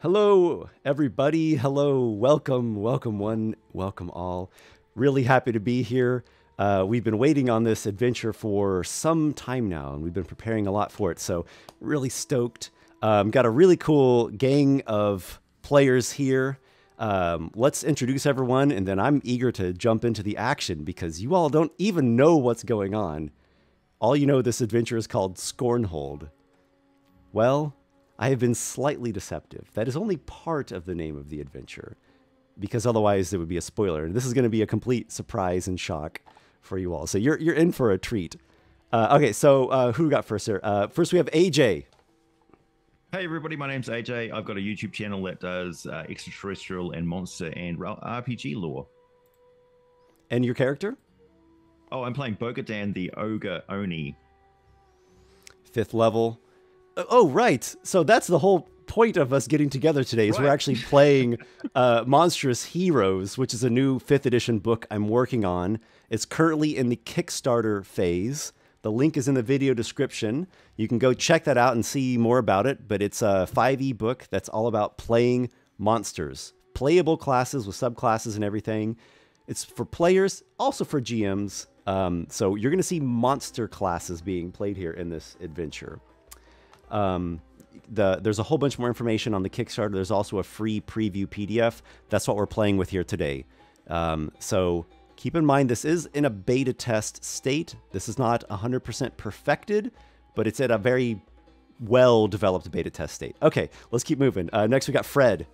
Hello, everybody. Hello, welcome, welcome one, welcome all. Really happy to be here. We've been waiting on this adventure for some time now, and we've been preparing a lot for it. So really stoked. Got a really cool gang of players here. Let's introduce everyone, and then I'm eager to jump into the action because you all don't even know what's going on. All you know, this adventure is called Scornhold. Well, I have been slightly deceptive. That is only part of the name of the adventure, because otherwise it would be a spoiler. This is going to be a complete surprise and shock for you all. So you're in for a treat. Okay, so who got first here? First we have AJ. Hey everybody, my name's AJ. I've got a YouTube channel that does extraterrestrial and monster and RPG lore. And your character? Oh, I'm playing Bogadan the Ogre Oni. 5th level. Oh, right. So that's the whole point of us getting together today is we're actually playing Monstrous Heroes, which is a new 5th edition book I'm working on. It's currently in the Kickstarter phase. The link is in the video description. You can go check that out and see more about it, but it's a 5e book that's all about playing monsters. Playable classes with subclasses and everything. It's for players, also for GMs. So you're going to see monster classes being played here in this adventure. There's a whole bunch more information on the Kickstarter. There's also a free preview PDF. That's what we're playing with here today. So keep in mind, this is in a beta test state. This is not 100% perfected, but it's at a very well-developed beta test state. Okay, let's keep moving. Next, we got Fred.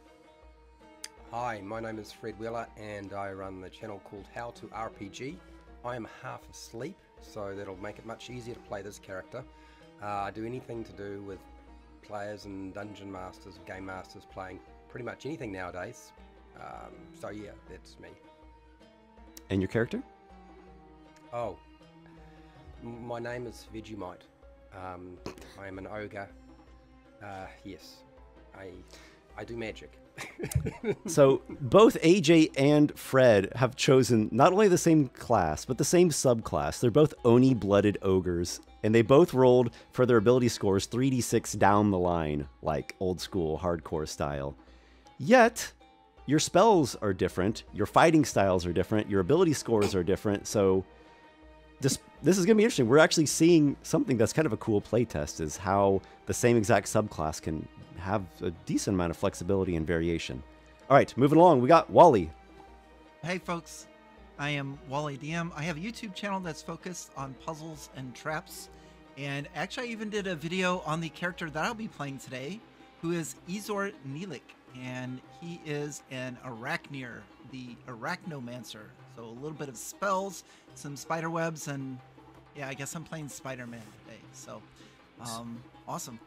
Hi, my name is Fred Wheeler, and I run the channel called How to RPG. I am half asleep, so that'll make it much easier to play this character. I do anything to do with players and dungeon masters, game masters playing pretty much anything nowadays. So yeah, that's me. And your character? Oh, my name is Vegemite. I am an ogre. Yes, I do magic. So both AJ and Fred have chosen not only the same class, but the same subclass. They're both Oni-blooded ogres, and they both rolled for their ability scores 3d6 down the line, like old school hardcore style. Yet, your spells are different, your fighting styles are different, your ability scores are different, so this is going to be interesting. We're actually seeing something that's kind of a cool playtest, is how the same exact subclass can have a decent amount of flexibility and variation. All right, moving along, we got Wally. Hey folks, I am Wally DM. I have a YouTube channel that's focused on puzzles and traps, and actually I even did a video on the character that I'll be playing today, who is Ezor Nelik, and he is an Arachneer, the Arachnomancer. So a little bit of spells, some spider webs, and yeah, I guess I'm playing Spider-Man today. So, awesome.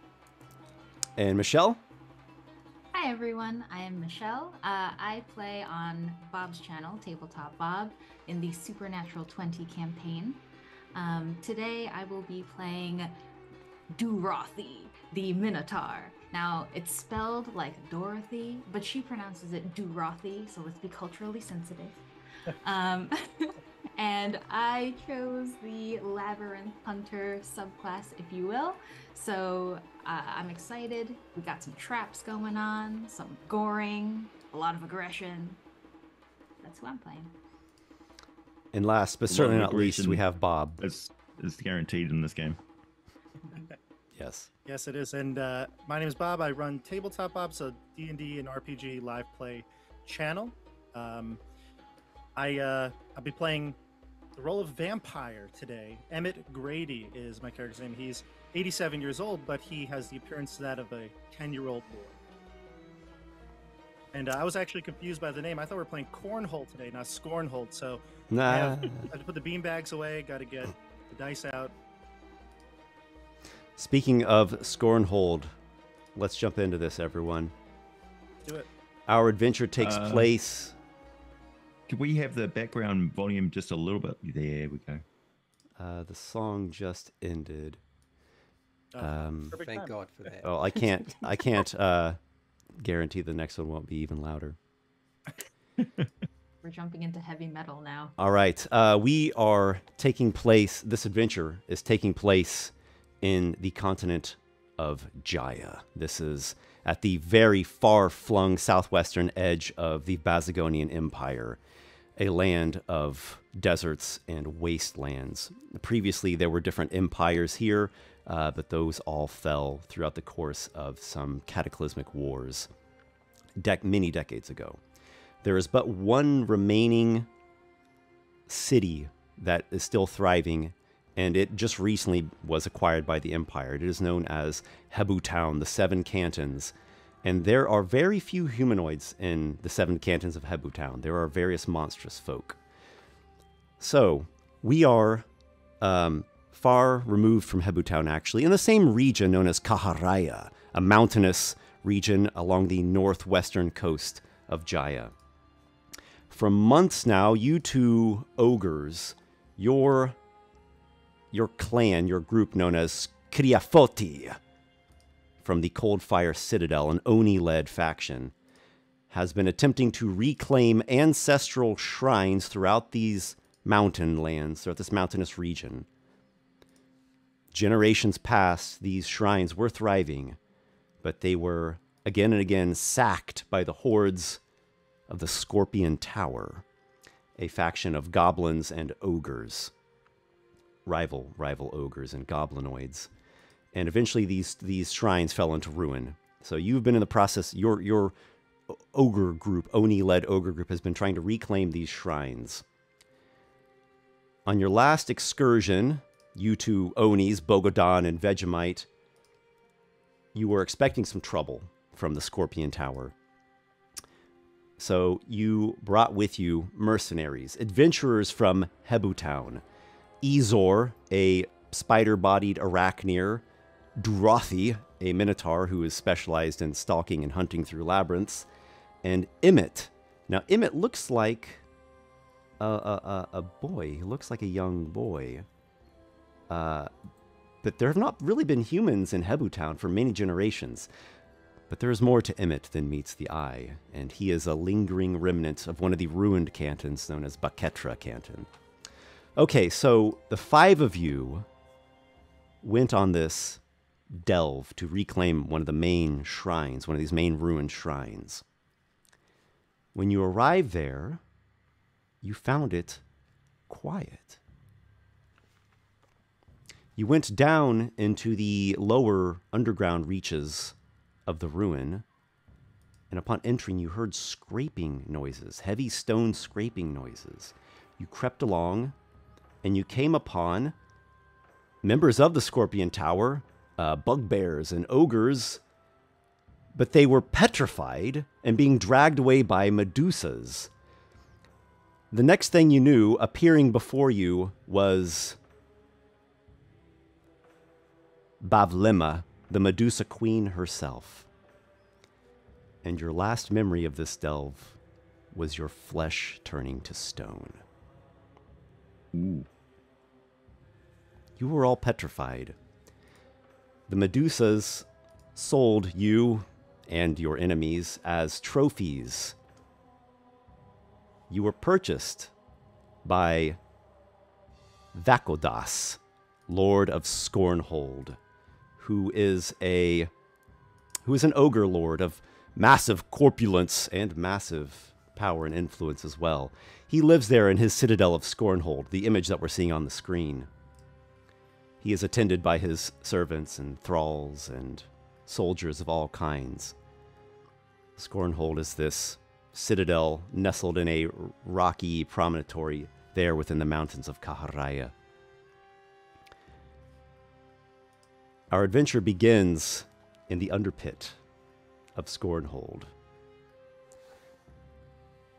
And Michelle? Hi everyone, I am Michelle. I play on Bob's channel, Tabletop Bob, in the Supernatural 20 campaign. Today I will be playing Durothi, the Minotaur. Now, it's spelled like Dorothy, but she pronounces it Durothi, so let's be culturally sensitive. And I chose the Labyrinth Hunter subclass, if you will. So I'm excited. We got some traps going on, some goring, a lot of aggression. That's who I'm playing. And last, but certainly not least, we have Bob. It's guaranteed in this game. Yes. Yes, it is. And my name is Bob. I run Tabletop Bob, so D&D and RPG live play channel. I'll be playing the role of vampire today. Emmett Grady is my character's name. He's 87 years old, but he has the appearance of that of a 10-year-old boy. And I was actually confused by the name. I thought we were playing Cornhole today, not Scornhold. So I had to put the beanbags away, got to get the dice out. Speaking of Scornhold, let's jump into this, everyone. Let's do it. Our adventure takes place... Could we have the background volume just a little bit? There we go. The song just ended. Thank God for that. Oh, I can't guarantee the next one won't be even louder. We're jumping into heavy metal now. All right. We are taking place, this adventure is taking place in the continent of Jaya. This is at the very far-flung southwestern edge of the Basagonian Empire, a land of deserts and wastelands. Previously, there were different empires here, but those all fell throughout the course of some cataclysmic wars many decades ago. There is but one remaining city that is still thriving, and it just recently was acquired by the Empire. It is known as Hebu Town, the Seven Cantons. And there are very few humanoids in the Seven Cantons of Hebu Town. There are various monstrous folk. So, we are far removed from Hebu Town, actually, in the same region known as Kaharaya, a mountainous region along the northwestern coast of Jaya. For months now, you two ogres, your clan, your group known as Kriafoti, from the Coldfire Citadel, an Oni-led faction, has been attempting to reclaim ancestral shrines throughout these mountain lands, throughout this mountainous region. Generations past, these shrines were thriving, but they were again and again sacked by the hordes of the Scorpion Tower, a faction of goblins and ogres, rival ogres and goblinoids. And eventually these shrines fell into ruin. So you've been in the process, your ogre group, Oni-led ogre group, has been trying to reclaim these shrines. On your last excursion, you two Onis, Bogodon and Vegemite, you were expecting some trouble from the Scorpion Tower. So you brought with you mercenaries, adventurers from Hebu Town, Ezor, a spider-bodied Arachneer, Durothi, a minotaur who is specialized in stalking and hunting through labyrinths, and Emmett. Now, Emmett looks like a boy. He looks like a young boy. But there have not really been humans in Hebu Town for many generations. But there is more to Emmett than meets the eye, and he is a lingering remnant of one of the ruined cantons known as Baketra Canton. Okay, so the five of you went on this delve to reclaim one of the main shrines, one of these main ruined shrines. When you arrived there, you found it quiet. You went down into the lower underground reaches of the ruin, and upon entering you heard scraping noises, heavy stone scraping noises. You crept along, and you came upon members of the Scorpion Tower, bugbears and ogres, but they were petrified and being dragged away by Medusas. The next thing you knew, appearing before you was Bavlema, the Medusa Queen herself. And your last memory of this delve was your flesh turning to stone. Ooh. You were all petrified. The Medusas sold you and your enemies as trophies. You were purchased by Vakodas, Lord of Scornhold, who is an ogre lord of massive corpulence and massive power and influence as well. He lives there in his citadel of Scornhold, the image that we're seeing on the screen. He is attended by his servants and thralls and soldiers of all kinds. Scornhold is this citadel nestled in a rocky promontory there within the mountains of Kaharaya. Our adventure begins in the underpit of Scornhold.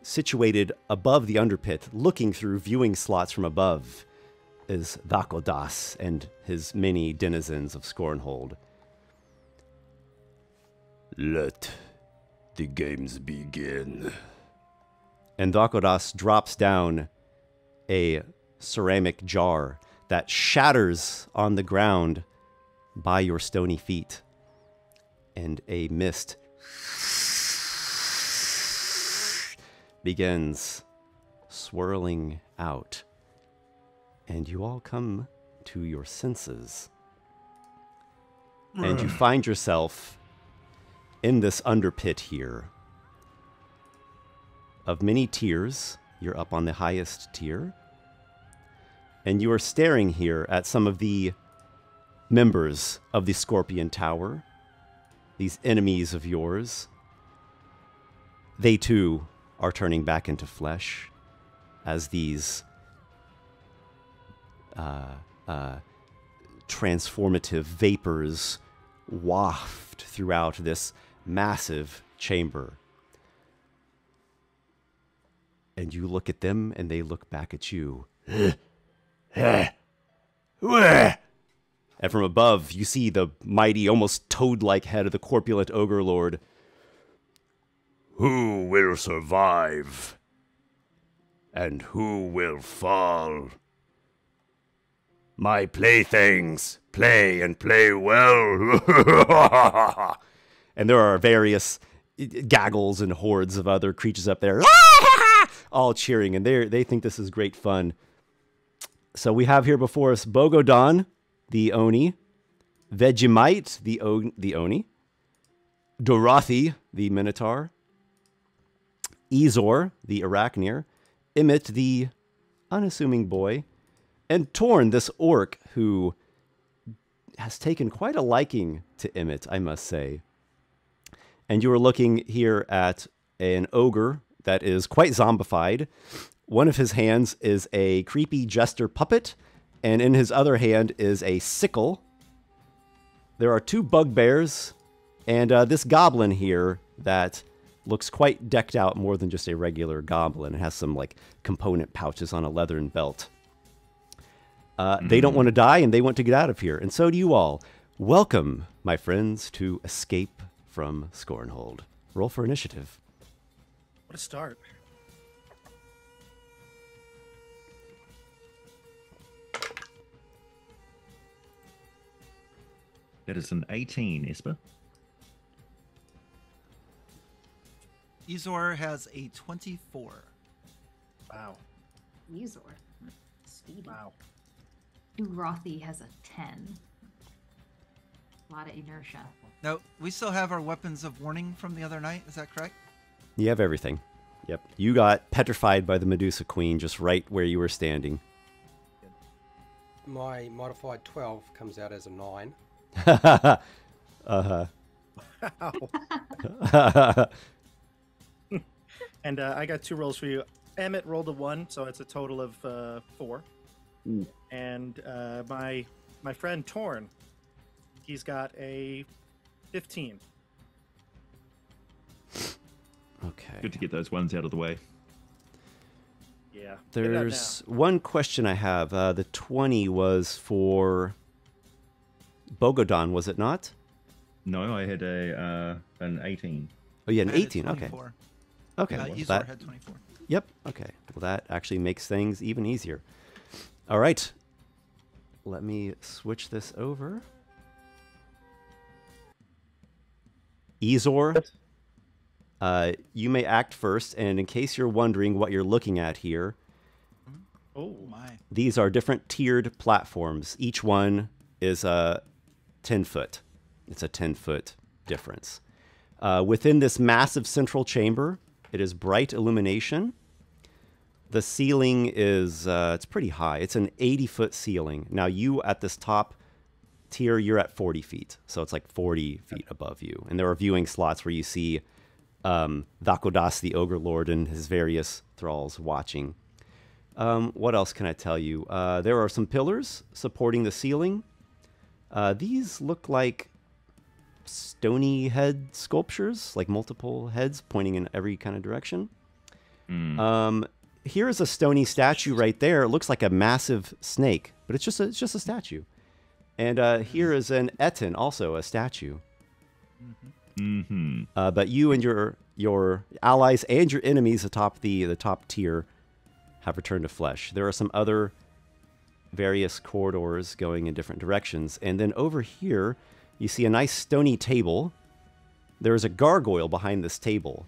Situated above the underpit, looking through viewing slots from above, is Vakodas and his many denizens of Scornhold. Let the games begin. And Vakodas drops down a ceramic jar that shatters on the ground by your stony feet, and a mist begins swirling out, and you all come to your senses. and you find yourself in this underpit here of many tiers. You're up on the highest tier, and you are staring here at some of the members of the Scorpion Tower, these enemies of yours. They too are turning back into flesh as these transformative vapors waft throughout this massive chamber. And you look at them, and they look back at you. And from above, you see the mighty, almost toad-like head of the corpulent ogre lord. Who will survive? And who will fall? My playthings, play and play well. And there are various gaggles and hordes of other creatures up there, all cheering, and they think this is great fun. So we have here before us Bogodon, the Oni, Vegemite, the Oni, Dorothi, the Minotaur, Ezor, the Arachnir, Emmett, the unassuming boy, and Torn, this orc who has taken quite a liking to Emmett, I must say. And you are looking here at an ogre that is quite zombified. One of his hands is a creepy jester puppet, and in his other hand is a sickle. There are two bugbears, and this goblin here that looks quite decked out more than just a regular goblin. It has some like component pouches on a leathern belt. They don't want to die, and they want to get out of here, and so do you all. Welcome, my friends, to Escape from Scornhold. Roll for initiative. What a start. That is an 18, Esper. Ezor has a 24. Wow. Ezor. Speedy. Wow. Dorothi has a 10. A lot of inertia. Now, we still have our weapons of warning from the other night, is that correct? You have everything. Yep. You got petrified by the Medusa Queen just right where you were standing. My modified 12 comes out as a 9. Uh-huh. Wow. And I got 2 rolls for you. Emmett rolled a 1, so it's a total of 4. Ooh. And my friend Torn, he's got a 15. Okay. Good to get those ones out of the way. Yeah. There's one question I have. The 20 was for Bogodon, was it not? No, I had an 18. Oh, yeah, an I had a 18. Okay. 24. Okay. Well, Ezor that, had 24. yep. Okay. Well, that actually makes things even easier. All right. Let me switch this over. Ezor, you may act first, and in case you're wondering what you're looking at here, Oh, My. these are different tiered platforms. Each one is 10 foot. It's a 10-foot difference. Within this massive central chamber, it is bright illumination. The ceiling is, it's pretty high. It's an 80-foot ceiling. Now, you at this top tier, you're at 40 feet. So it's like 40 feet above you. And there are viewing slots where you see Vakodas, the Ogre Lord, and his various thralls watching. What else can I tell you? There are some pillars supporting the ceiling. These look like stony head sculptures, like multiple heads pointing in every kind of direction. Here is a stony statue right there. It looks like a massive snake, but it's just a statue. And here is an Etten, also a statue. But you and your allies and your enemies atop the top tier have returned to flesh. There are some other various corridors going in different directions. And then over here, you see a nice stony table. There is a gargoyle behind this table.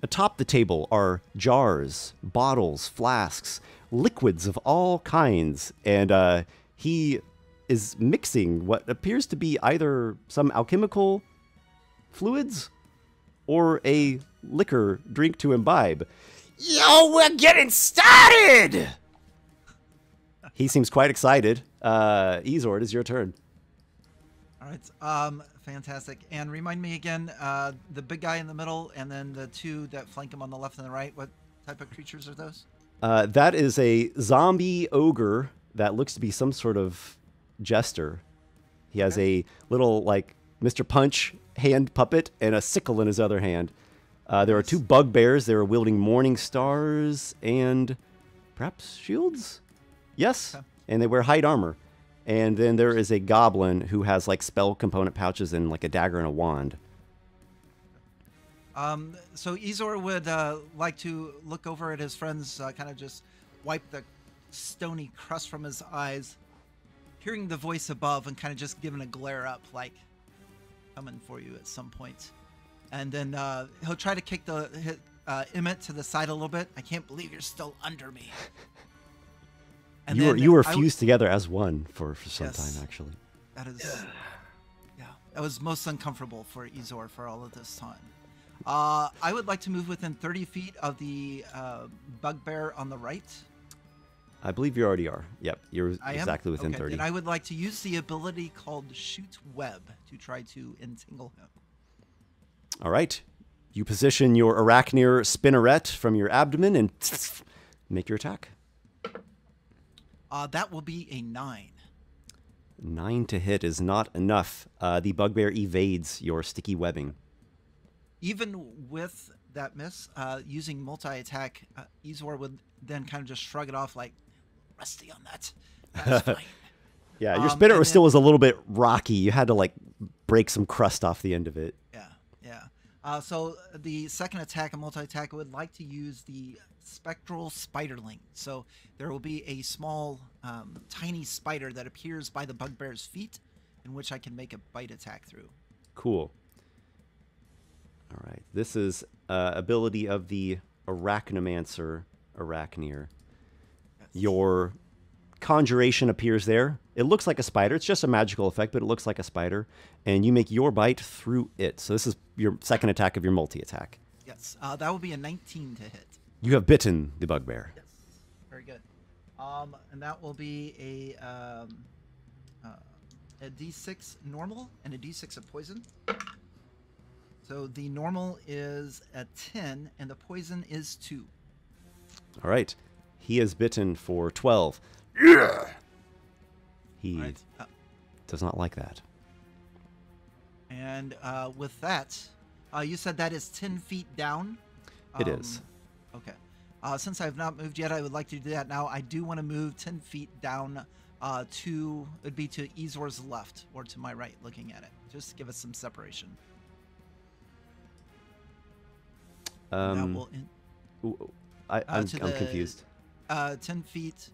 Atop the table are jars, bottles, flasks, liquids of all kinds. And he is mixing what appears to be either some alchemical fluids or a liquor drink to imbibe. Yo, we're getting started! He seems quite excited. Ezor, it is your turn. All right. Fantastic. And remind me again, the big guy in the middle, and then the two that flank him on the left and the right. What type of creatures are those? That is a zombie ogre that looks to be some sort of jester. He has a little, like, Mr. Punch hand puppet and a sickle in his other hand. There are two bugbears. They are wielding morning stars and perhaps shields? Yes. Okay. And they wear hide armor. And then there is a goblin who has, like, spell component pouches and, like, a dagger and a wand. So Ezor would like to look over at his friends, kind of just wipe the stony crust from his eyes, hearing the voice above and kind of just giving a glare up, like, coming for you at some point. And then he'll try to kick Emmett to the side a little bit. I can't believe you're still under me. And you were fused together as one for some time, actually. That is, yeah, that was most uncomfortable for Ezor for all of this time. I would like to move within 30 feet of the bugbear on the right. I believe you already are. Yep, you're exactly within 30. And I would like to use the ability called Shoot Web to try to entangle him. All right. You position your Arachnir spinneret from your abdomen and make your attack. That will be a 9. 9 to hit is not enough. The bugbear evades your sticky webbing. Even with that miss, using multi-attack, Ezor would then kind of just shrug it off like, rusty on that. That's fine. Yeah, your spinneret still was a little bit rocky. You had to, like, break some crust off the end of it. Yeah. So the second attack, a multi-attack, would like to use the spectral spiderling. So there will be a small, tiny spider that appears by the bugbear's feet, in which I can make a bite attack through. Cool. All right. This is ability of the Arachnomancer Arachnir. Yes. Your conjuration appears there. It looks like a spider. It's just a magical effect, but it looks like a spider. And you make your bite through it. So this is your second attack of your multi-attack. Yes. That will be a 19 to hit. You have bitten the bugbear. Yes. Very good. And that will be a D6 normal and a D6 of poison. So the normal is a 10 and the poison is 2. All right. He is bitten for 12. Yeah! He Right. does not like that. And with that, you said that is 10 feet down? It is. Okay. Since I have not moved yet, I would like to do that now. I do want to move 10 feet down it'd be to Ezor's left or to my right looking at it. Just to give us some separation. I'm confused. 10 feet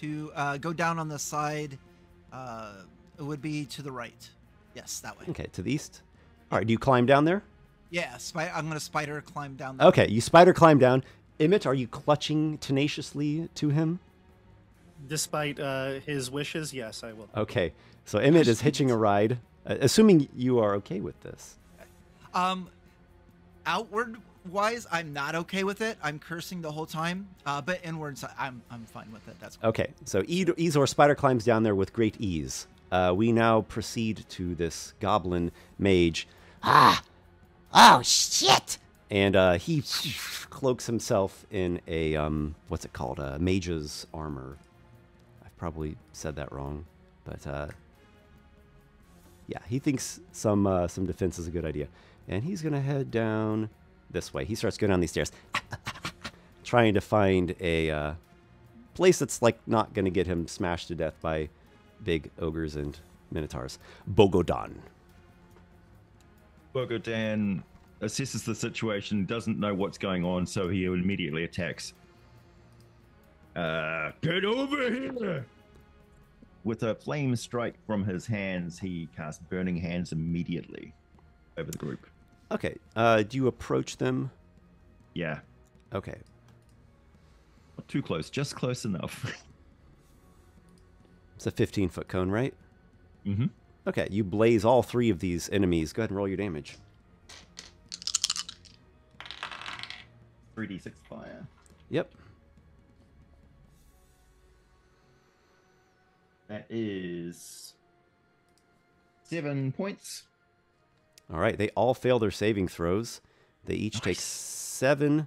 to go down on the side. It would be to the right. Yes, that way. Okay, to the east. All right, do you climb down there? Yeah, I'm going to spider climb down there. Okay, you spider climb down. Emmett, are you clutching tenaciously to him? Despite his wishes, yes, I will. Okay, so Emmett is hitching a ride, assuming you are okay with this. Outward-wise, I'm not okay with it. I'm cursing the whole time. But inwards, I'm fine with it. That's cool. Okay, so Ezor spider climbs down there with great ease. We now proceed to this goblin mage. Ah! Oh, shit! And he cloaks himself in a, what's it called? A mage's armor. I've probably said that wrong. But, yeah, he thinks some defense is a good idea. And he's going to head down this way. He starts going down these stairs. Trying to find a place that's, like, not going to get him smashed to death by big ogres and minotaurs. Bogodan. Bogodan assesses the situation, doesn't know what's going on, so he immediately attacks. Get over here! With a flame strike from his hands, he casts Burning Hands immediately over the group. Okay. Do you approach them? Yeah. Okay. Not too close, just close enough. It's a 15-foot cone, right? Mm-hmm. Okay, you blaze all 3 of these enemies. Go ahead and roll your damage. 3d6 fire. Yep. That is 7 points. All right, they all fail their saving throws. They each take 7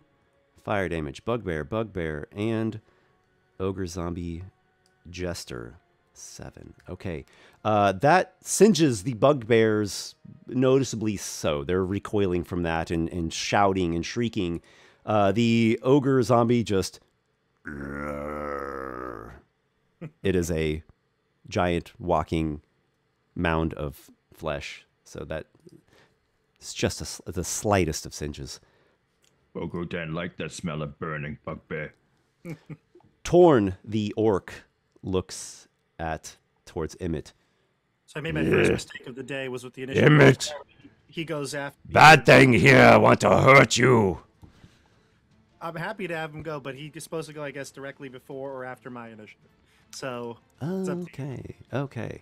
fire damage. Bugbear, and Ogre, Zombie, Jester. 7. Okay. That singes the bugbears noticeably so. They're recoiling from that and shouting and shrieking. The Ogre Zombie just... It is a giant walking mound of flesh. So that... It's just the slightest of singes. Bogo Dan like that smell of burning bugbear. Torn, the orc, looks towards Emmett. So I made my first mistake of the day was with the initial. Emmett, He goes after. bad thing here. Want to hurt you. I'm happy to have him go, but he's supposed to go, I guess, directly before or after my initiative. So. it's up to you. Okay.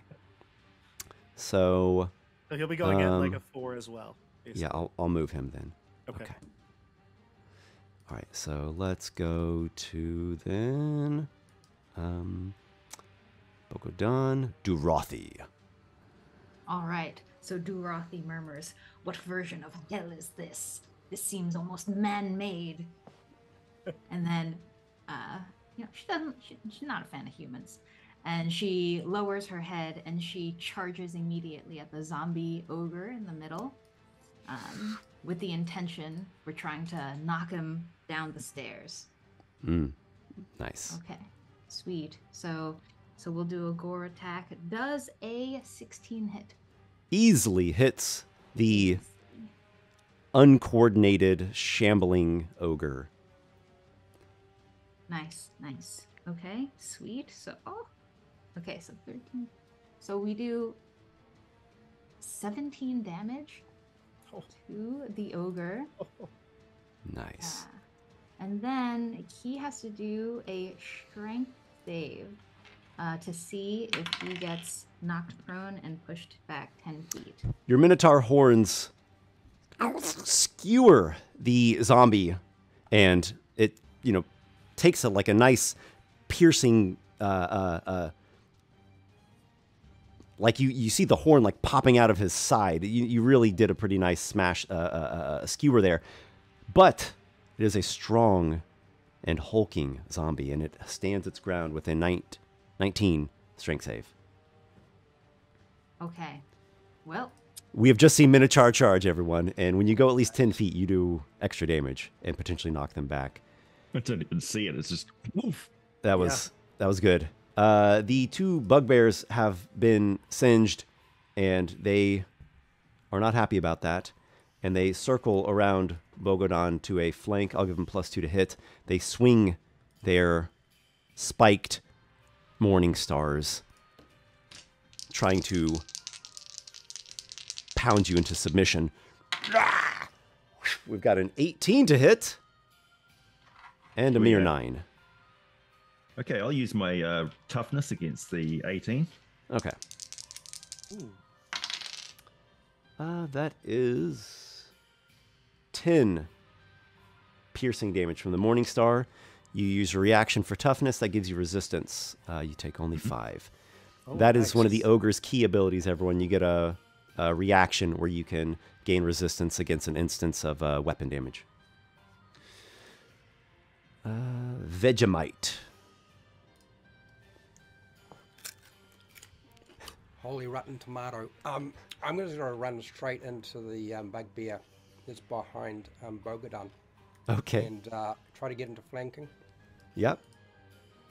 So So he'll be going at like a 4 as well. yeah, I'll move him then. Okay. All right, so let's go to then Bogodan Durothi. All right. So Durothi murmurs, "What version of hell is this? This seems almost man-made." And then, she's not a fan of humans, and she lowers her head and she charges immediately at the zombie ogre in the middle, with the intention we're trying to knock him down the stairs. Nice. Okay, sweet. So we'll do a gore attack. Does a 16 hit? Easily hits the uncoordinated, shambling ogre. Nice. Okay, sweet. So 13. So we do 17 damage to the ogre. Nice. And then he has to do a strength save to see if he gets knocked prone and pushed back 10 feet. Your Minotaur horns skewer the zombie, and it, takes a nice piercing, like you see the horn like popping out of his side. You really did a pretty nice smash, skewer there. But it is a strong and hulking zombie, and it stands its ground with a 19 strength save. Okay. Well, We have just seen Minotaur charge, everyone, and when you go at least 10 feet, you do extra damage and potentially knock them back. I don't even see it. It's just woof. That was good. The 2 bugbears have been singed, and they are not happy about that. And they circle around Bogodan to a flank. I'll give them +2 to hit. They swing their spiked morning stars, trying to pound you into submission. We've got an 18 to hit and a mere 9. Okay, I'll use my toughness against the 18. Okay. That is 10 piercing damage from the Morning Star. You use a reaction for toughness. That gives you resistance. You take only 5. That is one of the ogre's key abilities, everyone. You get a reaction where you can gain resistance against an instance of weapon damage. Vegemite. Holy rotten tomato. I'm just going to run straight into the bugbear that's behind Bogodan. Okay. And try to get into flanking. Yep.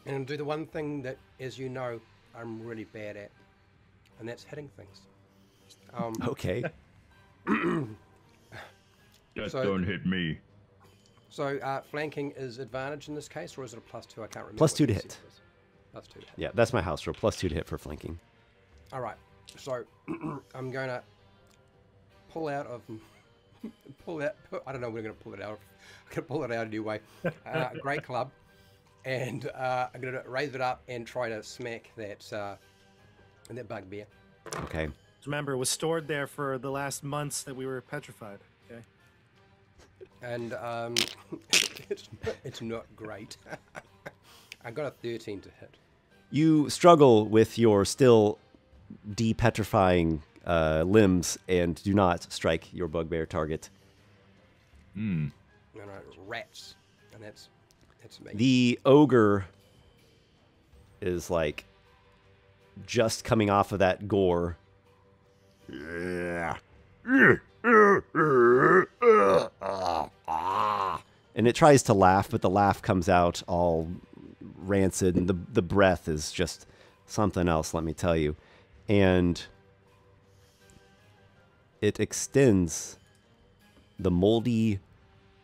And do the one thing that, as you know, I'm really bad at. And that's hitting things. Okay. Just So- don't hit me. So flanking is advantage in this case, or is it a +2? I can't remember. +2 what to you hit. said it was. +2 to hit. Yeah, that's my house rule. +2 to hit for flanking. All right. So I'm going to pull out of... I don't know we're going to pull it out. I'm going to pull it out anyway. Great club. And I'm going to raise it up and try to smack that And that bugbear. Okay. Remember, it was stored there for the last months that we were petrified. Okay. And it's not great. I got a 13 to hit. You struggle with your still de-petrifying limbs and do not strike your bugbear target. Hmm. And rats. And that's me. The ogre is like just coming off of that gore. And it tries to laugh, but the laugh comes out all rancid, and the breath is just something else, let me tell you. And it extends the moldy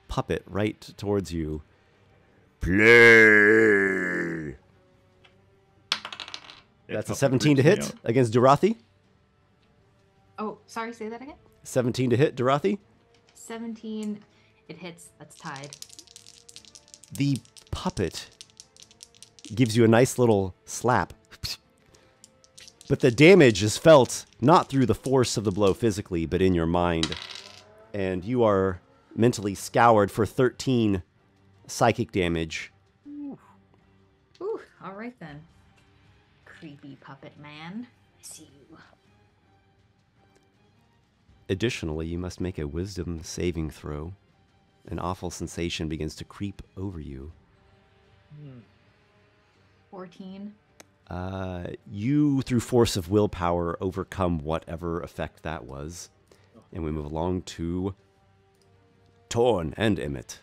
puppet right towards you. Play. That's a 17 to hit against Dorothi. Oh, sorry, say that again? 17 to hit, Dorothi. 17, it hits. That's tied. The puppet gives you a nice little slap. But the damage is felt not through the force of the blow physically, but in your mind. And you are mentally scoured for 13 psychic damage. Ooh, all right then. Creepy puppet man. I see you. Additionally, you must make a wisdom saving throw. An awful sensation begins to creep over you. 14. You, through force of willpower, overcome whatever effect that was. And we move along to Torn and Emmett.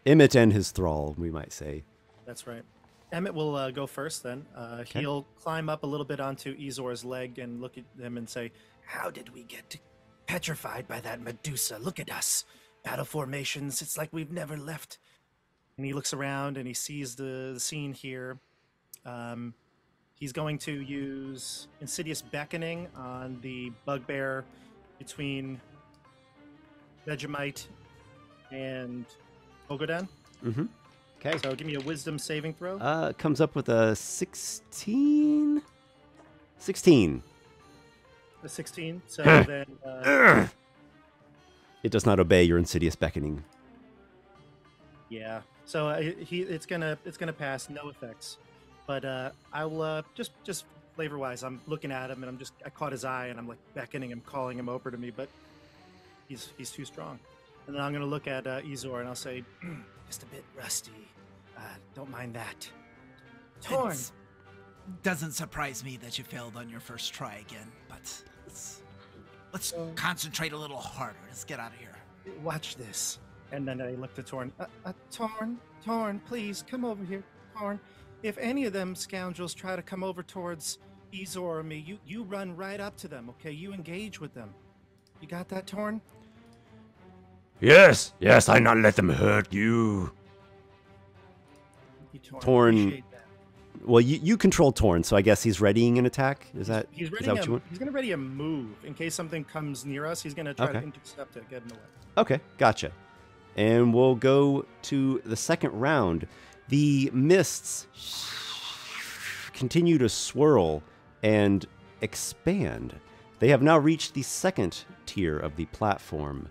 Emmett and his thrall, we might say. That's right. Emmett will go first then. Okay. He'll climb up a little bit onto Ezor's leg and look at him and say, "How did we get petrified by that Medusa? Look at us. Battle formations. It's like we've never left." And he looks around and he sees the scene here. He's going to use Insidious Beckoning on the bugbear between Vegemite and Ogodan. Mm-hmm. Okay. So give me a wisdom saving throw. It comes up with a 16. 16. A 16. So then, It does not obey your insidious beckoning. yeah. So it's gonna pass, no effects. But I'll just flavor wise, I'm looking at him and I caught his eye and I'm like beckoning him, calling him over to me, but he's too strong. And then I'm gonna look at Ezor and I'll say, just a bit rusty. Don't mind that. Torn. It doesn't surprise me that you failed on your first try again, but let's concentrate a little harder. Let's get out of here. Watch this. And then I looked at Torn. Torn, please come over here, Torn. If any of them scoundrels try to come over towards Ezor or me, you run right up to them, okay? You engage with them. You got that, Torn? Yes, I not let them hurt you. You, Torn. Appreciate that. Well, you control Torn, so I guess he's readying an attack? Is that He's is that what you want? He's gonna ready a move in case something comes near us. He's gonna try to intercept it, get in the way. Okay, gotcha. And we'll go to the second round. The mists continue to swirl and expand. They have now reached the second tier of the platform.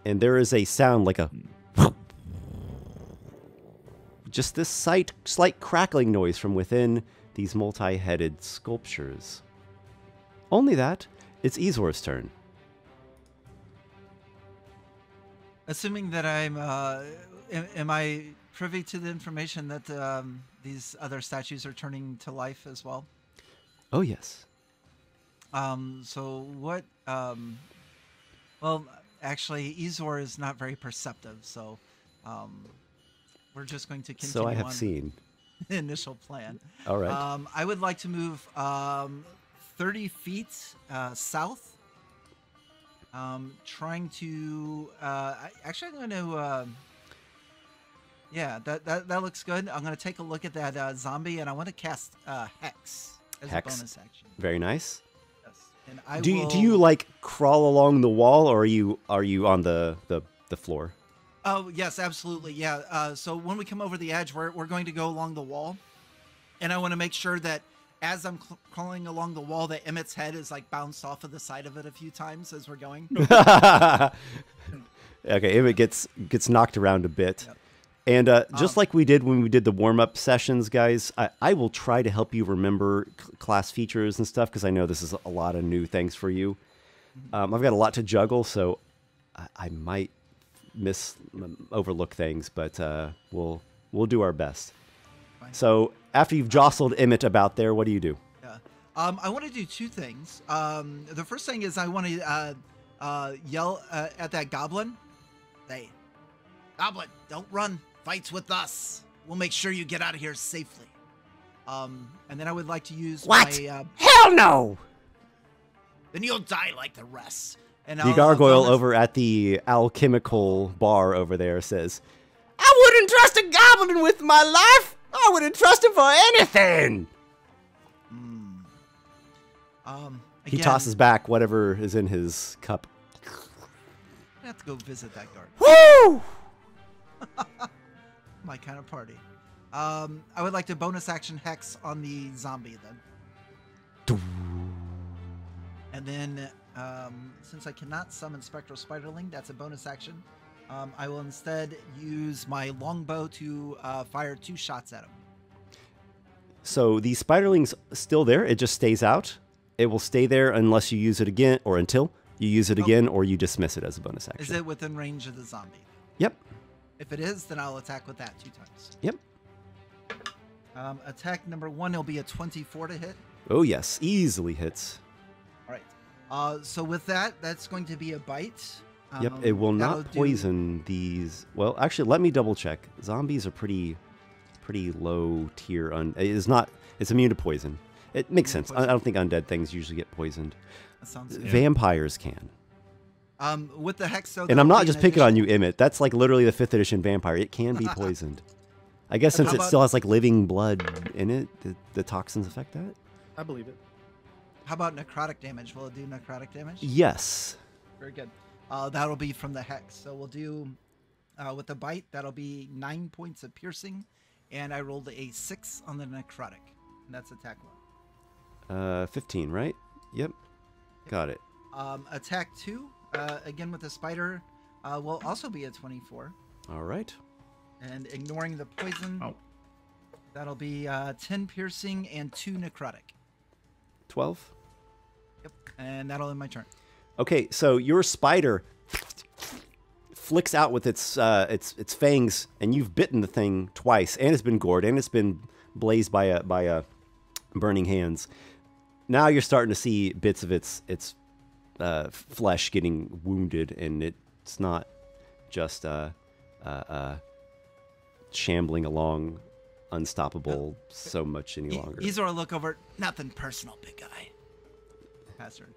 And there is a sound like a... just this slight crackling noise from within these multi-headed sculptures. Only that, it's Ezor's turn. Assuming that I'm, am I privy to the information that these other statues are turning to life as well? Oh, yes. So what, well, actually, Ezor is not very perceptive, so we're just going to continue So I have on seen. the initial plan. All right. I would like to move 30 feet south. Trying to actually I'm going to yeah, that looks good. I'm going to take a look at that zombie and I want to cast Hex as a bonus action. Very nice. Yes. And I Do will... you like crawl along the wall, or are you on the floor? Oh yes, absolutely. Yeah. So when we come over the edge, we're going to go along the wall, and I want to make sure that as I'm crawling along the wall, that Emmett's head is like bounced off of the side of it a few times as we're going. Okay, Emmett gets knocked around a bit. Yep. And just like we did when we did the warm-up sessions, guys, I will try to help you remember class features and stuff, because I know this is a lot of new things for you. I've got a lot to juggle, so I might overlook things, but we'll do our best. Fine. So after you've jostled Emmett about there, what do you do? Yeah. I want to do two things. The first thing is I want to yell at that goblin. Hey, goblin, don't run. Fights with us. We'll make sure you get out of here safely. And then I would like to use my... Hell no! Then you'll die like the rest. And The gargoyle over at the alchemical bar over there says, I wouldn't trust a goblin with my life. I wouldn't trust him for anything. he again, tosses back whatever is in his cup. I have to go visit that guard. Woo! My kind of party. I would like to bonus action hex on the zombie then. And then, since I cannot summon Spectral Spiderling, that's a bonus action. I will instead use my longbow to fire 2 shots at him. So the spiderling's still there. It just stays out. It will stay there unless you use it again, or until you use it again, or you dismiss it as a bonus action. Is it within range of the zombie? Yep. If it is, then I'll attack with that 2 times. Yep. Attack number 1 will be a 24 to hit. Oh, yes. Easily hits. All right. So with that, that's going to be a bite. Yep. It will that'll not do- poison these. Well, actually, let me double check. Zombies are pretty low tier. It's not. It's immune to poison. It makes sense. I don't think undead things usually get poisoned. That sounds good. Vampires can. With the hex, though, And I'm not just picking on you, Emmett. That's like literally the 5th edition vampire. It can be poisoned. I guess since How it about- still has like living blood in it, the toxins affect that? I believe it. How about necrotic damage? Will it do necrotic damage? Yes. Very good. That'll be from the hex. So we'll do, with the bite, that'll be 9 points of piercing. And I rolled a 6 on the necrotic. And that's attack 1. 15, right? Yep. Got it. Attack 2, again with the spider, will also be a 24. All right. And ignoring the poison, Oh. that'll be 10 piercing and 2 necrotic. 12. Yep. And that'll end my turn. Okay, so your spider flicks out with its fangs, and you've bitten the thing twice, and it's been gored, and it's been blazed by a burning hands. Now you're starting to see bits of its flesh getting wounded, and it's not just shambling along unstoppable so much any longer. Izor look over. Nothing personal, big guy. Pass turn.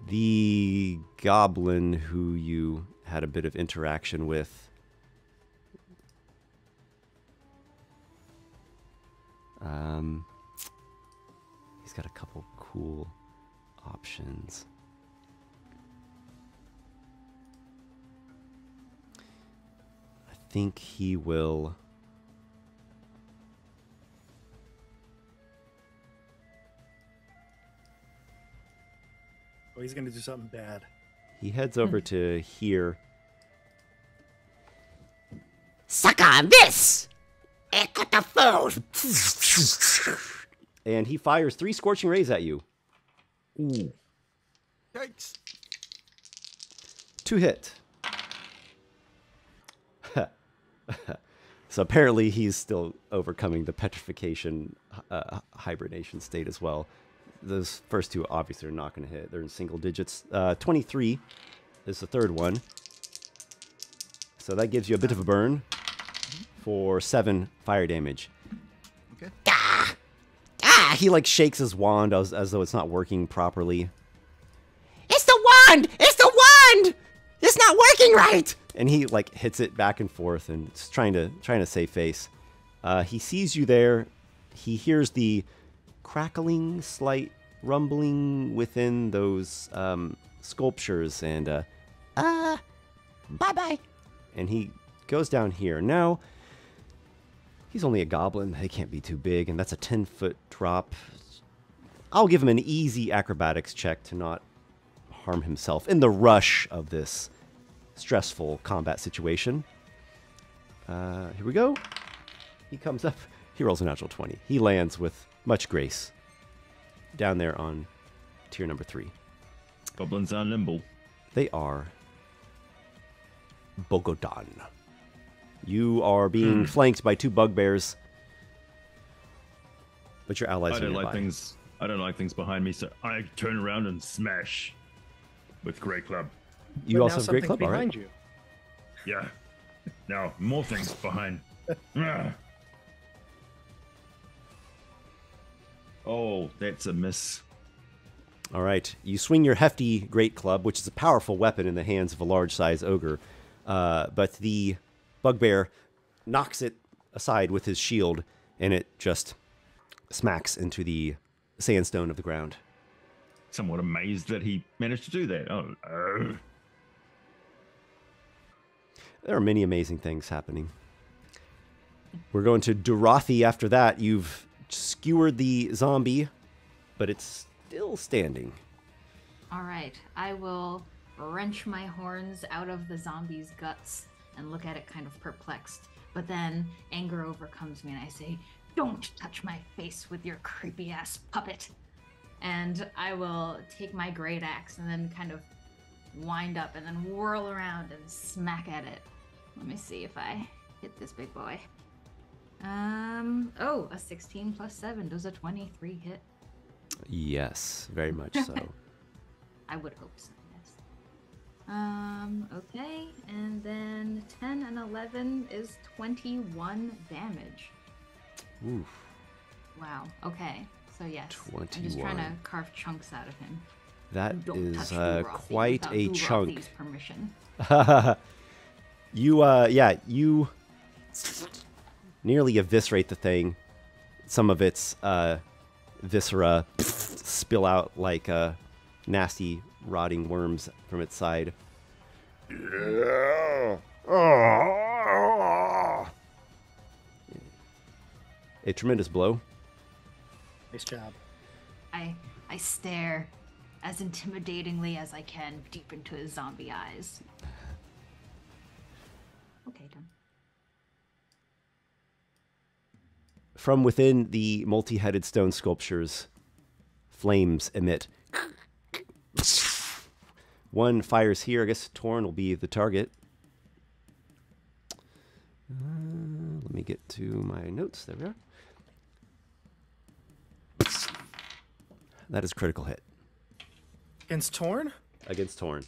The goblin who you had a bit of interaction with, he's got a couple cool options. I think he will... Oh, he's gonna do something bad. He heads over to here. Suck on this! Echo the foes! And he fires 3 scorching rays at you. Ooh. Yikes. 2 hit. So apparently he's still overcoming the petrification hibernation state as well. Those first 2 obviously are not going to hit. They're in single digits. 23 is the third one. So that gives you a bit of a burn for 7 fire damage. Okay. He like shakes his wand as though it's not working properly. It's the wand! It's the wand! It's not working right! And he like hits it back and forth and is trying to save face. He sees you there. He hears the crackling, slight rumbling within those sculptures, and Bye-bye. and he goes down here. Now, He's only a goblin. He can't be too big, and that's a 10-foot drop. I'll give him an easy acrobatics check to not harm himself in the rush of this stressful combat situation. Here we go. He comes up. He rolls a natural 20. He lands with much grace down there on tier number 3. Goblins are nimble. They are. Bogodan. You are being flanked by 2 bugbears, but your allies I are don't nearby. like things. I don't like things behind me, so I turn around and smash with Grey Club. You But also now have great something's club, all behind right? you. Yeah. Now more things behind. Ah. Oh, that's a miss. All right. You swing your hefty great club, which is a powerful weapon in the hands of a large-size ogre, but the bugbear knocks it aside with his shield, and it just smacks into the sandstone of the ground. Somewhat amazed that he managed to do that. Oh, There are many amazing things happening. We're going to Dorothi after that. You've skewered the zombie, but it's still standing. All right, I will wrench my horns out of the zombie's guts and look at it kind of perplexed. But then anger overcomes me and I say, "Don't touch my face with your creepy ass puppet." And I will take my great axe and then kind of wind up and then whirl around and smack at it. Let me see if I hit this big boy. Oh, a 16 plus 7. Does a 23 hit? Yes, very much so. I would hope so, yes. Okay, and then 10 and 11 is 21 damage. Oof. Wow, okay. So yes, I'm just 21. trying to carve chunks out of him. That Don't is touch Dorothi quite without a Dorothy's chunk. permission. You nearly eviscerate the thing. Some of its viscera spill out like nasty rotting worms from its side. A tremendous blow. Nice job. I stare as intimidatingly as I can deep into his zombie eyes. Okay, done. From within the multi-headed stone sculptures, flames emit. One fires here. I guess Torn will be the target. Let me get to my notes. There we are. That is critical hit Against Torn? against Torn.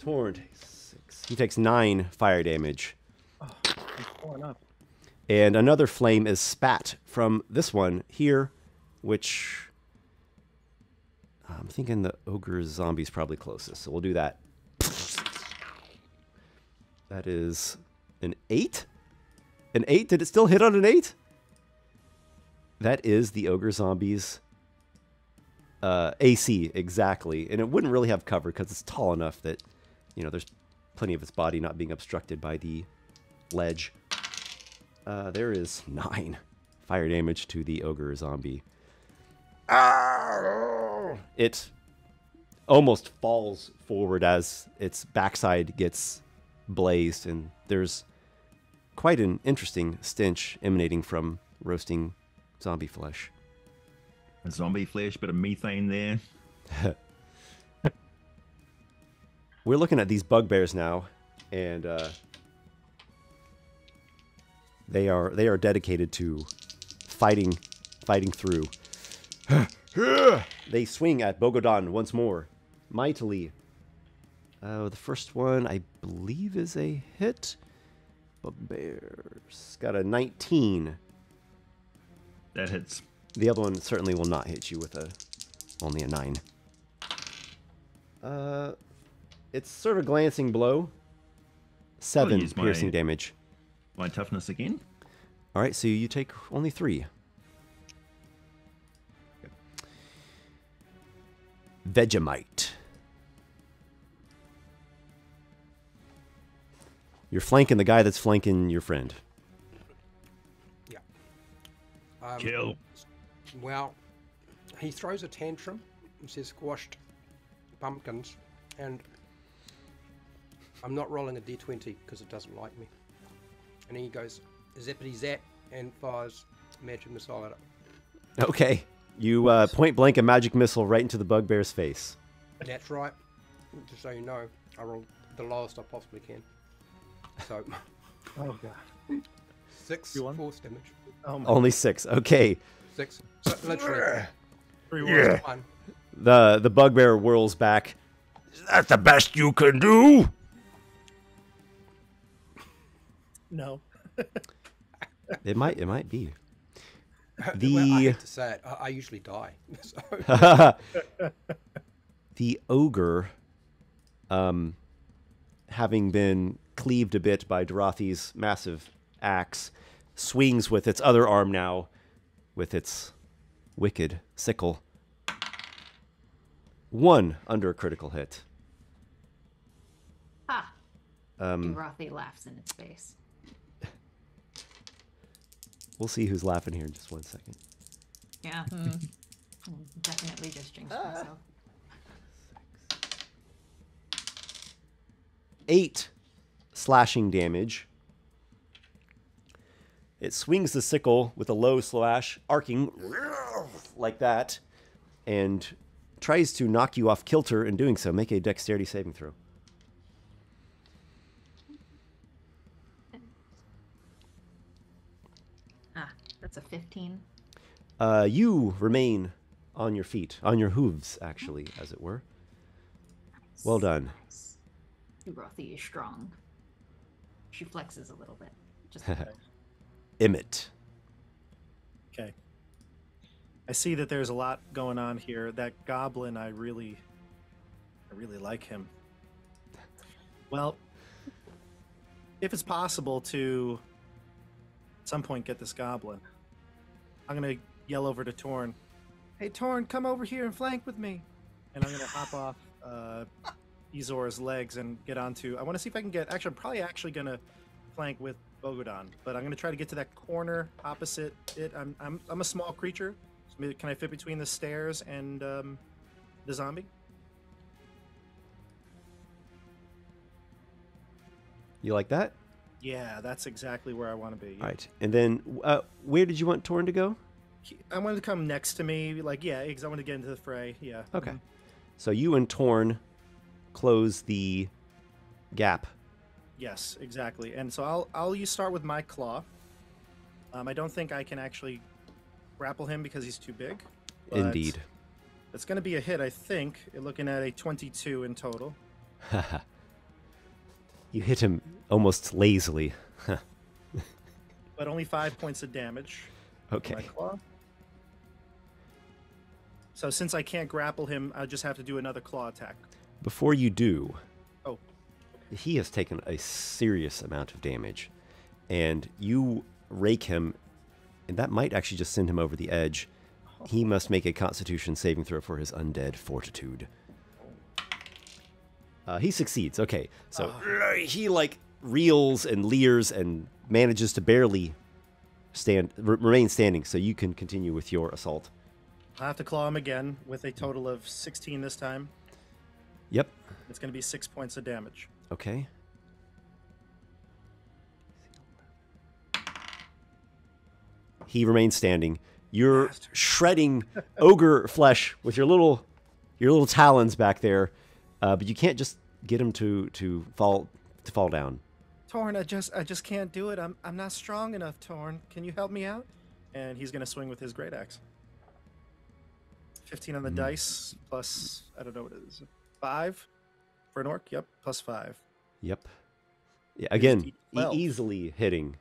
Torn takes 6. He takes 9 fire damage. I'm torn up. And another flame is spat from this one here, which I'm thinking the ogre zombie's probably closest. So we'll do that. That is an 8? An 8? Did it still hit on an 8? That is the ogre zombie's AC, exactly. And it wouldn't really have cover because it's tall enough that, you know, there's plenty of its body not being obstructed by the ledge. There is 9 fire damage to the ogre zombie. It almost falls forward as its backside gets blazed, and there's quite an interesting stench emanating from roasting zombie flesh. zombie flesh, bit of methane there. We're looking at these bugbears now, and they are dedicated to fighting through. They swing at Bogodan once more, mightily. The first one, I believe, is a hit. Bugbears got a 19. That hits. The other one certainly will not hit you with only a 9. It's sort of a glancing blow. 7 use piercing damage. My toughness again. All right, so you take only 3. Vegemite. You're flanking the guy that's flanking your friend. Yeah. Kill. Well, he throws a tantrum. He says squashed pumpkins, and I'm not rolling a d20 because it doesn't like me. And he goes zippity zap and fires a magic missile at it. Okay. You point blank a magic missile right into the bugbear's face. That's right. Just so you know, I rolled the lowest I possibly can. So, Oh god. 6 You won? force damage. Oh my. Only 6. Okay. 6. So, literally. 3 Yeah. 1. The bugbear whirls back. Is that the best you can do? No. It might be. Well, I The hate to say it, I usually die. So, the ogre, having been cleaved a bit by Dorothy's massive axe, swings with its other arm now, with its wicked sickle. 1 under a critical hit. Ha! Dorothy laughs in its face. We'll see who's laughing here in just 1 second. Yeah. Definitely just jinxed myself. 8 slashing damage. It swings the sickle with a low slash, arcing like that, and tries to knock you off kilter in doing so. Make a dexterity saving throw. That's a 15. You remain on your feet, on your hooves, actually, as it were. Well done. Nice. Dorothy is strong. She flexes a little bit. Just Emmett. Okay. I see that there's a lot going on here. That goblin, I really like him. Well, if it's possible to at some point get this goblin, I'm gonna yell over to Torn. Hey Torn, come over here and flank with me. And I'm gonna hop off Izor's legs and get onto. I want to see if I can get. Actually, I'm probably actually gonna flank with Bogodon, but I'm gonna try to get to that corner opposite it. I'm a small creature. So maybe, can I fit between the stairs and the zombie? You like that? Yeah, that's exactly where I want to be. All right. And then, where did you want Torn to go? I wanted to come next to me, like because I want to get into the fray. Yeah. Okay. So you and Torn close the gap. Yes, exactly. And so I'll start with my claw. I don't think I can actually grapple him because he's too big. but Indeed. It's going to be a hit, I think. You're looking at a 22 in total. You hit him almost lazily. But only 5 points of damage. Okay. My claw. So since I can't grapple him, I just have to do another claw attack. Before you do, Oh, he has taken a serious amount of damage, and you rake him, and that might actually just send him over the edge. He must make a Constitution saving throw for his undead fortitude. He succeeds. Okay, so he reels and leers and manages to barely remain standing. So you can continue with your assault. I'll have to claw him again with a total of 16 this time. Yep. It's going to be 6 points of damage. Okay. He remains standing. You're Bastard. shredding ogre flesh with your little talons back there, but you can't just get him to fall down. Torn, I just can't do it. I'm not strong enough, Torn. Can you help me out? And he's going to swing with his great axe. 15 on the dice plus I don't know what it is. 5 for an orc. Yep, plus 5. Yep. Yeah, again, D12. easily hitting.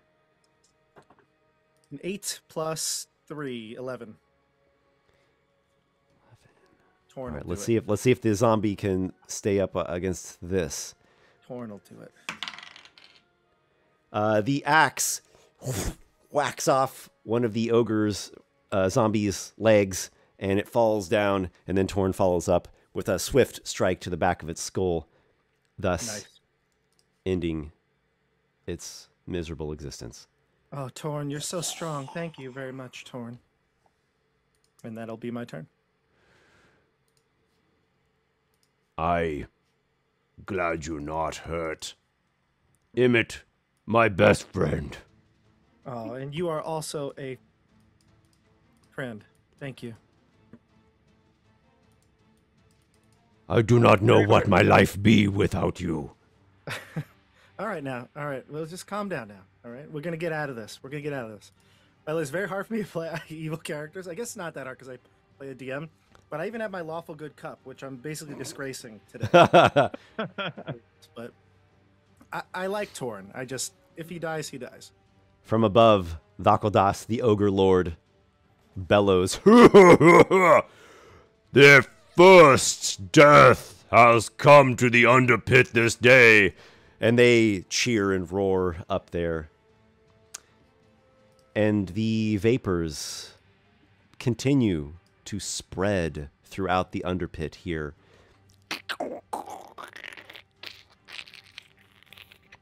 An 8 plus 3, 11. Torn. All right, will let's do it. see if the zombie can stay up against this. Torn will do it. The axe whacks off one of the ogre's zombie's legs, and it falls down, and then Torn follows up with a swift strike to the back of its skull, thus Nice. ending its miserable existence. Oh, Torn, you're so strong. Thank you very much, Torn. And that'll be my turn. I glad you're not hurt. Emmett, my best friend. Oh, and you are also a friend. Thank you. I do not know what my life be without you. All right, now. All right. Well, just calm down now. All right. We're going to get out of this. By the way, it's very hard for me to play evil characters. I guess it's not that hard because I play a DM. But I even have my lawful good cup, which I'm basically disgracing today. But I like Torn. If he dies, he dies. From above, Vakaldas, the ogre lord, bellows. Their first death has come to the underpit this day. And they cheer and roar up there. And the vapors continue to spread throughout the underpit here.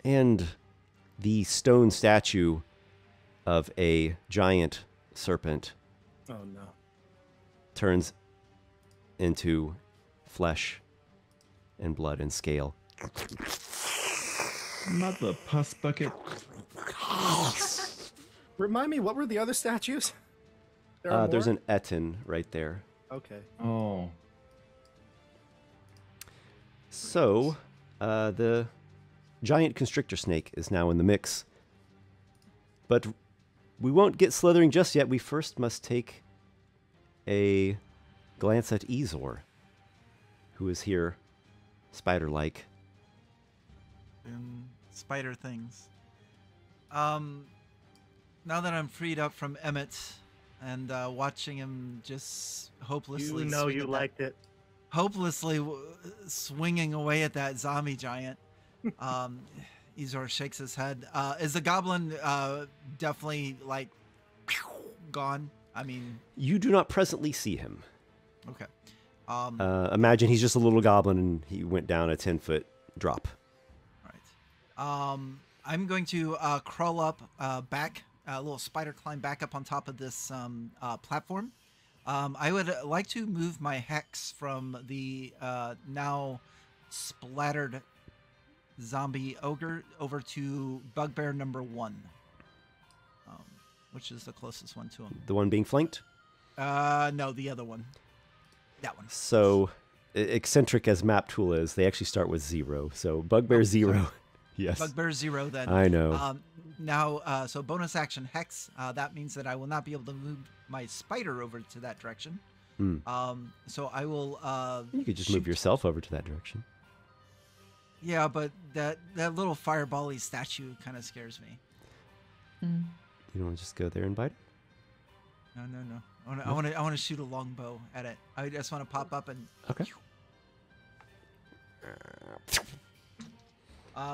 And the stone statue of a giant serpent Oh, no. turns into flesh and blood and scale. Mother puss bucket. Remind me, what were the other statues? There are There's more? an Etin right there. Okay. Oh. So, the giant constrictor snake is now in the mix. But we won't get slithering just yet. We first must take a glance at Ezor, who is here, spider-like. And spider things. Now that I'm freed up from Emmett and watching him just hopelessly You know swing you at liked it. hopelessly swinging away at that zombie giant. Ezor shakes his head. Is the goblin definitely like gone? I mean, You do not presently see him. okay. Imagine he's just a little goblin and he went down a 10-foot drop. Right. I'm going to crawl up back, a little spider climb back up on top of this platform. I would like to move my hex from the now splattered zombie ogre over to bugbear number 1, which is the closest one to him. The one being flanked? No, the other one. That one. So, eccentric as map tool is, they actually start with 0. So, bugbear 0. Yes. Bugbear 0 then. I know. Now, so bonus action hex. That means that I will not be able to move my spider over to that direction. So I will. You could just move yourself over to that direction. Yeah, but that little fireball-y statue kind of scares me. Mm. You don't want to just go there and bite it? No. I want to shoot a longbow at it. I just want to pop up and. Okay.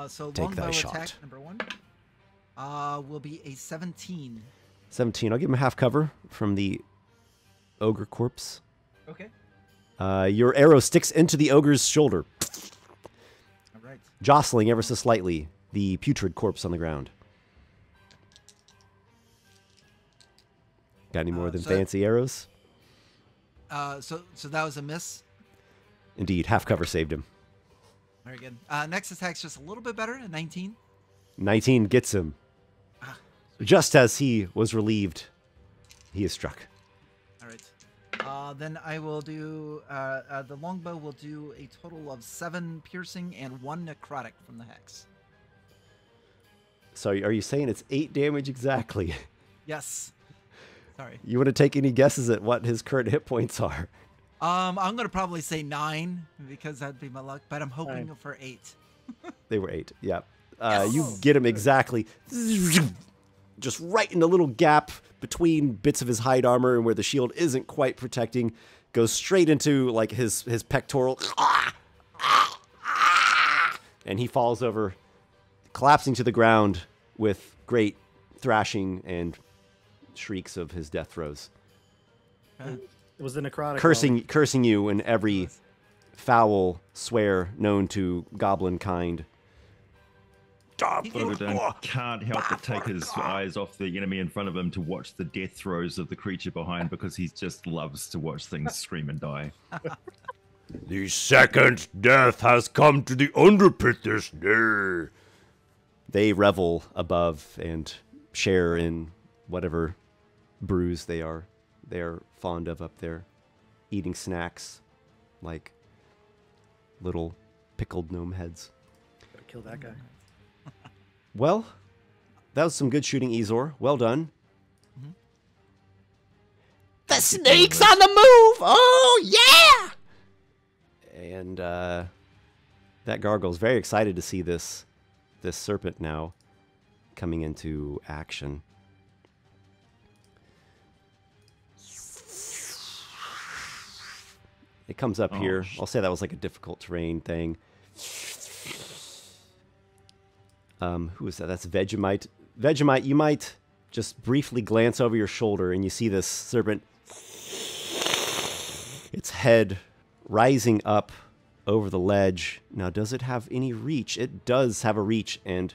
So Take thy longbow shot. attack number 1 will be a 17. 17. I'll give him a half cover from the ogre corpse. Okay. Your arrow sticks into the ogre's shoulder, All right. jostling ever so slightly the putrid corpse on the ground. Got any more than so- fancy arrows? So that was a miss. Indeed, half cover saved him. Very good. Next attack's just a little bit better, a 19. 19 gets him. Just as he was relieved, he is struck. All right. Then I will do, the longbow will do a total of 7 piercing and 1 necrotic from the hex. So are you saying it's 8 damage exactly? Yes. Sorry. You want to take any guesses at what his current hit points are? I'm going to probably say 9 because that'd be my luck, but I'm hoping 9. for 8. They were 8, yeah. Yes. You get him exactly, just right in the little gap between bits of his hide armor and where the shield isn't quite protecting. Goes straight into like his pectoral, and he falls over, collapsing to the ground with great thrashing and shrieks of his death throes, It was the necrotic. cursing you in every foul swear known to goblin kind. Bogodan can't help but take his eyes off the enemy in front of him to watch the death throes of the creature behind, because he just loves to watch things scream and die. The second death has come to the underpit this day. They revel above and share in whatever brews they're fond of up there, eating snacks like little pickled gnome heads. Better kill that guy. Well, that was some good shooting, Ezor. Well done. The snake's on the move! Oh, yeah! And that gargoyle's very excited to see this serpent now coming into action. It comes up here. I'll say that was like a difficult terrain thing. Who is that? That's Vegemite. Vegemite, you might just briefly glance over your shoulder and you see this serpent, its head rising up over the ledge. Now, does it have any reach? It does have a reach, and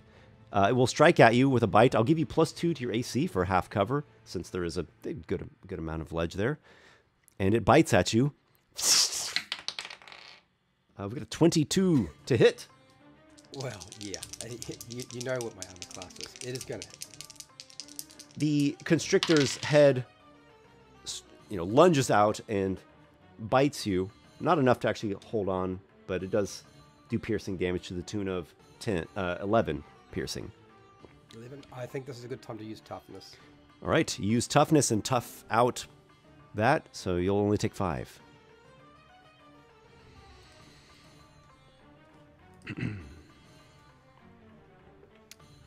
it will strike at you with a bite. I'll give you +2 to your AC for half cover, since there is a good amount of ledge there. And it bites at you. We've got a 22 to hit. Well, yeah. You know what my armor class is. It is going to hit. The constrictor's head, lunges out and bites you. Not enough to actually hold on, but it does do piercing damage to the tune of 11 piercing. 11. I think this is a good time to use toughness. All right, you use toughness and tough out that, so you'll only take 5.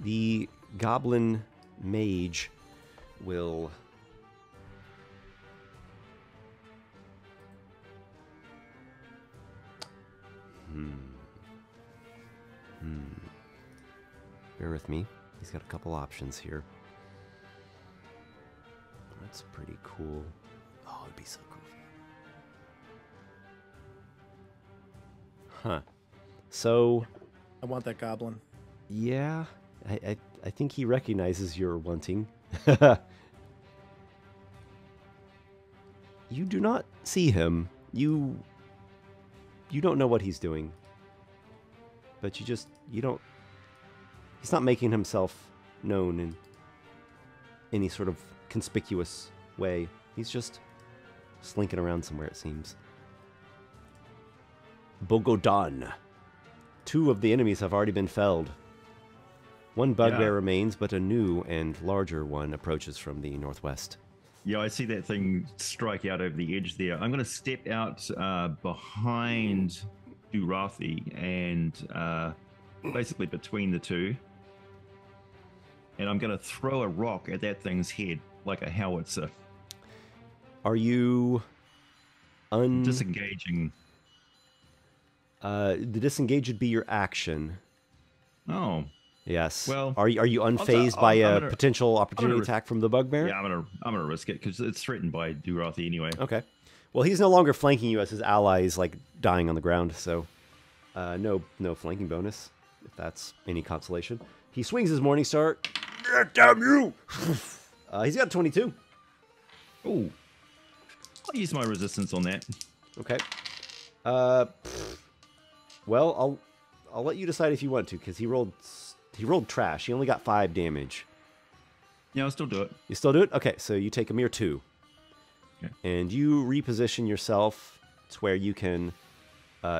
The goblin mage will bear with me. He's got a couple options here. That's pretty cool. Oh, it'd be so cool. Huh. So, I want that goblin. yeah, I think he recognizes your wanting. You do not see him. You don't know what he's doing. But you don't... He's not making himself known in any sort of conspicuous way. He's just slinking around somewhere, it seems. Bogodan. 2 of the enemies have already been felled. 1 bugbear remains, but a new and larger one approaches from the northwest. Yeah, I see that thing strike out over the edge there. I'm going to step out behind Durathi and basically between the two. And I'm going to throw a rock at that thing's head like a howitzer. Are you Disengaging. The disengage would be your action. Oh. Yes. Well, are you unfazed by a potential opportunity gonna, attack from the bugbear? Yeah, I'm gonna risk it because it's threatened by Durathi anyway. Okay. Well, he's no longer flanking you as his ally is like dying on the ground, so no flanking bonus if that's any consolation. He swings his morning star. Damn you! He's got 22. Oh, I'll use my resistance on that. Okay. Well, I'll let you decide if you want to, because he rolled trash. He only got 5 damage. Yeah, I'll still do it. You still do it? Okay, so you take a mere 2. Okay. And you reposition yourself to where you can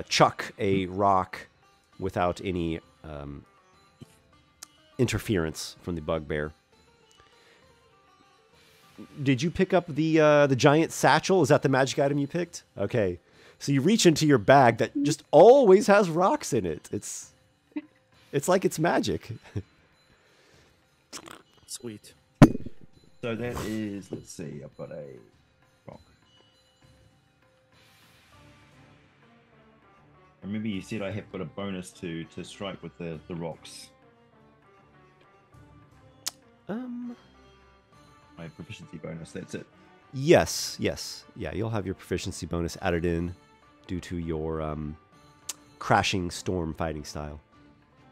chuck a rock without any interference from the bugbear. Did you pick up the giant satchel? Is that the magic item you picked? Okay. So you reach into your bag that just always has rocks in it. It's like it's magic. Sweet. So that is, let's see, I've got a rock. Remember you said I have got a bonus to strike with the rocks. My proficiency bonus, that's it. Yes. Yeah, you'll have your proficiency bonus added in due to your crashing storm fighting style.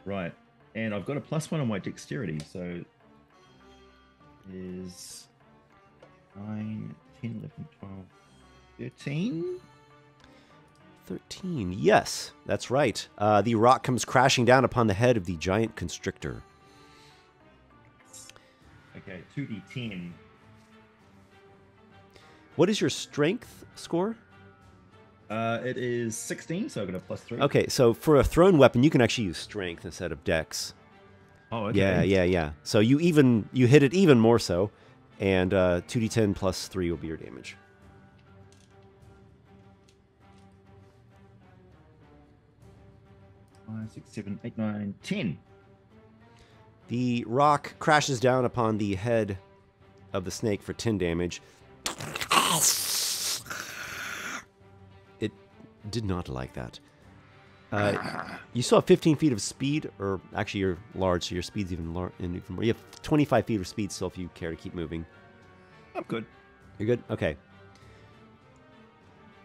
Right. And I've got a +1 on my dexterity, so is 9, 10, 11, 12, 13. 13. Yes, that's right. The rock comes crashing down upon the head of the giant constrictor. Okay, 2d10. What is your strength score? It is 16, so I got a +3. Okay, so for a thrown weapon, you can actually use strength instead of dex. Oh, okay. Yeah. So you hit it even more so, and 2d10 plus 3 will be your damage. Five, 6, 7, 8, 9, 10. The rock crashes down upon the head of the snake for 10 damage. It did not like that. You still have 15 feet of speed, or actually you're large, so your speed's even more. You have 25 feet of speed still if you care to keep moving. I'm good. You're good? Okay.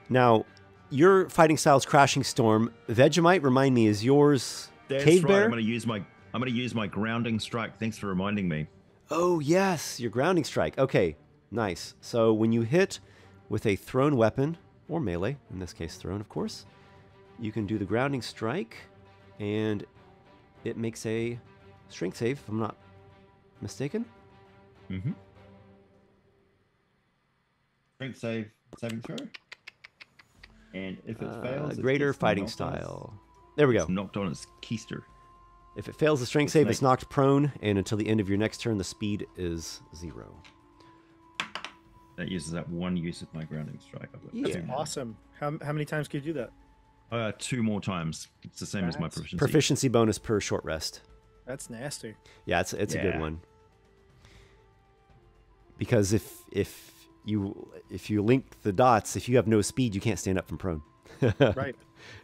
Now, your fighting style's Crashing Storm. Vegemite, remind me, is yours That's Cave right. Bear? I'm gonna use my grounding strike. Thanks for reminding me. Oh, yes, your grounding strike. Okay, nice. So when you hit with a thrown weapon, or melee, in this case thrown, of course, you can do the grounding strike, and it makes a strength save, if I'm not mistaken. Mm-hmm. Strength saving throw. And if it fails, it greater gets fighting knocked on its- style. There we go. It's knocked on its keister. If it fails the strength save, it's knocked prone, and until the end of your next turn, the speed is 0. That uses that one use of my grounding strike. I've got Yeah. two now. Awesome. How many times can you do that? 2 more times. It's the same as my That's proficiency. Proficiency bonus per short rest. That's nasty. Yeah, it's a good Yeah. one. Because if you link the dots, if you have no speed, you can't stand up from prone. Right.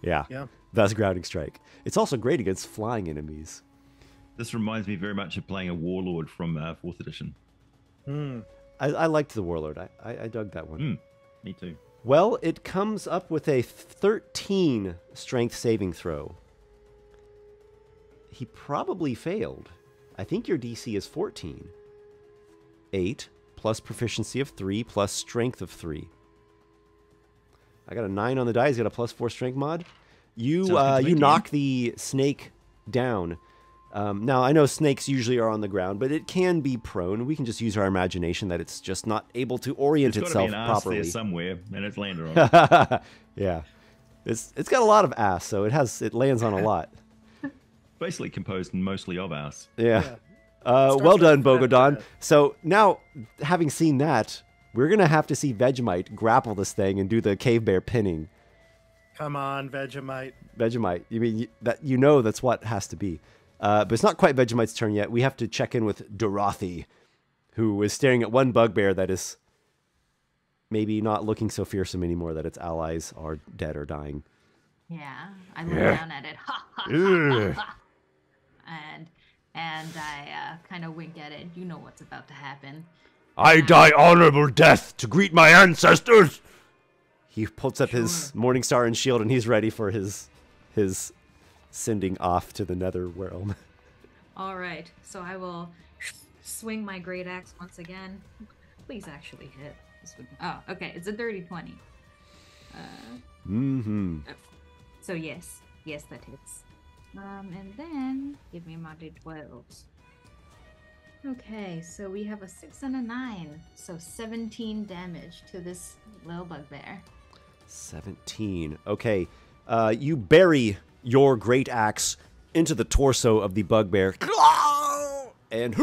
Yeah. Yeah. That's grounding strike. It's also great against flying enemies. This reminds me very much of playing a warlord from 4th edition. I liked the warlord. I dug that one. Me too. Well, it comes up with a 13 strength saving throw. He probably failed. I think your DC is 14. 8 plus proficiency of 3 plus strength of 3. I got a 9 on the die. He's got a +4 strength mod. You knock the snake down. Now, I know snakes usually are on the ground, but it can be prone. We can just use our imagination that it's just not able to orient There's got to itself be an ass properly. there somewhere, and it's landed on it. Yeah. It's got a lot of ass, so it lands on a lot. Basically composed mostly of ass. Yeah. Yeah. Well done, Starts with Bogodon. that. So now, having seen that, we're going to have to see Vegemite grapple this thing and do the cave bear pinning. Come on, Vegemite. Vegemite, you know that's what has to be. But it's not quite Vegemite's turn yet. We have to check in with Dorothy, who is staring at one bugbear that is maybe not looking so fearsome anymore that its allies are dead or dying. Yeah, I look down at it, ha ha ha, ha, ha. and I kind of wink at it. You know what's about to happen. I die honorable death to greet my ancestors. He pulls up his Morning Star and shield, and he's ready for his sending off to the nether realm. All right, so I will swing my great axe once again. Please actually hit. Oh, okay, it's a dirty 20. So yes, that hits. And then give me my d12s. Okay, so we have a 6 and a 9, so 17 damage to this little bugbear. 17. Okay, you bury your great axe into the torso of the bugbear, and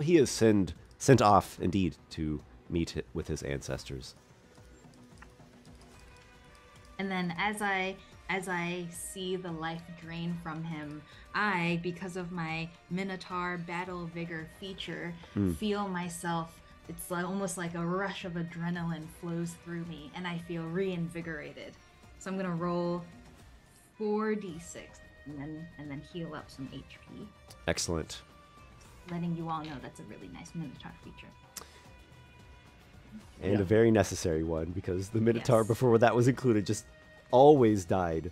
he is sent off indeed to meet with his ancestors. And then as I see the life drain from him, I, because of my Minotaur Battle Vigor feature, feel myself, it's almost like a rush of adrenaline flows through me, and I feel reinvigorated. So I'm gonna roll 4d6 and then heal up some HP. Excellent. Letting you all know that's a really nice Minotaur feature. And a very necessary one, because the Minotaur Yes. before that was included just always died.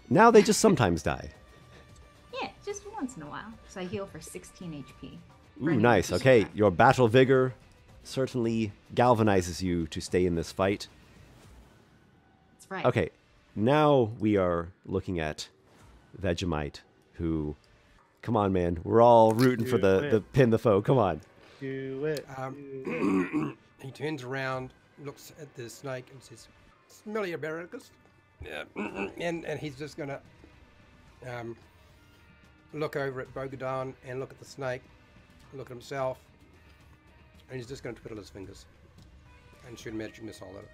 Now they just sometimes die. Yeah, just once in a while. So I heal for 16 HP. Ooh, nice. Okay, your battle vigor certainly galvanizes you to stay in this fight. That's right. Okay, now we are looking at Vegemite, who, come on, man, we're all rooting for the pin the foe. Come on. Do it. He turns around, looks at the snake, and says, "Smell your barracus." Yeah. And he's just gonna look over at Bogadon and look at the snake, look at himself, and he's just gonna twiddle his fingers and shoot a magic missile at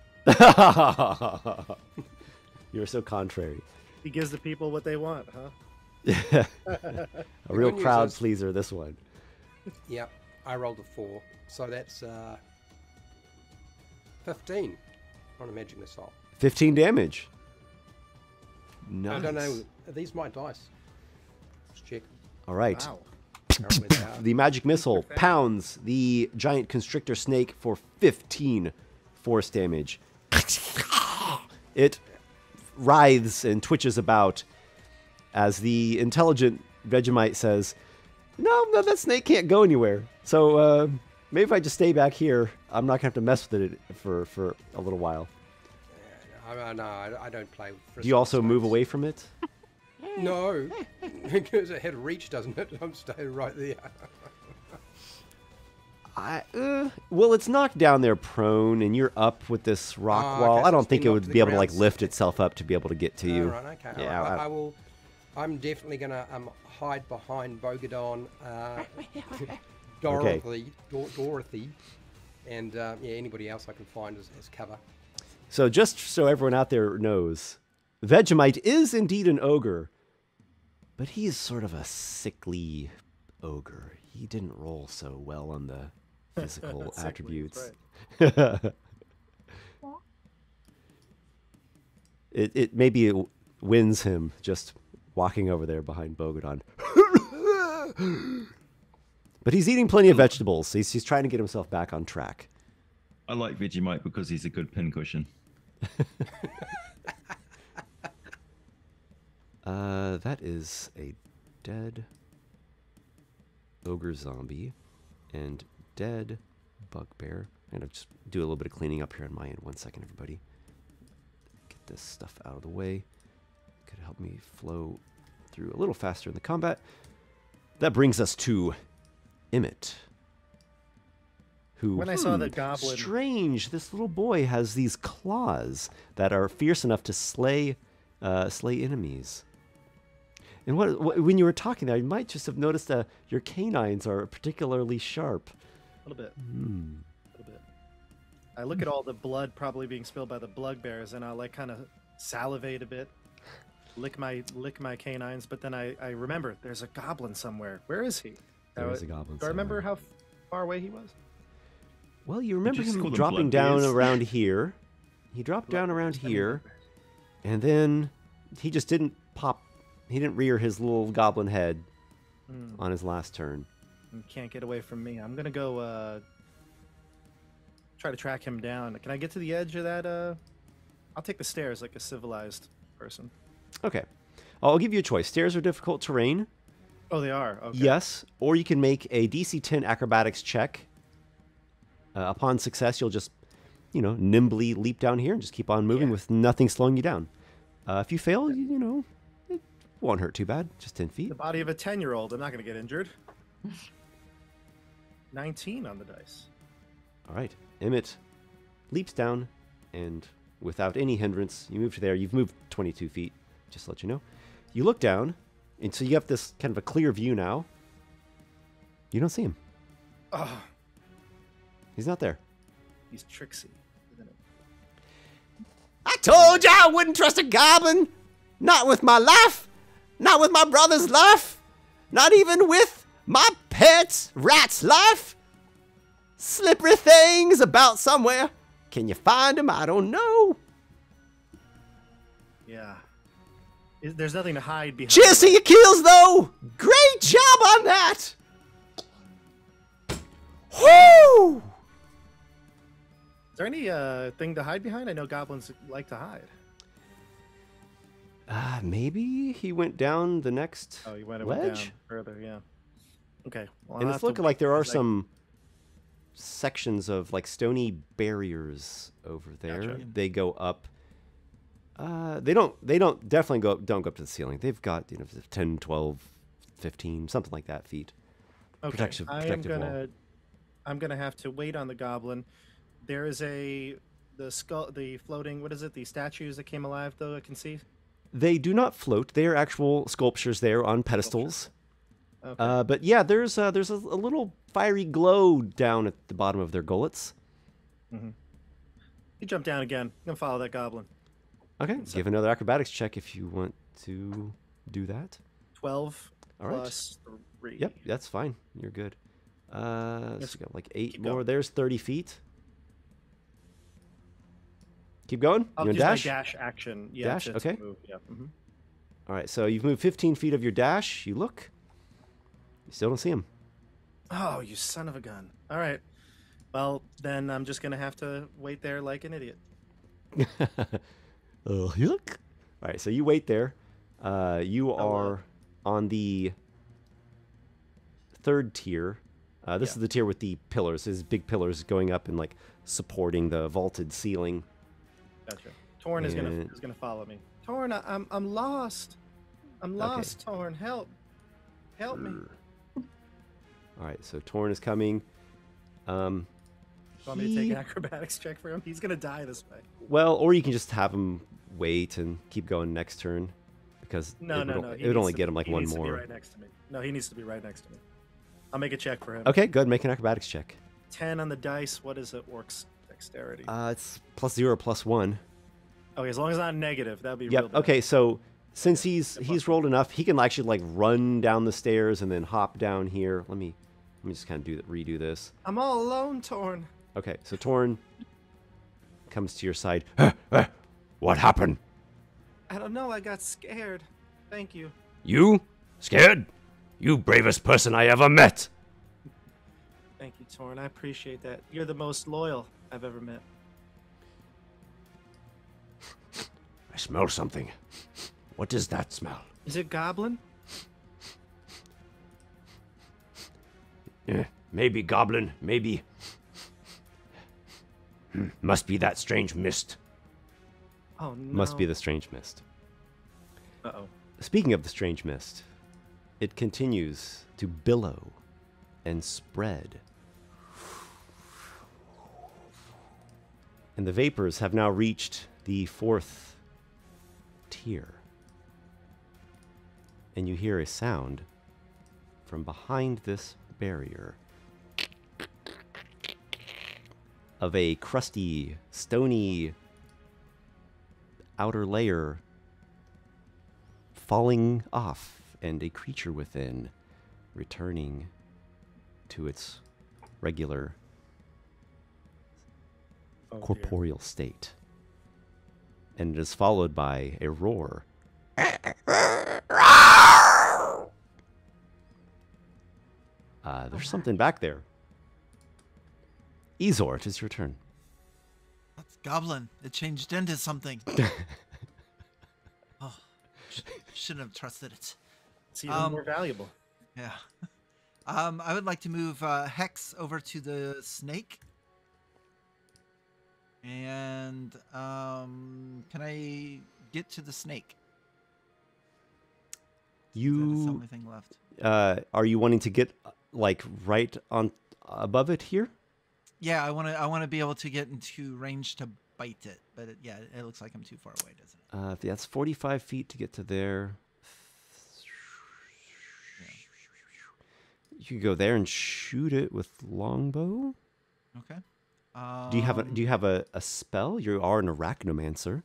it. You're so contrary. He gives the people what they want, huh? A real good news crowd is- pleaser, this one. Yep, I rolled a 4, so that's 15 on a magic missile. 15 damage. Nice. I don't know. Are these my dice? Let's check. All right. Wow. Apparently they are. The magic missile pounds the giant constrictor snake for 15 force damage. It writhes and twitches about as the intelligent Vegemite says, no, that snake can't go anywhere. So maybe if I just stay back here, I'm not going to have to mess with it for a little while. No, I don't play with. Do you also move snakes. away from it? No, because it had reach, doesn't it? I'm staying right there. Well, it's knocked down there prone, and you're up with this rock Oh, wall. okay, I so don't it's think been it knocked would to be the able to like ground. lift itself up to be able to get to you. All right, okay. Yeah, I will. I'm definitely gonna hide behind Bogadon, Dorothy, Dorothy, and yeah, anybody else I can find as cover. So just so everyone out there knows, Vegemite is indeed an ogre, but he is sort of a sickly ogre. He didn't roll so well on the physical Sickly, attributes. right. It maybe it wins him just walking over there behind Bogadon. But he's eating plenty of vegetables. He's trying to get himself back on track. I like Vegemite because he's a good pincushion. That is a dead ogre zombie and dead bugbear. I'm going to just do a little bit of cleaning up here on my end. 1 second, everybody. Get this stuff out of the way. Could help me flow through a little faster in the combat. That brings us to Emmett. Who, When I saw the goblin- strange, this little boy has these claws that are fierce enough to slay enemies. And when you were talking there, you might just have noticed your canines are particularly sharp. A little bit. A little bit. I look at all the blood probably being spilled by the bugbears, and I'll like kind of salivate a bit, lick my canines. But then I remember there's a goblin somewhere. Where is he? There is a goblin Do I remember somewhere. how far away he was? Well, you remember just him call them dropping down bloodbears? around here. He dropped down around here, and then he just didn't pop. He didn't rear his little goblin head on his last turn. You can't get away from me. I'm gonna go try to track him down. Can I get to the edge of that? I'll take the stairs like a civilized person. Okay. I'll give you a choice. Stairs are difficult terrain. Oh, they are. Okay. Yes. Or you can make a DC 10 acrobatics check. Upon success, you'll just, nimbly leap down here and just keep on moving with nothing slowing you down. If you fail, it won't hurt too bad. Just 10 feet. The body of a 10-year-old. I'm not gonna get injured. 19 on the dice. All right. Emmett leaps down, and without any hindrance, you move to there. You've moved 22 feet, just to let you know. You look down, and so you have this kind of a clear view now. You don't see him. Oh, He's not there. he's tricksy, isn't it? I told you I wouldn't trust a goblin. Not with my life. Not with my brother's life. Not even with my pet's rat's life. Slippery things about somewhere. Can you find him? I don't know. Yeah. There's nothing to hide behind. Cheers to your kills, though. Great job on that. Whoo! Is there any thing to hide behind? I know goblins like to hide. Maybe he went down the next Oh, you went down ledge. further, yeah. Okay. Well, And I'll it's have to looking wait like there are because I- some sections of like stony barriers over there. Gotcha. They go up. They don't definitely don't go up to the ceiling. They've got 10, 12, 15, something like that feet. Okay. Protective wall. I'm gonna have to wait on the goblin. There is the floating. What is it? The statues that came alive, though. I can see. They do not float. They are actual sculptures there on pedestals. Okay. But yeah, there's a little fiery glow down at the bottom of their gullets. You jump down again. I'm gonna follow that goblin. Okay, give another acrobatics check if you want to do that. 12 All right. plus 3. Yep, that's fine. You're good. So you got like 8 Keep more. going. There's 30 feet. Keep going. I'll You use want my dash? dash action. Yeah, Dash, to okay. move. Yeah. All right, so you've moved 15 feet of your dash. You look. You still don't see him. Oh, you son of a gun. All right. Well, then I'm just gonna have to wait there like an idiot. Look. All right, so you wait there. You are on the third tier. This is the tier with the pillars. There's big pillars going up and like supporting the vaulted ceiling. Gotcha. Torn is And- gonna follow me. Torn, I'm lost. I'm lost. Torn, help me. All right, so Torn is coming. Want me to take an acrobatics check for him? He's gonna die this way. Well, or you can just have him wait and keep going next turn, because No. it would only get him like one He needs to be more. right next to me. No, he needs to be right next to me. I'll make a check for him. Okay, good. Make an acrobatics check. 10 on the dice. What is it? Orc's dexterity. It's +0, +1. Okay, as long as I'm negative, that'd be real Yep. bad. Okay, so since he's rolled enough, he can actually like run down the stairs and then hop down here. Let me just kind of redo this. I'm all alone, Torn. Okay, so Torn comes to your side. What happened? I don't know. I got scared. Thank you. You? Scared? You bravest person I ever met. Thank you, Torn. I appreciate that. You're the most loyal I've ever met. I smell something. What is that smell? Is it goblin? Maybe goblin, maybe. Must be that strange mist. Oh no. Must be the strange mist. Uh-oh. Speaking of the strange mist, it continues to billow and spread. And the vapors have now reached the 4th tier. And you hear a sound from behind this barrier of a crusty, stony outer layer falling off, and a creature within returning to its regular Oh, dear. corporeal state. And it is followed by a roar. There's something back there. Ezor, it is your turn. That's goblin. It changed into something. Oh, shouldn't have trusted it. It's even more valuable. Yeah. I would like to move Hex over to the snake. And can I get to the snake? That's the You only thing left. are you wanting to get like right on above it here? Yeah, I want to be able to get into range to bite it, but it looks like I'm too far away, doesn't it? That's 45 feet to get to there. You could go there and shoot it with longbow. Okay. Do you have a spell? You are an arachnomancer.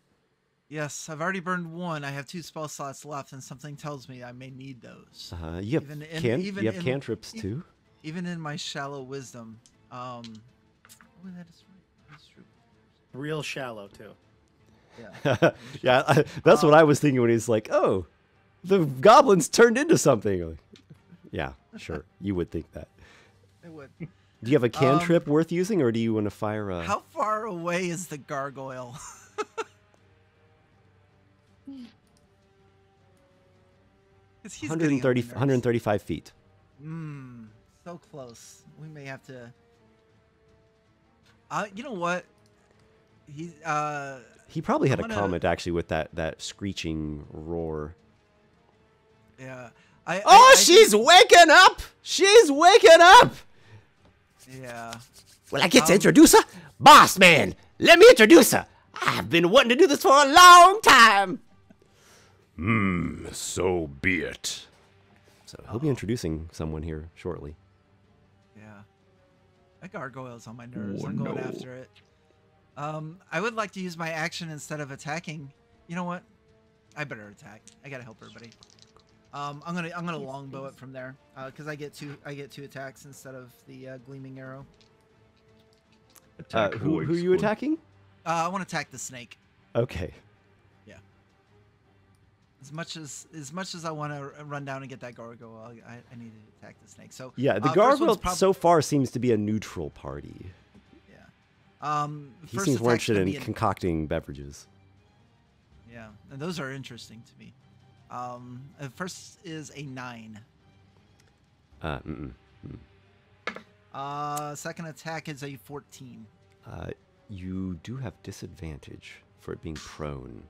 Yes, I've already burned one. I have 2 spell slots left, and something tells me I may need those. You have Even in- you have cantrips e- too. Even in my shallow wisdom. Oh, that is right. That's true. Real shallow too. Yeah. Yeah, that's what I was thinking when he's like, "Oh, the goblins turned into something." Like, yeah, sure, you would think that. I would. Do you have a cantrip worth using, or do you want to fire a? How far away is the gargoyle? Because he's getting on my 130, nerves. 135 feet. So close. We may have to. You know what? He's He probably had I'm a gonna- comment actually with that screeching roar. yeah. Oh, she's waking up! She's waking up! Yeah. Well, I get to introduce her? Boss man, let me introduce her. I've been wanting to do this for a long time. So be it. So he'll be introducing someone here shortly. Yeah. That gargoyle's on my nerves. I'm going after it. I would like to use my action instead of attacking. You know what? I better attack. I gotta help everybody. I'm gonna longbow it from there because I get two attacks instead of the gleaming arrow. Attack Who are Rogue you Squad. attacking? I want to attack the snake. Okay. As much as I want to run down and get that gargoyle, I need to attack the snake. So Yeah, the first gargoyle one's prob- so far seems to be a neutral party. Yeah. He First seems more attack's interested gonna in be concocting beverages. yeah, and those are interesting to me. First is a 9. Second attack is a 14. You do have disadvantage for it being prone.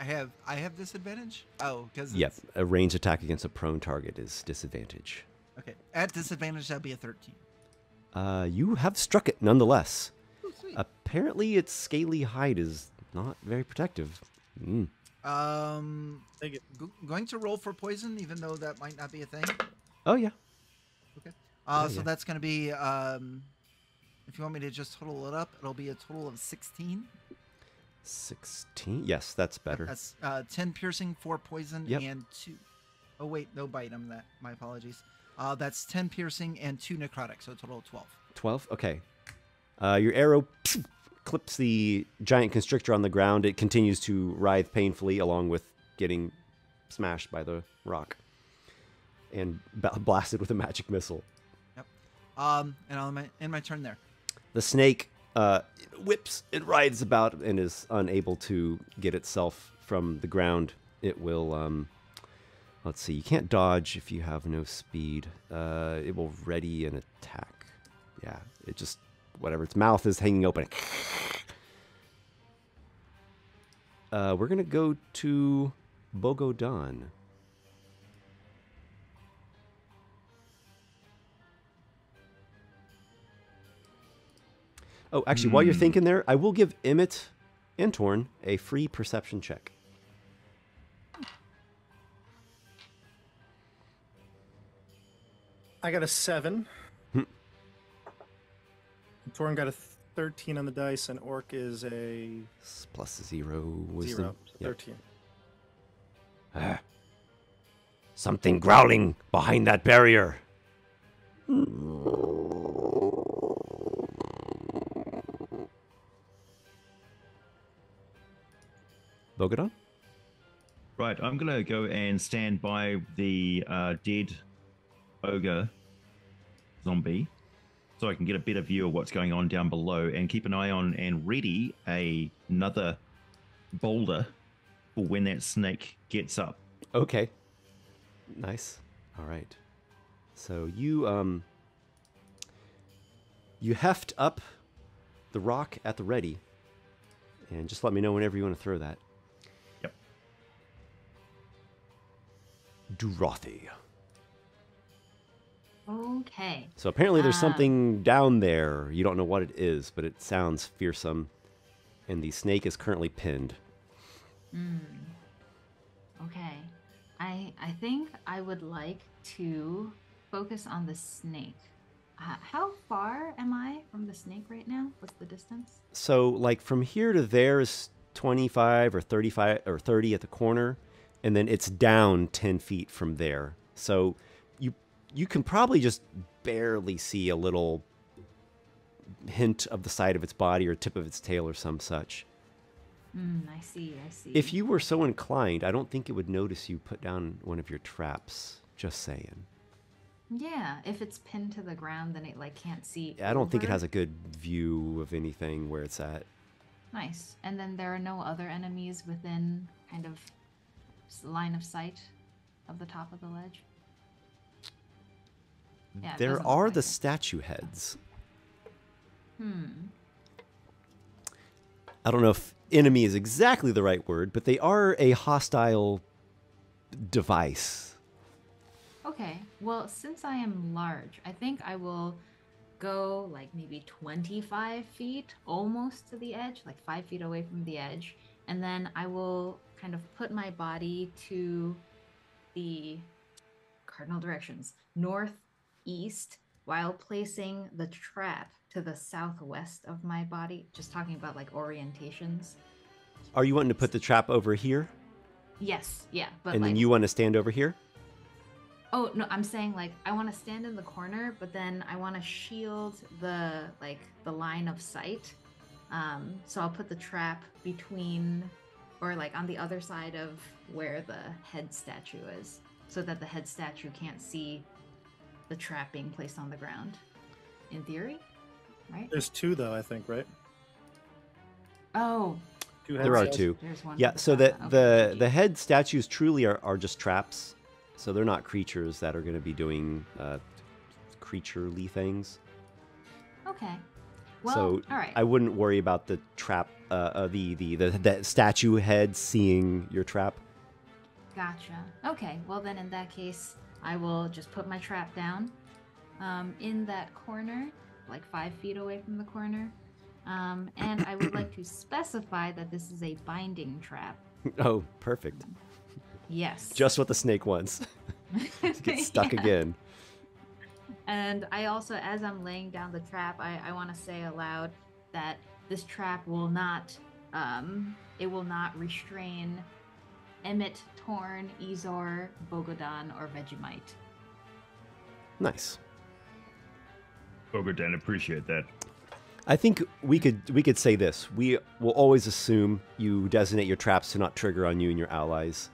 I have disadvantage. Oh, because Yep, a ranged attack against a prone target is disadvantage. Okay, at disadvantage that'd be a 13. You have struck it nonetheless. Oh, sweet. Apparently, its scaly hide is not very protective. Take it. Going to roll for poison, even though that might not be a thing. Oh yeah. Okay. Yeah, So yeah. that's going to be, if you want me to just total it up, it'll be a total of 16. 16. Yes, that's better. That's 10 piercing, 4 poison, Yep. and 2. Oh wait, no bite. I'm that. My apologies. That's 10 piercing and 2 necrotic, so a total of 12. 12. Okay. Your arrow clips the giant constrictor on the ground. It continues to writhe painfully, along with getting smashed by the rock and blasted with a magic missile. Yep. And I'll end my turn there. The snake whips and writhes about and is unable to get itself from the ground. It will, let's see, you can't dodge if you have no speed. It will ready an attack. Yeah, it just, whatever, its mouth is hanging open. We're going to go to Bogodon. Oh, actually, while you're thinking there, I will give Emmett and Torn a free perception check. I got a 7. Torn got a 13 on the dice, and Orc is a Plus 0 wisdom. 0. Yep. 13. Something growling behind that barrier. Bogodon? Right, I'm gonna go and stand by the dead ogre zombie, so I can get a better view of what's going on down below, and keep an eye on and ready another boulder for when that snake gets up. Okay. Nice. All right. So you you heft up the rock at the ready, and just let me know whenever you want to throw that. Yep. Durothy. Okay. So apparently there's something down there. You don't know what it is, but it sounds fearsome. And the snake is currently pinned. Okay. I think I would like to focus on the snake. How far am I from the snake right now? What's the distance? So like from here to there is 25 or 35 or 30 at the corner. And then it's down 10 feet from there. So you can probably just barely see a little hint of the side of its body or tip of its tail or some such. I see. If you were so inclined, I don't think it would notice you put down one of your traps. Just saying. Yeah, if it's pinned to the ground, then it like can't see. I don't think it over. has a good view of anything where it's at. Nice. And then there are no other enemies within kind of line of sight of the top of the ledge? Yeah, it There doesn't look are like the it. statue heads. Hmm. I don't know if enemy is exactly the right word, but they are a hostile device. Okay. Well, since I am large, I think I will go like maybe 25 feet almost to the edge, like 5 feet away from the edge. And then I will kind of put my body to the cardinal directions, northeast, while placing the trap to the southwest of my body. Just talking about like orientations. Are you wanting to put the trap over here? Yes, yeah. But And like, then you want to stand over here? oh no, I'm saying like I want to stand in the corner, but then I want to shield the line of sight. So I'll put the trap between, or like on the other side of where the head statue is, so that the head statue can't see the trap being placed on the ground. In theory, right? There's two though, I think, right? Oh, Two There are heads. two. there's one. Yeah, for so front. Okay, the head statues truly are just traps. So they're not creatures that are going to be doing creaturely things. okay. Well, So all right. I wouldn't worry about the trap, the statue head seeing your trap. Gotcha. Okay, well then in that case, I will just put my trap down in that corner, like 5 feet away from the corner. And I would like to specify that this is a binding trap. Oh, perfect. Yes. Just what the snake wants. To get stuck Yeah. again. And I also, as I'm laying down the trap, I want to say aloud that this trap will not, it will not restrain Emmett, Torn, Ezor, Bogodon, or Vegemite. Nice. Bogodan, appreciate that. I think we could say this. We will always assume you designate your traps to not trigger on you and your allies.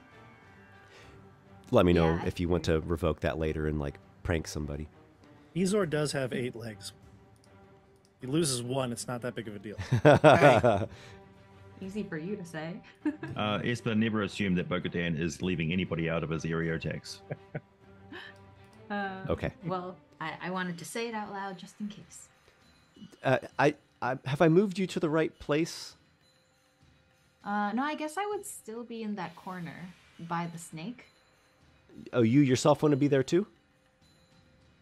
Let me know Yeah, I if you want to revoke that later and like prank somebody. Ezor does have 8 legs. He loses one, it's not that big of a deal. Easy for you to say. Esper never assumed that Bogodan is leaving anybody out of his area attacks. Okay. Well, I wanted to say it out loud just in case. I have I moved you to the right place? No, I guess I would still be in that corner by the snake. Oh, you yourself want to be there too?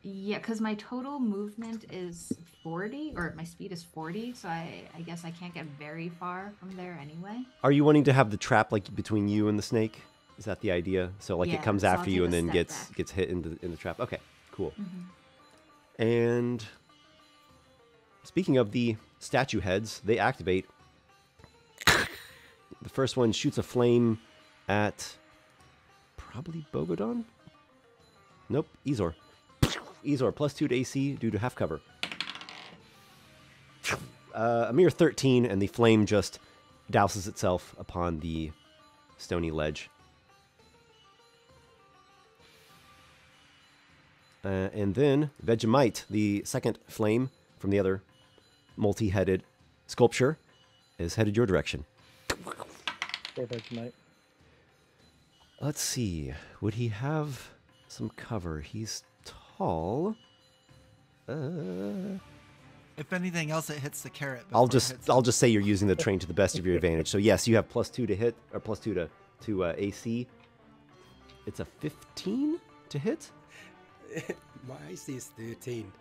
Yeah, because my total movement is 40, or my speed is 40, so I guess I can't get very far from there anyway. Are you wanting to have the trap like between you and the snake? Is that the idea? So like Yeah, it comes so I'll after you take and a then step gets back. gets hit in the trap. Okay, cool. Mhm. And speaking of the statue heads, they activate. The first one shoots a flame at probably Bogodon? Nope, Ezor. Ezor, +2 to AC due to half cover. A mere 13, and the flame just douses itself upon the stony ledge. And then Vegemite, the second flame from the other multi-headed sculpture, is headed your direction. Poor Vegemite. Let's see. Would he have some cover? He's tall. If anything else, it hits the carrot. I'll before it just hits I'll just say you're using the train to the best of your advantage. So yes, you have +2 to hit, or +2 to AC. It's a 15 to hit. My AC is 13.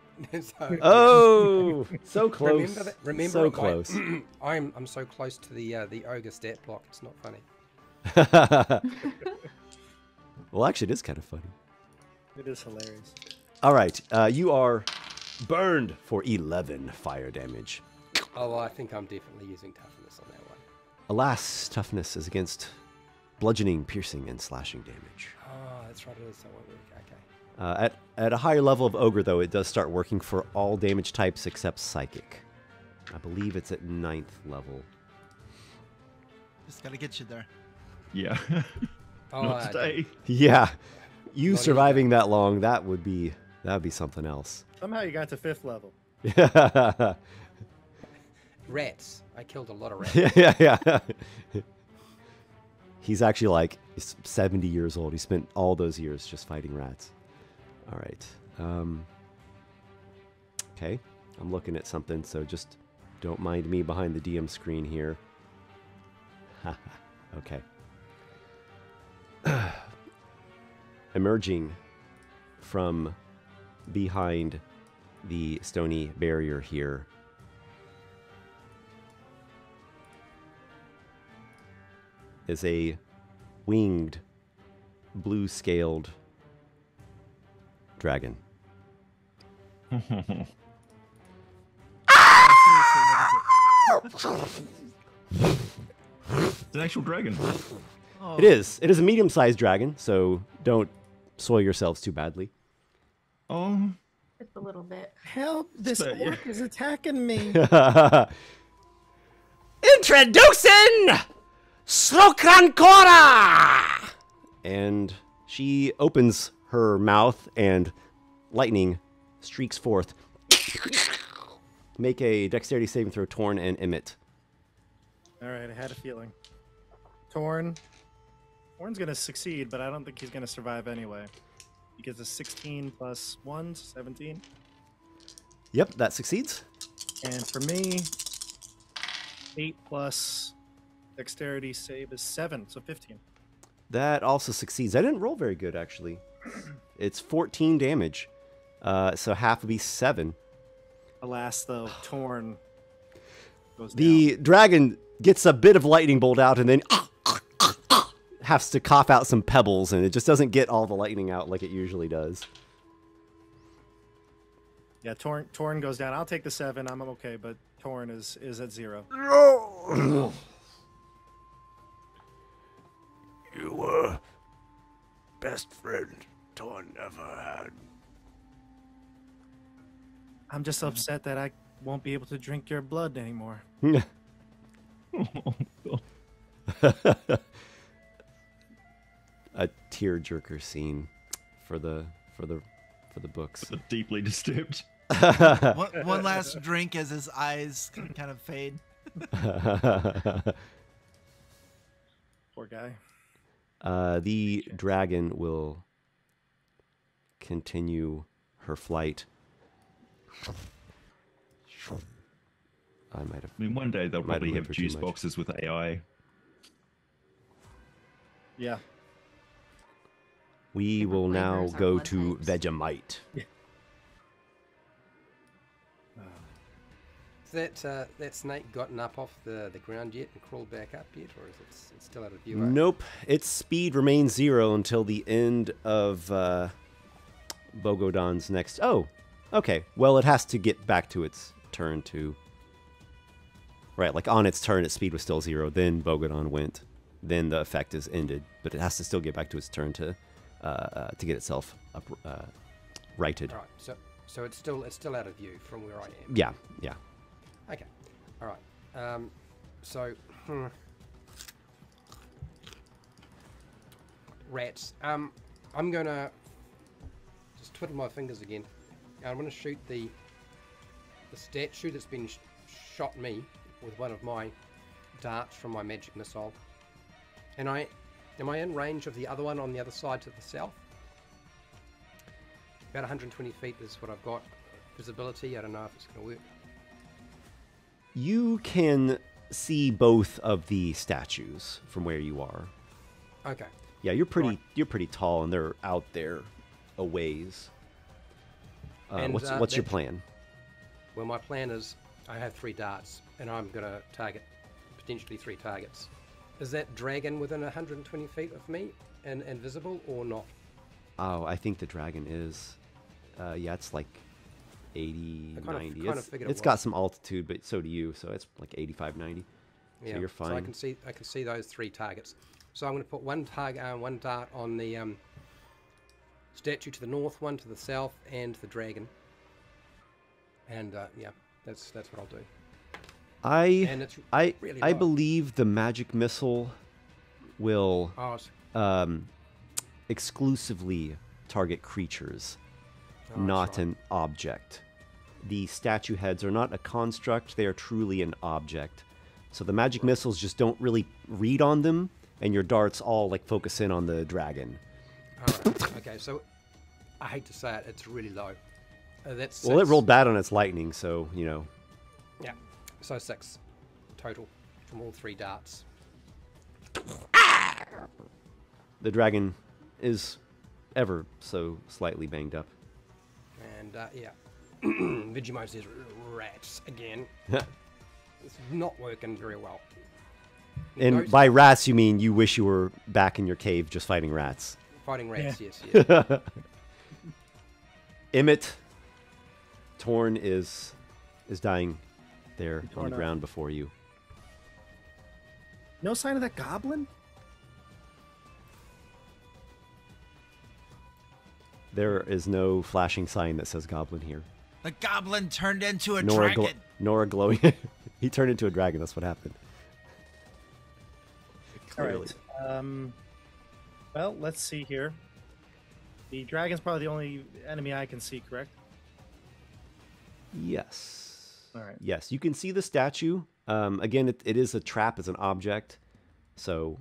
So, Oh, so close. Remember that? Remember so it, close. I'm so close to the ogre stat block. It's not funny. Well, actually, it is kind of funny. It is hilarious. All right, you are burned for 11 fire damage. Oh, well, I think I'm definitely using toughness on that one. Alas, toughness is against bludgeoning, piercing, and slashing damage. Oh, that's right. It is so weak. Okay. At a higher level of ogre, though, it does start working for all damage types except psychic. I believe it's at 9th level. Just gotta get you there. Yeah. Oh, Not today. Yeah, you Not surviving that long, that would be something else. Somehow you got to 5th level. Rats. I killed a lot of rats. yeah. He's actually like 70 years old. He spent all those years just fighting rats. All right. Okay. I'm looking at something, so just don't mind me behind the DM screen here. Okay. Emerging from behind the stony barrier here is a winged, blue-scaled dragon. It's an actual dragon. It is. It is a medium-sized dragon, so don't soil yourselves too badly. Oh, Just a little bit. Help! This So, yeah. orc is attacking me. Introducing Slokrankora! And she opens her mouth, and lightning streaks forth. Make a dexterity saving throw, Torn and Emmett. All right, I had a feeling. Torn's gonna succeed, but I don't think he's gonna survive anyway. He gets a 16 plus 1, 17. Yep, that succeeds. And for me, 8 plus dexterity save is 7, so 15. That also succeeds. I didn't roll very good, actually. It's 14 damage. So half would be 7. Alas, though, Torn goes The down. dragon gets a bit of lightning bolt out and then has to cough out some pebbles, and it just doesn't get all the lightning out like it usually does. Yeah, Torn goes down. I'll take the 7. I'm okay, but Torn is at 0. You were best friend Torn ever had. I'm just upset that I won't be able to drink your blood anymore. A tearjerker scene for the books. deeply disturbed. One last drink as his eyes kind of fade. Poor guy. The dragon will continue her flight. I might have. I mean, one day they'll Might have probably went have for too juice much. boxes with AI. Yeah. We will now flavors are go blood to types. Vegemite. Has that snake gotten up off the ground yet and crawled back up yet, or is it still out of view? Nope. Its speed remains 0 until the end of Bogodon's next. Oh, okay. Well, it has to get back to its turn to. Right, like on its turn, its speed was still 0. Then Bogodon went. Then the effect is ended, but it has to still get back to its turn to get itself up, righted. All right, so it's still out of view from where I am. Yeah, yeah. Okay. All right. So rats. I'm gonna just twiddle my fingers again. I'm gonna shoot the statue that's been shot me with one of my darts from my magic missile. And am I in range of the other one on the other side to the south? About 120 feet is what I've got. Visibility, I don't know if it's going to work. You can see both of the statues from where you are. Okay. Yeah, you're pretty. Right. You're pretty tall, and they're out there a ways. And, what's your that- plan? Well, my plan is I have 3 darts, and I'm going to target potentially 3 targets. Is that dragon within 120 feet of me and visible or not? Oh, I think the dragon is. Yeah, it's like 80, I kind of- 90. kind of figured it It's got was. some altitude, but so do you. So it's like 85, 90. Yeah. So you're So I fine. can see those 3 targets. So I'm going to put one dart on the statue to the north, one to the south, and the dragon. And yeah, that's what I'll do. And it's I really I low. believe the magic missile will Oh, it's, exclusively target creatures, oh, not that's right. an object. The statue heads are not a construct, they are truly an object. So the magic missiles just don't really read on them, and your darts all like focus in on the dragon. Alright, okay, so I hate to say it, it's really low. That's Well, it 6. rolled bad on its lightning, so you know. Yeah, so 6 total from all 3 darts. The dragon is ever so slightly banged up. And yeah, Vegemite says rats again. It's not working very well. And No- by rats, you mean you wish you were back in your cave just fighting rats. Fighting rats, yes, yes. Emmett, Torn is dying there on Torn the up. ground before you. No sign of that goblin? There is no flashing sign that says goblin here. The goblin turned into a Nor a, dragon. nor a glowing. He turned into a dragon. That's what happened. All Clearly. right. Well, let's see here. The dragon's probably the only enemy I can see, correct? Yes. All right. Yes, you can see the statue. Again, it is a trap as an object, so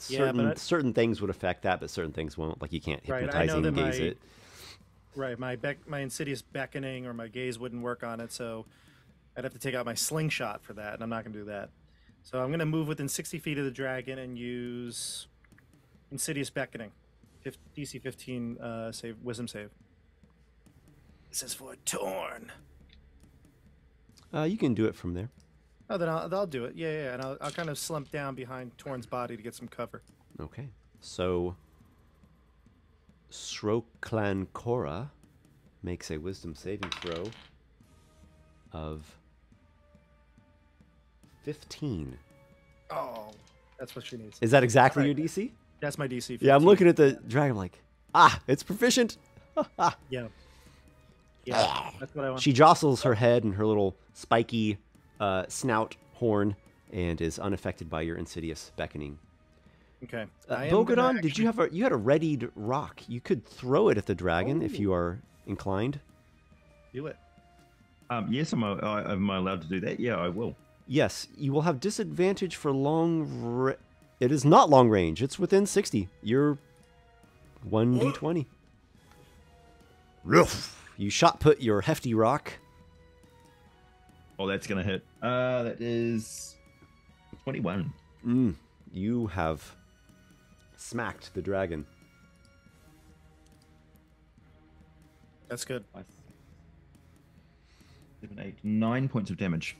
Yeah, but certain things would affect that, but certain things won't. Like you can't Right, I know hypnotize that gaze it. Right, my insidious beckoning or my gaze wouldn't work on it, so I'd have to take out my slingshot for that, and I'm not going to do that. So I'm going to move within 60 feet of the dragon and use insidious beckoning. DC 15 save, wisdom save. This is for Torn. You can do it from there. Oh, then I'll do it. Yeah, and I'll kind of slump down behind Torn's body to get some cover. Okay. So Sroklankora makes a wisdom saving throw of 15. Oh, that's what she needs. Is that exactly Right. your DC? That's my DC. 15. Yeah, I'm looking at the dragon like, it's proficient. Yeah. Yeah, that's what I want. She jostles her head and her little spiky snout horn and is unaffected by your insidious beckoning. Okay. I am gonna Bogadon, did you actually- have you had a readied rock? You could throw it at the dragon if you are inclined. do it? Yes, am I allowed to do that? Yeah, I will. Yes, you will have disadvantage for long. It is not long range. It's within 60. You're 1d20. You shot put your hefty rock. Oh, that's gonna hit. That is 21. You have smacked the dragon. That's good. 7, 8, 9 points of damage.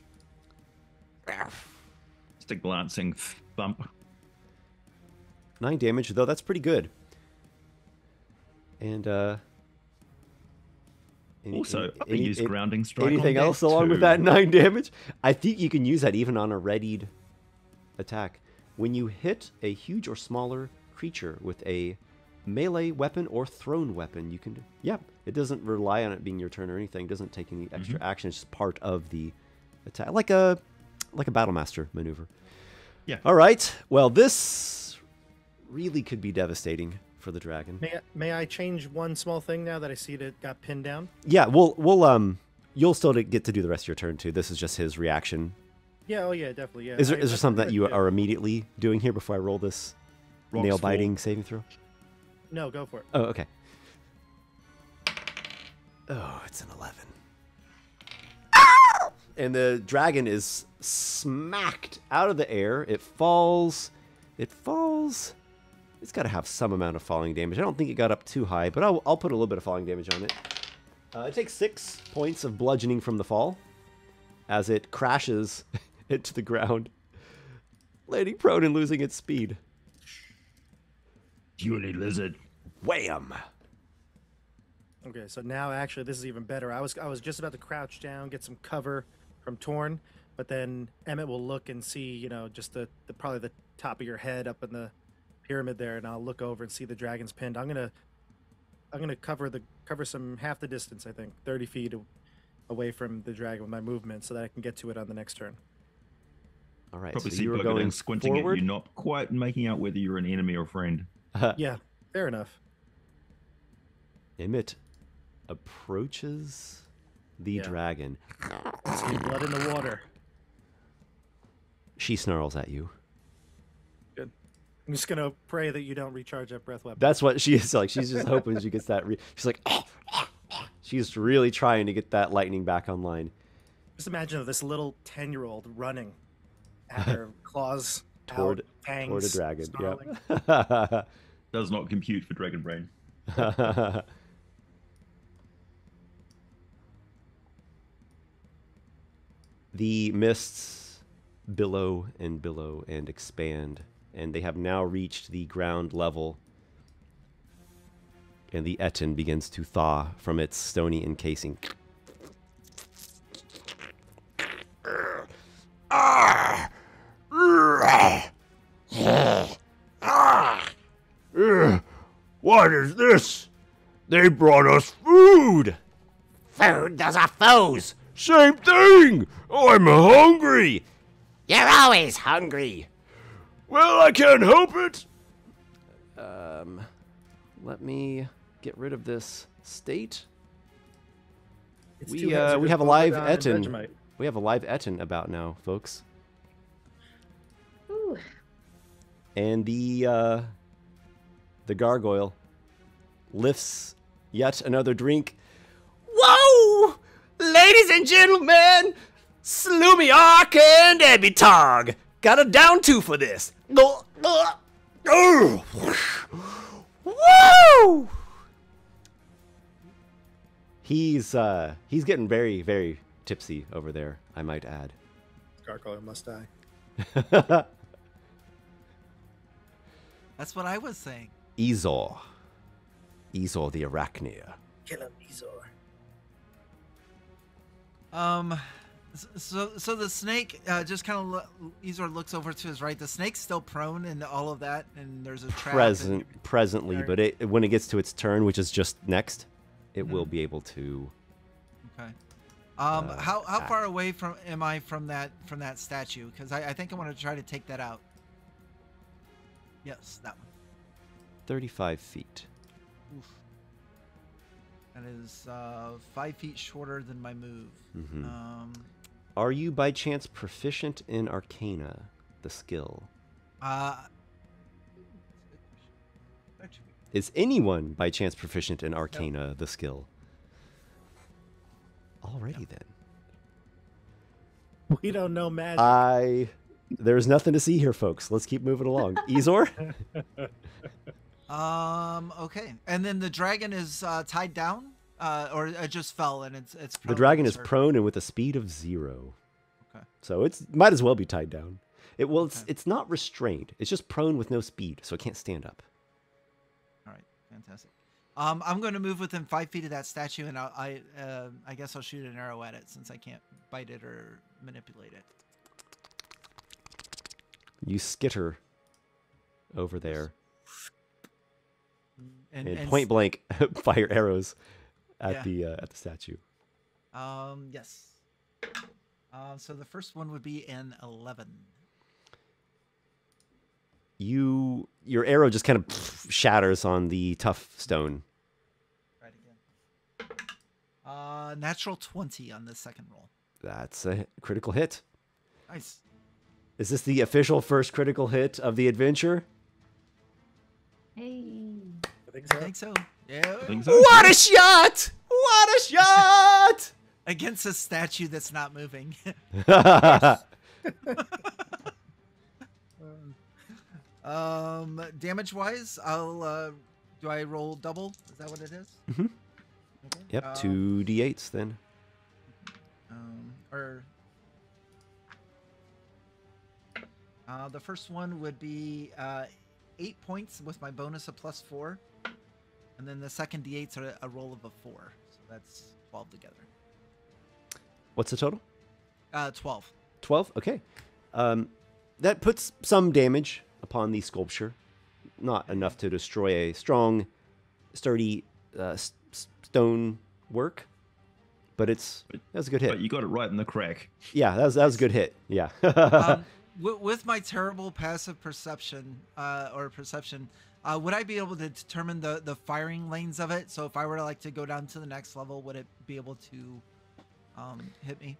Just a glancing thump. 9 damage, though that's pretty good. And Also, I can use grounding strike. anything on else that along with too. that 9 damage? I think you can use that even on a readied attack. When you hit a huge or smaller creature with a melee weapon or thrown weapon, you can. Yeah, it doesn't rely on it being your turn or anything. It doesn't take any extra action. It's just part of the attack, like a Battlemaster maneuver. Yeah. All right. Well, this really could be devastating for the dragon. May I change one small thing now that I see it got pinned down? Yeah, we'll you'll still get to do the rest of your turn too. This is just his reaction. Yeah. Oh yeah. Definitely. Yeah. Is there I something that you yeah. are immediately doing here before I roll this Rocks nail biting saving throw? No, go for it. Oh, okay. Oh, it's an 11. And the dragon is smacked out of the air. It falls. It falls. It's got to have some amount of falling damage. I don't think it got up too high, but I'll put a little bit of falling damage on it. It takes 6 points of bludgeoning from the fall as it crashes into the ground, landing prone and losing its speed. Puny lizard. Wham! Okay. So now actually this is even better. I was just about to crouch down, get some cover from Torn, but then Emmett will look and see, you know, just the probably the top of your head up in the pyramid there, and I'll look over and see the dragon's pinned. I'm gonna cover some half the distance, I think, 30 feet away from the dragon with my movement, so that I can get to it on the next turn. All right, Probably so see you were Bogadon going squinting forward. at you, not quite making out whether you're an enemy or friend. Yeah, fair enough. Emmett approaches the Yeah. dragon. See blood in the water. She snarls at you. Good. I'm just gonna pray that you don't recharge that breath weapon. That's what she is like. She's just hoping she gets that. She's like, she's really trying to get that lightning back online. Just imagine this little 10-year-old running at her claws Toward fangs, a dragon. snarling. Yep. Does not compute for Dragon Brain. The mists billow and expand, and they have now reached the ground level. And the Etten begins to thaw from its stony encasing. What is this? They brought us food. Food? Those are foes. Same thing. I'm hungry. You're always hungry. Well, I can't help it. Let me get rid of this state. It's We too hazardous we have a to live put down in Etten. Vegemite. We have a live Etten about now, folks. Ooh. And the gargoyle lifts yet another drink. Whoa! Ladies and gentlemen, Sloomy Ark and Abby Tog. Got a down two for this. Woo! He's getting very, very tipsy over there, I might add. Gargoyle must die. That's what I was saying. Ezor the Arachnia. Kill him, Ezor. So the snake just kind of Ezor looks over to his right. The snake's still prone and all of that, and there's a trap. Presently, but when it gets to its turn, which is just next, it will be able to. Okay. How act. far away am I from that statue? Because I think I want to try to take that out. Yes, that one. 35 feet. Oof. That is 5 feet shorter than my move. Mhm. Are you by chance proficient in Arcana, the skill? Is anyone by chance proficient in Arcana, the skill? Alrighty then. We don't know magic. There's nothing to see here, folks. Let's keep moving along. Ezor? Okay. And then the dragon is tied down, or it just fell and it's The prone dragon and is hurt. prone and with a speed of 0. Okay. So it might as well be tied down. It's not restrained. It's just prone with no speed, so it can't stand up. All right. Fantastic. I'm going to move within 5 feet of that statue, and I guess I'll shoot an arrow at it since I can't bite it or manipulate it. You skitter over there and point blank fire arrows at the statue. Yes. So the first one would be an 11. Your arrow just kind of shatters on the tough stone. Right again. Natural 20 on the second roll. That's a critical hit. Nice. Is this the official first critical hit of the adventure? Hey. I I think so. Yeah. I think so. What a shot! What a shot! Against a statue that's not moving. Damage wise, I'll do I roll double? Is that what it is? Mhm. Okay. Yep, 2d8s then. The first one would be 8 points with my bonus of +4, and then the second d8's are a roll of a 4, so that's 12 together. What's the total? 12. 12? Okay. That puts some damage upon the sculpture. Not enough to destroy a strong, sturdy stone work, but that was a good hit. But you got it right in the crack. Yeah, that was a good hit. Yeah. With my terrible passive perception, would I be able to determine the firing lanes of it? So if I were to go down to the next level, would it be able to hit me?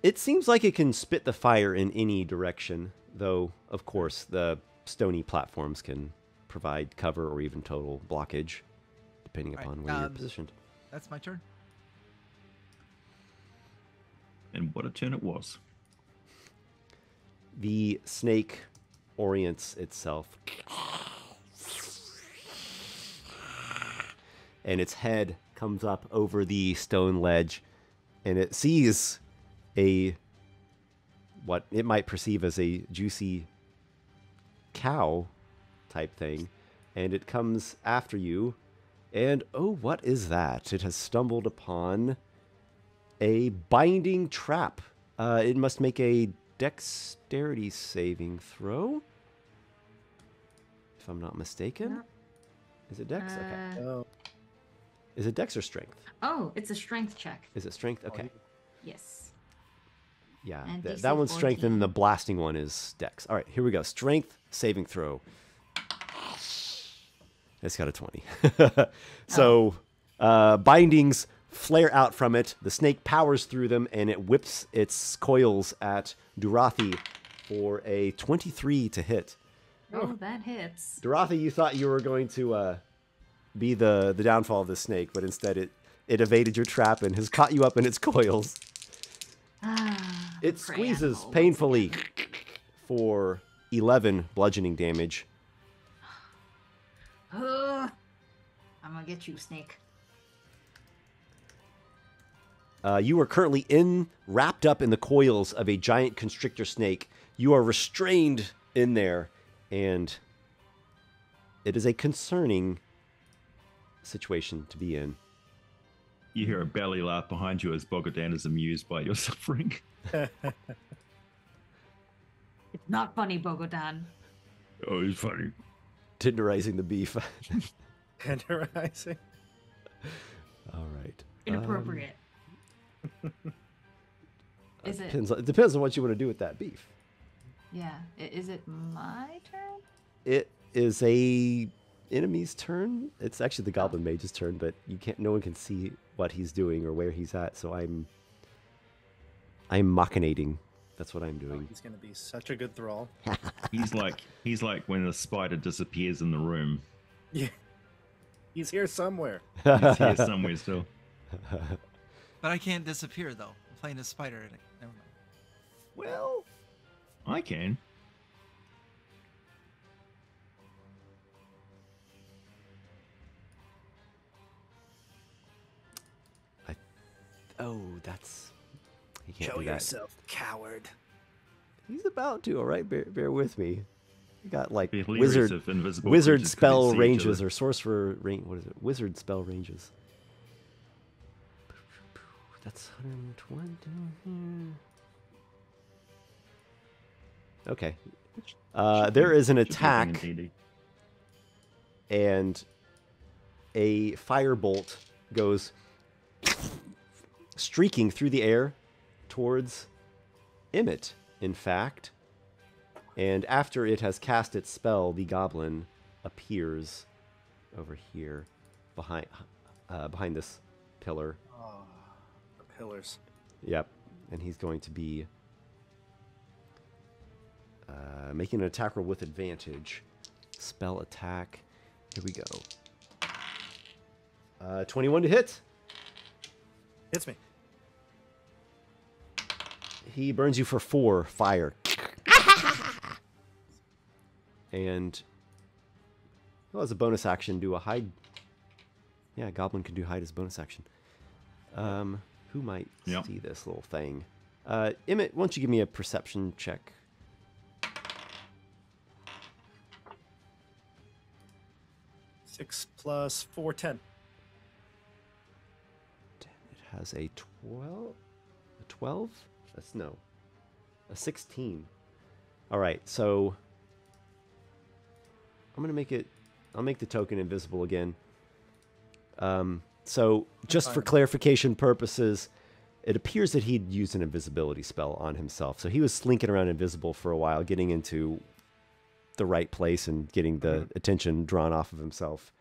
It seems like it can spit the fire in any direction, though, of course, the stony platforms can provide cover or even total blockage, depending All upon right, where you're positioned. That's my turn. And what a turn it was. The snake orients itself, and its head comes up over the stone ledge, and it sees what it might perceive as a juicy cow type thing, and it comes after you. And oh, what is that? It has stumbled upon a binding trap. It must make a dexterity saving throw, if I'm not mistaken. No. Is it dex? Okay. Oh, Is it dex or strength? Oh, it's a strength check. Is it strength? Okay. Yes. Yeah, And DC that one's strength, 14. and the blasting one is dex. All right, here we go. Strength saving throw. It's got a 20. So bindings flare out from it. The snake powers through them, and it whips its coils at Durathi for a 23 to hit. Oh, that hits. Durathi, you thought you were going to be the downfall of the snake, but instead it evaded your trap and has caught you up in its coils. It Prey squeezes animal once painfully again. for 11 bludgeoning damage. I'm gonna get you, snake. You are currently wrapped up in the coils of a giant constrictor snake. You are restrained in there, and it is a concerning situation to be in. You hear a belly laugh behind you as Bogodan is amused by your suffering. It's not funny, Bogodan. Oh, it's funny. Tenderizing the beef. tenderizing. All right. Inappropriate. Is it? It depends on what you want to do with that beef. Yeah. Is it my turn? It is a enemy's turn. It's actually the goblin mage's turn, but you can't. No one can see what he's doing or where he's at. So I'm machinating. That's what I'm doing. He's gonna be such a good thrall. He's like when the spider disappears in the room. Yeah, he's here somewhere. He's here somewhere still. But I can't disappear though. I'm playing a spider. Never mind. Well, I can. Oh, that's. He can't Show do that. yourself, coward. He's about to. All right, bear with me. You got like Be hilarious wizard if invisible wizard creatures couldn't spell see each ranges other. or sorcerer range. What is it? Wizard spell ranges. That's 120. Okay. There is an Should be a attack, thing in D&D. and a firebolt goes streaking through the air towards Emmett, in fact. And after it has cast its spell, the goblin appears over here behind this pillar. Oh, the pillars. Yep. And he's going to be making an attack roll with advantage. Spell attack. Here we go. 21 to hit. Hits me. He burns you for 4 fire. And well, as a bonus action, do a hide. Yeah, goblin can do hide as bonus action. Who might Yep. see this little thing? Emmett, why don't you give me a perception check? 6 plus 4, 10. It has a 12. A 12? That's no. A 16. All right, so I'm gonna make it. I'll make the token invisible again. So just for fine. clarification purposes, it appears that he'd used an invisibility spell on himself. So he was slinking around invisible for a while, getting into the right place and getting the attention drawn off of himself.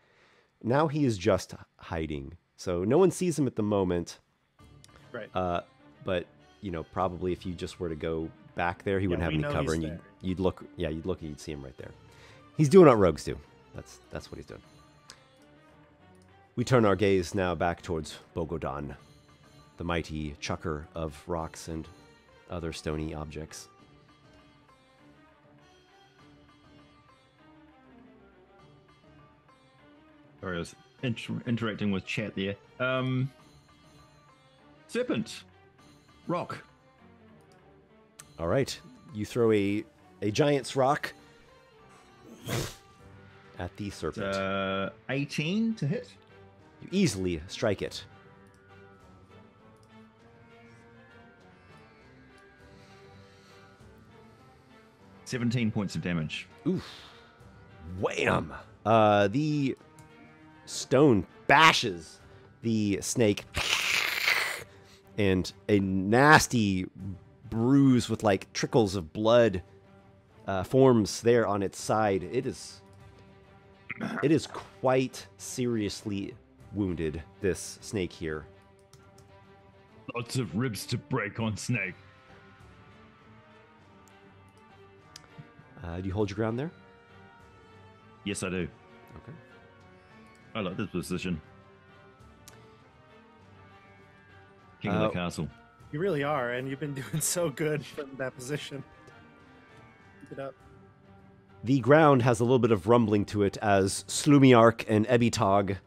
Now he is just hiding. So no one sees him at the moment. Right. But, you know, probably if you just were to go back there, he wouldn't have we any know cover, he's and there. you'd look, and you'd see him right there. He's doing what rogues do. That's what he's doing. We turn our gaze now back towards Bogodan, the mighty chucker of rocks and other stony objects. Sorry, I was interacting with chat there. Serpent. Rock. All right, you throw a giant's rock at the serpent. 18 to hit. You easily strike it. $17 points of damage. Oof. Wham! The stone bashes the snake, and a nasty bruise with like trickles of blood forms there on its side. It is quite seriously wounded, this snake here. Lots of ribs to break on snake. Do you hold your ground there? Yes, I do. Okay. I like this position. King of the castle. You really are, and you've been doing so good from that position. Keep it up. The ground has a little bit of rumbling to it as Slumiark and Ebitog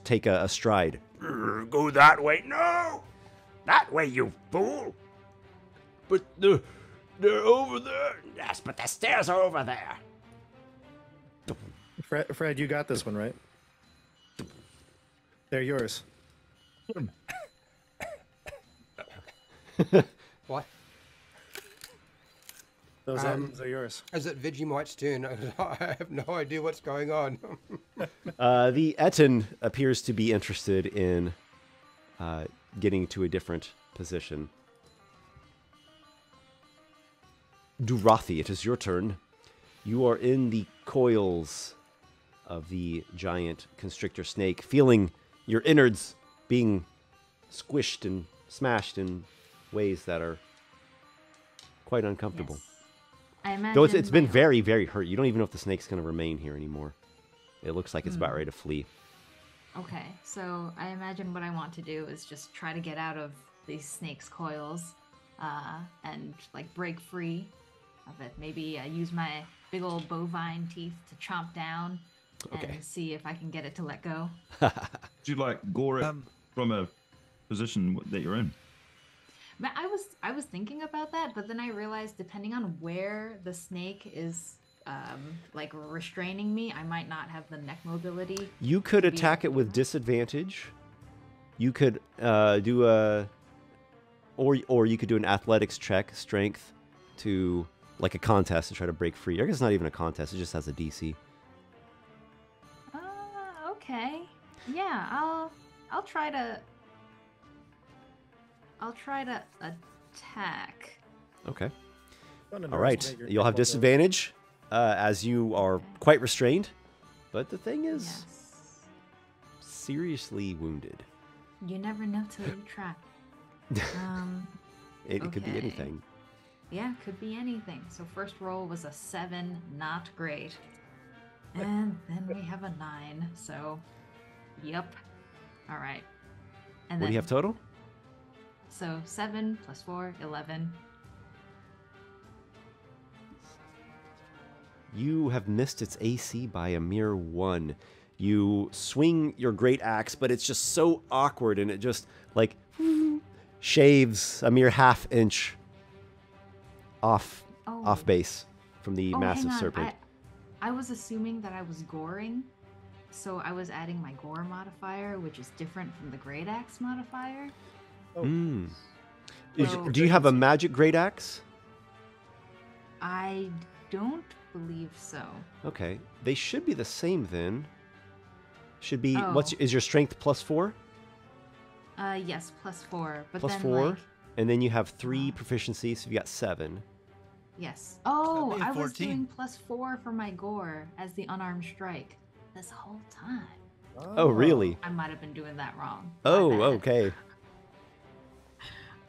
take a stride. Go that way. No! That way, you fool! But they're over there. Yes, but the stairs are over there. Fred, you got this one, right? They're yours. What? Those items are yours. Is it Vegemite's turn? I have no idea what's going on. The Etten appears to be interested in getting to a different position. Durathi, it is your turn. You are in the coils of the giant constrictor snake, feeling your innards being squished and smashed in ways that are quite uncomfortable. Yes. I imagine Though it's been my- very, very hurt. You don't even know if the snake's going to remain here anymore. It looks like it's about ready to flee. Okay, so I imagine what I want to do is just try to get out of these snake's coils and like break free of it. Maybe use my big old bovine teeth to chomp down Okay. and see if I can get it to let go. Would you like gore it from a position that you're in? But I was thinking about that, but then I realized depending on where the snake is like restraining me, I might not have the neck mobility. You could to be attack it able to with do that. disadvantage. You could do a, or you could do an athletics check, strength, to like a contest to try to break free. I guess it's not even a contest; it just has a DC. Okay. Yeah, I'll try to attack. Okay. Don't All right. underestimate your You'll have nickel, though. disadvantage as you are quite restrained, but the thing is Yes. seriously wounded. You never know till you try. It could be Okay. anything. Yeah, could be anything. So first roll was a 7, not great. And then we have a 9, so yep. All right. And What do you have total? So 7 plus 4, 11. You have missed its AC by a mere 1. You swing your great axe, but it's just so awkward, and it just like shaves a mere half-inch off base from the massive hang on. serpent. I was assuming that I was goring, so I was adding my gore modifier, which is different from the great axe modifier. Mm. So- Do you have a magic great axe? I don't believe so. Okay, they should be the same then. Should be Oh. is your strength +4? Yes, plus 4. But Plus then 4, like, and then you have 3 proficiencies, so you got 7. yes. Oh, That'd be a I was 14. doing plus 4 for my gore as the unarmed strike this whole time. Oh, really? I might have been doing that wrong. My Oh, bad. okay.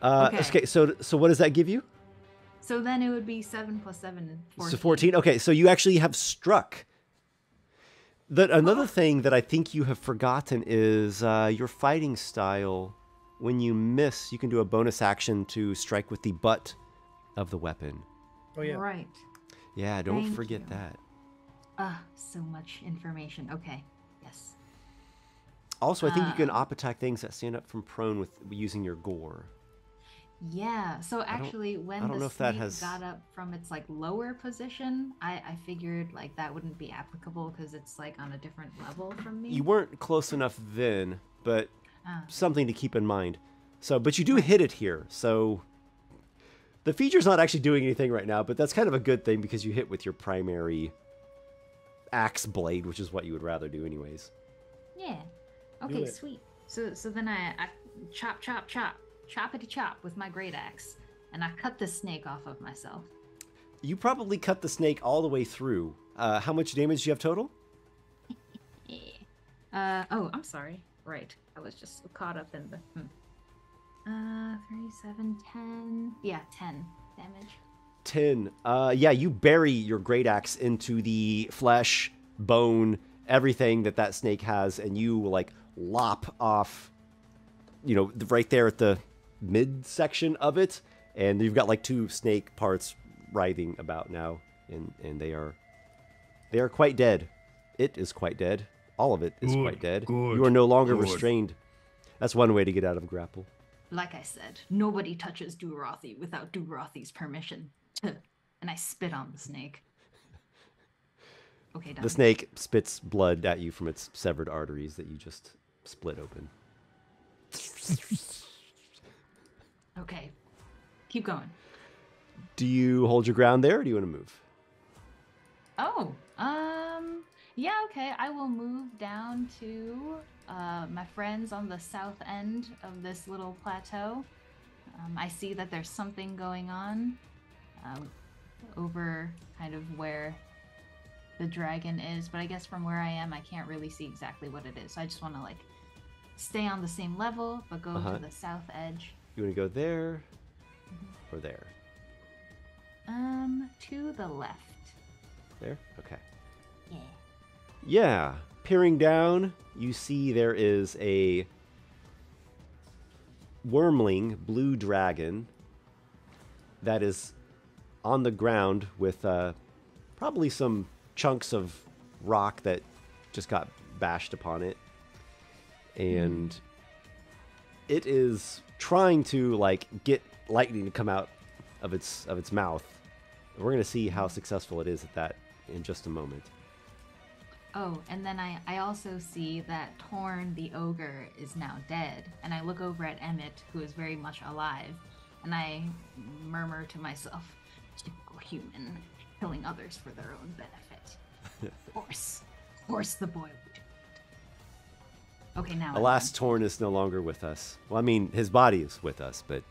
Okay. So what does that give you? So then it would be 7 plus 7, 14. So 14. Okay, so you actually have struck. Another thing that I think you have forgotten is your fighting style. When you miss, you can do a bonus action to strike with the butt of the weapon. Oh yeah. Right. Yeah, don't Thank forget you. that. So much information. Okay. Yes. Also, I think you can op attack things that stand up from prone with using your gore. Yeah. So actually, when don't know the if that snake has- got up from its like lower position, I figured like that wouldn't be applicable because it's like on a different level from me. You weren't close enough then, but Ah. something to keep in mind. So, but you do hit it here. So the feature's not actually doing anything right now, but that's kind of a good thing because you hit with your primary axe blade, which is what you would rather do anyways. Yeah. Do Okay. it. Sweet. So then I choppity chop with my great axe, and I cut the snake off of myself. You probably cut the snake all the way through. How much damage do you have total? Yeah. Oh, I'm sorry. Right. I was just so caught up in the. 37, 10. Yeah, 10 damage. 10. Yeah, you bury your great axe into the flesh, bone, everything that snake has, and you like lop off, right there at the midsection of it, and you've got like 2 snake parts writhing about now, and they are quite dead. It is quite dead. All of it is quite dead. You are no longer restrained. That's one way to get out of a grapple. Like I said, nobody touches Durathi without Durathi's permission. And I spit on the snake. Okay, done. The snake spits blood at you from its severed arteries that you just split open. Okay, keep going. Do you hold your ground there, or do you want to move? Oh, yeah, okay. I will move down to my friends on the south end of this little plateau. I see that there's something going on over kind of where the dragon is, but I guess from where I am, I can't really see exactly what it is. So I just want to like stay on the same level, but go to the south edge. You want to go there or there? To the left. There? Okay. Yeah. Yeah. Peering down, you see there is a wormling blue dragon that is on the ground with probably some chunks of rock that just got bashed upon it. And it is trying to like get lightning to come out of its mouth. We're going to see how successful it is at that in just a moment. Oh, and then I also see that Torn the ogre is now dead, and I look over at Emmett, who is very much alive, and I murmur to myself, typical human, killing others for their own benefit. Of course the boy would do it. Okay, now Alas, Torn is no longer with us. Well, I mean, his body is with us, but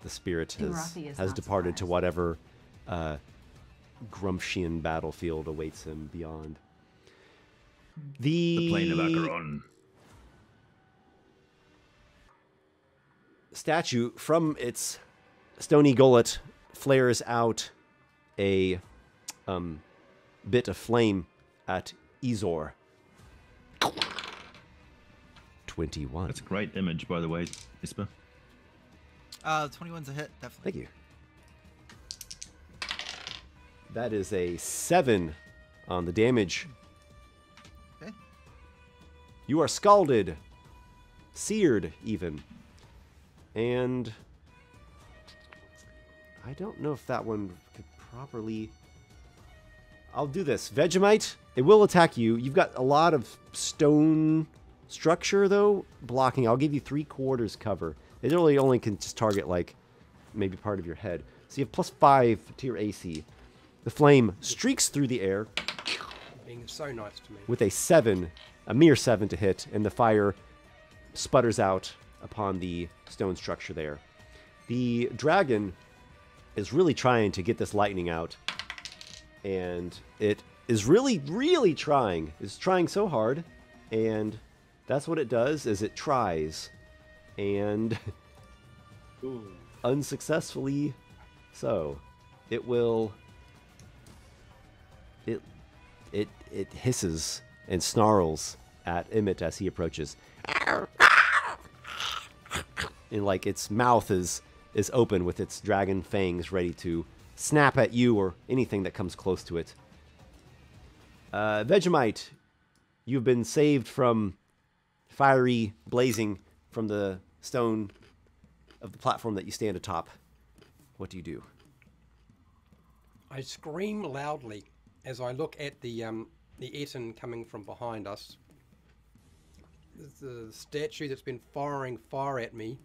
the spirit Durathi is has not departed to surprised. whatever Grumptian battlefield awaits him beyond. The plane of Acheron. Statue, from its stony gullet, flares out a bit of flame at Ezor. 21. That's a great image, by the way, Ispa. 21's a hit, definitely. Thank you. That is a 7 on the damage. Okay. You are scalded, seared even. And I don't know if that one could properly... I'll do this. Vegemite, it will attack you. You've got a lot of stone structure, though, blocking. I'll give you 3/4 cover. It really only can just target, like, maybe part of your head. So you have +5 to your AC. The flame streaks through the air Being so nice to me. with a 7, a mere 7 to hit, and the fire sputters out upon the stone structure there. The dragon is really trying to get this lightning out, and it is really, really trying. It's trying so hard, and that's what it does, is it tries. and unsuccessfully so. It will. It hisses and snarls at Emmett as he approaches. And like its mouth is open with its dragon fangs ready to snap at you or anything that comes close to it. Vegemite, you've been saved from fiery blazing from the stone of the platform that you stand atop. What do you do? I scream loudly as I look at the Eton coming from behind us. The statue that's been firing fire at me,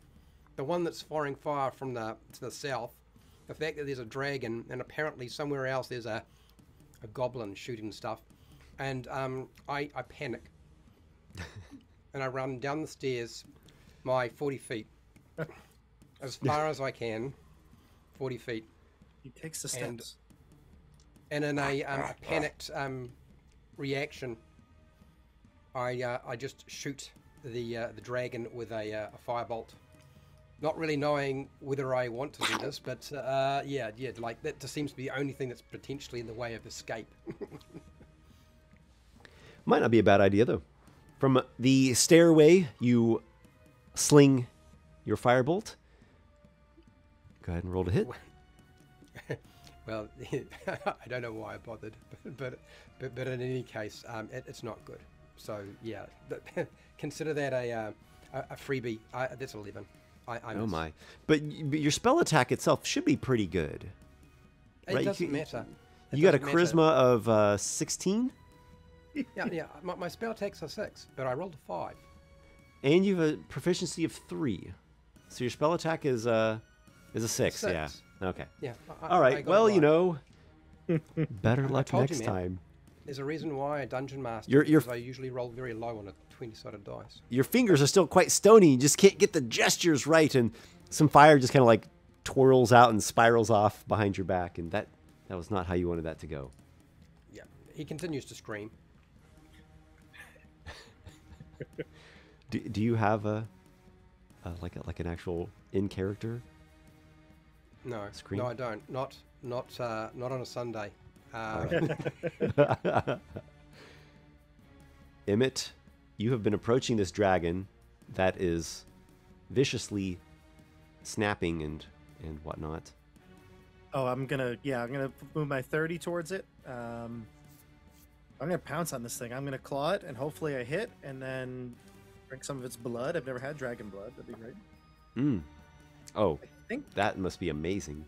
the one that's firing fire from to the south, the fact that there's a dragon and apparently somewhere else there's a goblin shooting stuff, and I panic and I run down the stairs my 40 feet as far as I can, 40 feet. He takes the steps. And in a panicked reaction, I just shoot the dragon with a firebolt. Not really knowing whether I want to do this, but yeah, like that just seems to be the only thing that's potentially in the way of escape. Might not be a bad idea though. From the stairway, you sling your firebolt. Go ahead and roll to hit. Well, I don't know why I bothered, but in any case, it's not good. So yeah, consider that a freebie. That's 11. I oh my! But your spell attack itself should be pretty good. It right? doesn't matter. You got a charisma of 16. Yeah. My spell attack's a 6, but I rolled a 5. And you have a proficiency of 3, so your spell attack is a 6. Yeah. Okay. Yeah. All right. Well, you know, better luck next you, time. There's a reason why a dungeon master. Because I usually roll very low on a 20-sided dice. Your fingers are still quite stony. You just can't get the gestures right, and some fire just kind of like twirls out and spirals off behind your back, and that was not how you wanted that to go. Yeah. He continues to scream. Do you have like an actual in character? No, scream? No, I don't. Not on a Sunday. Emmett, you have been approaching this dragon that is viciously snapping and whatnot. Oh, I'm gonna move my 30 towards it. I'm gonna pounce on this thing. I'm gonna claw it, and hopefully I hit, and then drink some of its blood. I've never had dragon blood. That'd be great. Oh, that must be amazing.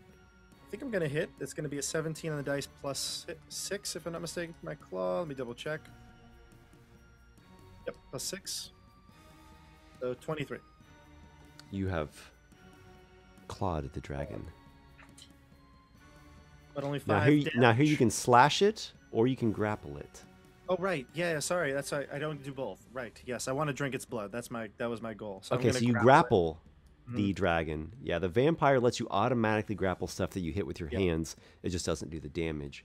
I think I'm gonna hit. It's gonna be a 17 on the dice plus 6, if I'm not mistaken. For my claw. Let me double check. Yep, plus 6. So 23. You have clawed at the dragon. But only 5. Now here you can slash it or you can grapple it. Oh right, yeah. Sorry, that's I don't do both. Right, yes. I want to drink its blood. That was my goal. So okay, so you grapple the dragon. Yeah, the vampire lets you automatically grapple stuff that you hit with your hands. It just doesn't do the damage.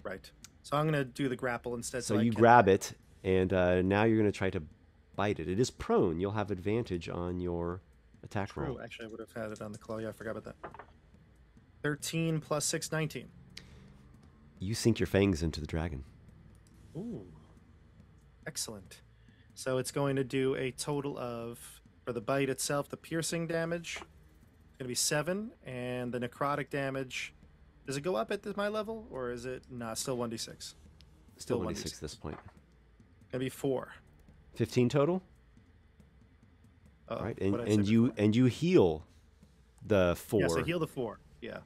Right. So I'm gonna do the grapple instead. So you grab it, and now you're gonna try to bite it. It is prone. You'll have advantage on your attack roll. Actually, I would have had it on the claw. Yeah, I forgot about that. 13 plus 6, 19. You sink your fangs into the dragon. Ooh. Excellent. So it's going to do a total of, for the bite itself, the piercing damage, it's going to be 7, and the necrotic damage, does it go up at my level, or is it not? Still 1d6? Still 1d6 at this point. Going to be 4. 15 total? Uh-oh. Right, and you heal the 4. Yes, I heal the 4, yeah.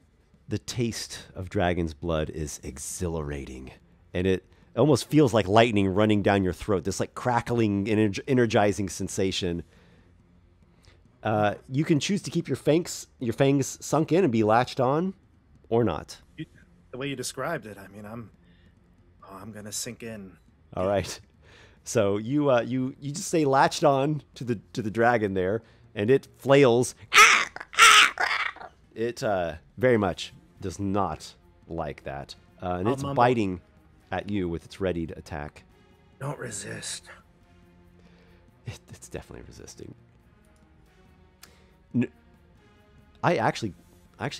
The taste of dragon's blood is exhilarating, and it almost feels like lightning running down your throat, this like crackling, energizing sensation. You can choose to keep your fangs sunk in and be latched on, or not. The way you described it, I mean, I'm gonna sink in. All right, so you just stay latched on to the dragon there, and it flails. It very much does not like that, and it's biting at you with its readied attack. Don't resist. It's definitely resisting. I actually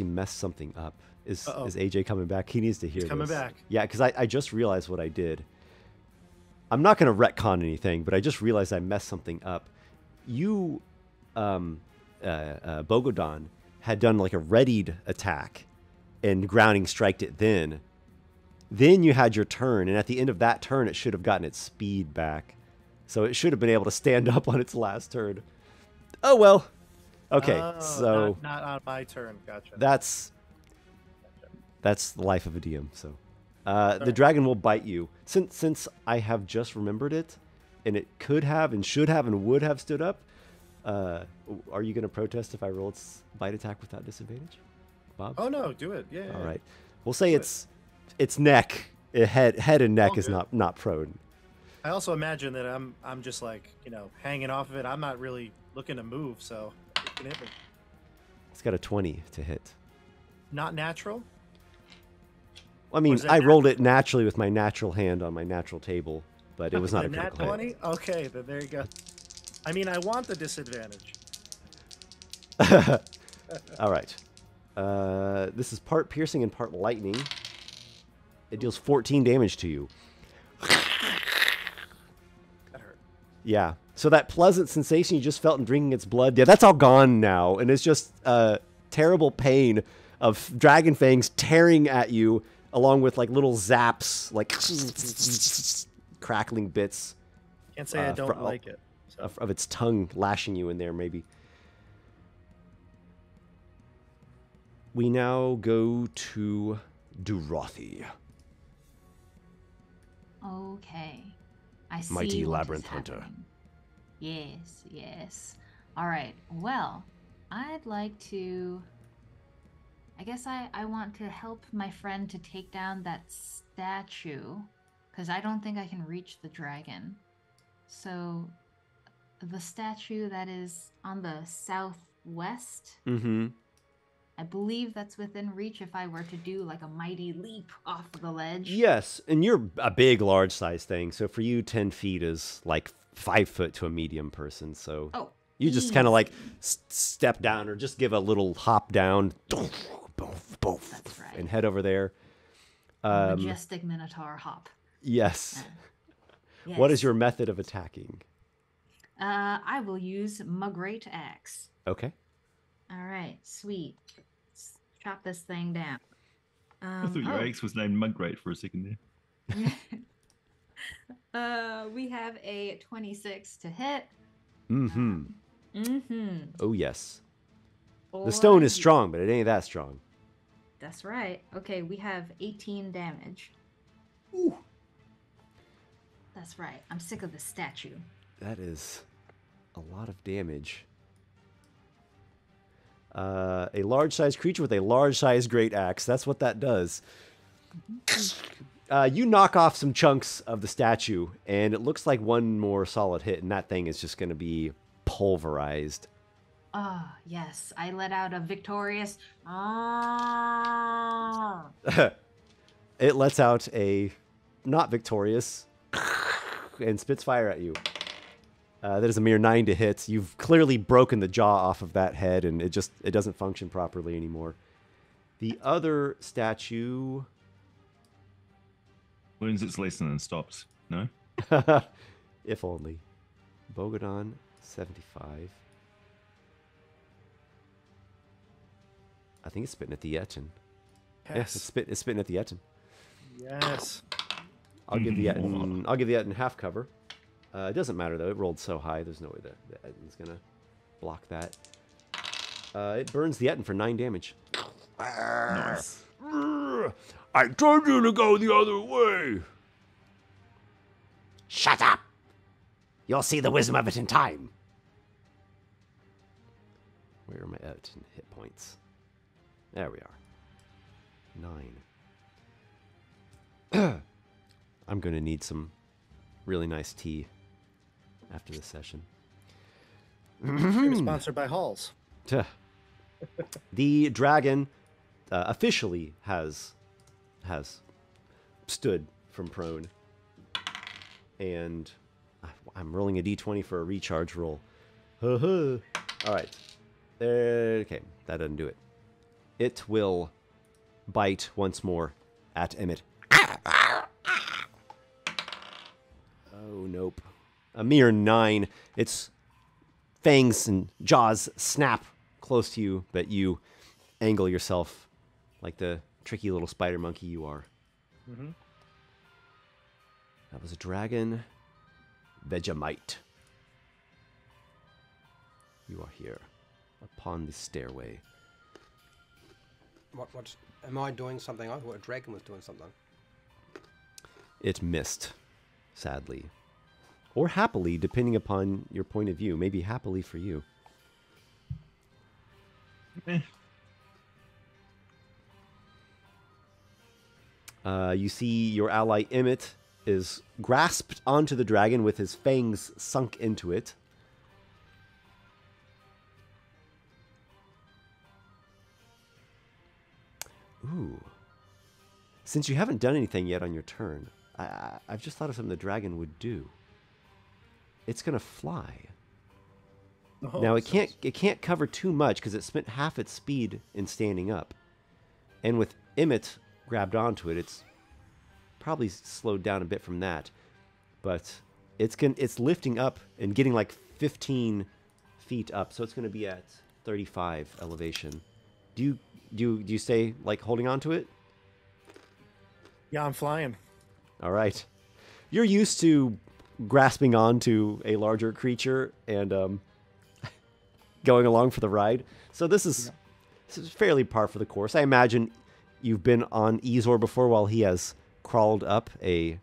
messed something up. Is AJ coming back? He needs to hear He's coming this. back. Yeah, because I just realized what I did. I'm not going to retcon anything, but I just realized I messed something up. You, Bogodon, had done like a readied attack and grounding striked it then. Then you had your turn, and at the end of that turn, it should have gotten its speed back. So it should have been able to stand up on its last turn. Oh, well. Okay, so... Not on my turn. Gotcha. That's the life of a DM, so... the dragon will bite you. Since I have just remembered it, and it could have and should have and would have stood up, are you going to protest if I roll its bite attack without disadvantage, Bob? Oh, no, do it. Yeah. All right. We'll say its neck, head and neck is not prone. I also imagine that I'm just like, hanging off of it. I'm not really looking to move, so it can hit me. It's got a 20 to hit. Not natural? I mean, I rolled it naturally with my natural hand on my natural table, but it was not a critical nat 20? hit. Okay, then there you go. I mean, I want the disadvantage. All right. This is part piercing and part lightning. It deals 14 damage to you. That hurt. Yeah. So that pleasant sensation you just felt in drinking its blood, yeah, that's all gone now. And it's just terrible pain of dragon fangs tearing at you, along with like little zaps, like crackling bits. Can't say I don't like it. So. Of its tongue lashing you in there, maybe. We now go to Durathi. Okay. I see Mighty what Labyrinth is Hunter. happening. Yes, yes. All right. Well, I'd like to... I guess I want to help my friend to take down that statue, because I don't think I can reach the dragon. So, the statue that is on the southwest, I believe that's within reach if I were to do like a mighty leap off the ledge. Yes, and you're a big, large size thing. So for you, 10 feet is like 5 foot to a medium person. So you just kind of like step down or just give a little hop down. That's right. And head over there. Majestic Minotaur hop. Yes. Yes. What is your method of attacking? I will use my great axe. Okay. All right, sweet. Let's chop this thing down. I thought your axe was named Mugrate for a second there. We have a 26 to hit. Oh, yes. The stone is strong, but it ain't that strong. That's right. Okay, we have 18 damage. Ooh. That's right. I'm sick of the statue. That is a lot of damage. A large-sized creature with a large-sized great axe. That's what that does. You knock off some chunks of the statue, and it looks like one more solid hit, and that thing is just going to be pulverized. Ah, yes. I let out a victorious... It lets out a not victorious and spits fire at you. That is a mere 9 to hit. You've clearly broken the jaw off of that head, and it doesn't function properly anymore. The other statue learns its lesson and stops. No? If only. Bogodon, 75. I think it's spitting at the Yetin. Yes. Yeah, it's spitting at the Yetin. Yes. I'll give the Yetin half cover. It doesn't matter though. It rolled so high. There's no way that the Yetin's gonna block that. It burns the Yetin for 9 damage. Nice. I told you to go the other way. Shut up! You'll see the wisdom of it in time. Where are my Yetin hit points? There we are. 9. I'm gonna need some really nice tea after this session. Sponsored by Halls. The dragon officially has stood from prone, and I'm rolling a d20 for a recharge roll. All right, Okay, that doesn't do it. It will bite once more at Emmett. Oh, nope. A mere 9. Its fangs and jaws snap close to you, but you angle yourself like the tricky little spider monkey you are. Mm-hmm. That was a dragon. Vegemite. You are here upon the stairway. What? Am I doing something? I thought a dragon was doing something. It missed, sadly. Or happily, depending upon your point of view. Maybe happily for you. You see your ally Emmett is grasped onto the dragon with his fangs sunk into it. Ooh. Since you haven't done anything yet on your turn, I've just thought of something the dragon would do. It's going to fly. Oh, Now, it can't cover too much because it spent half its speed in standing up. And with Emmett grabbed onto it, it's probably slowed down a bit from that. But it's lifting up and getting like 15 feet up, so it's going to be at 35 elevation. Do you stay like holding on to it? Yeah, I'm flying. All right. You're used to grasping onto a larger creature and going along for the ride. So this is fairly par for the course. I imagine you've been on Ezor before while he has crawled up a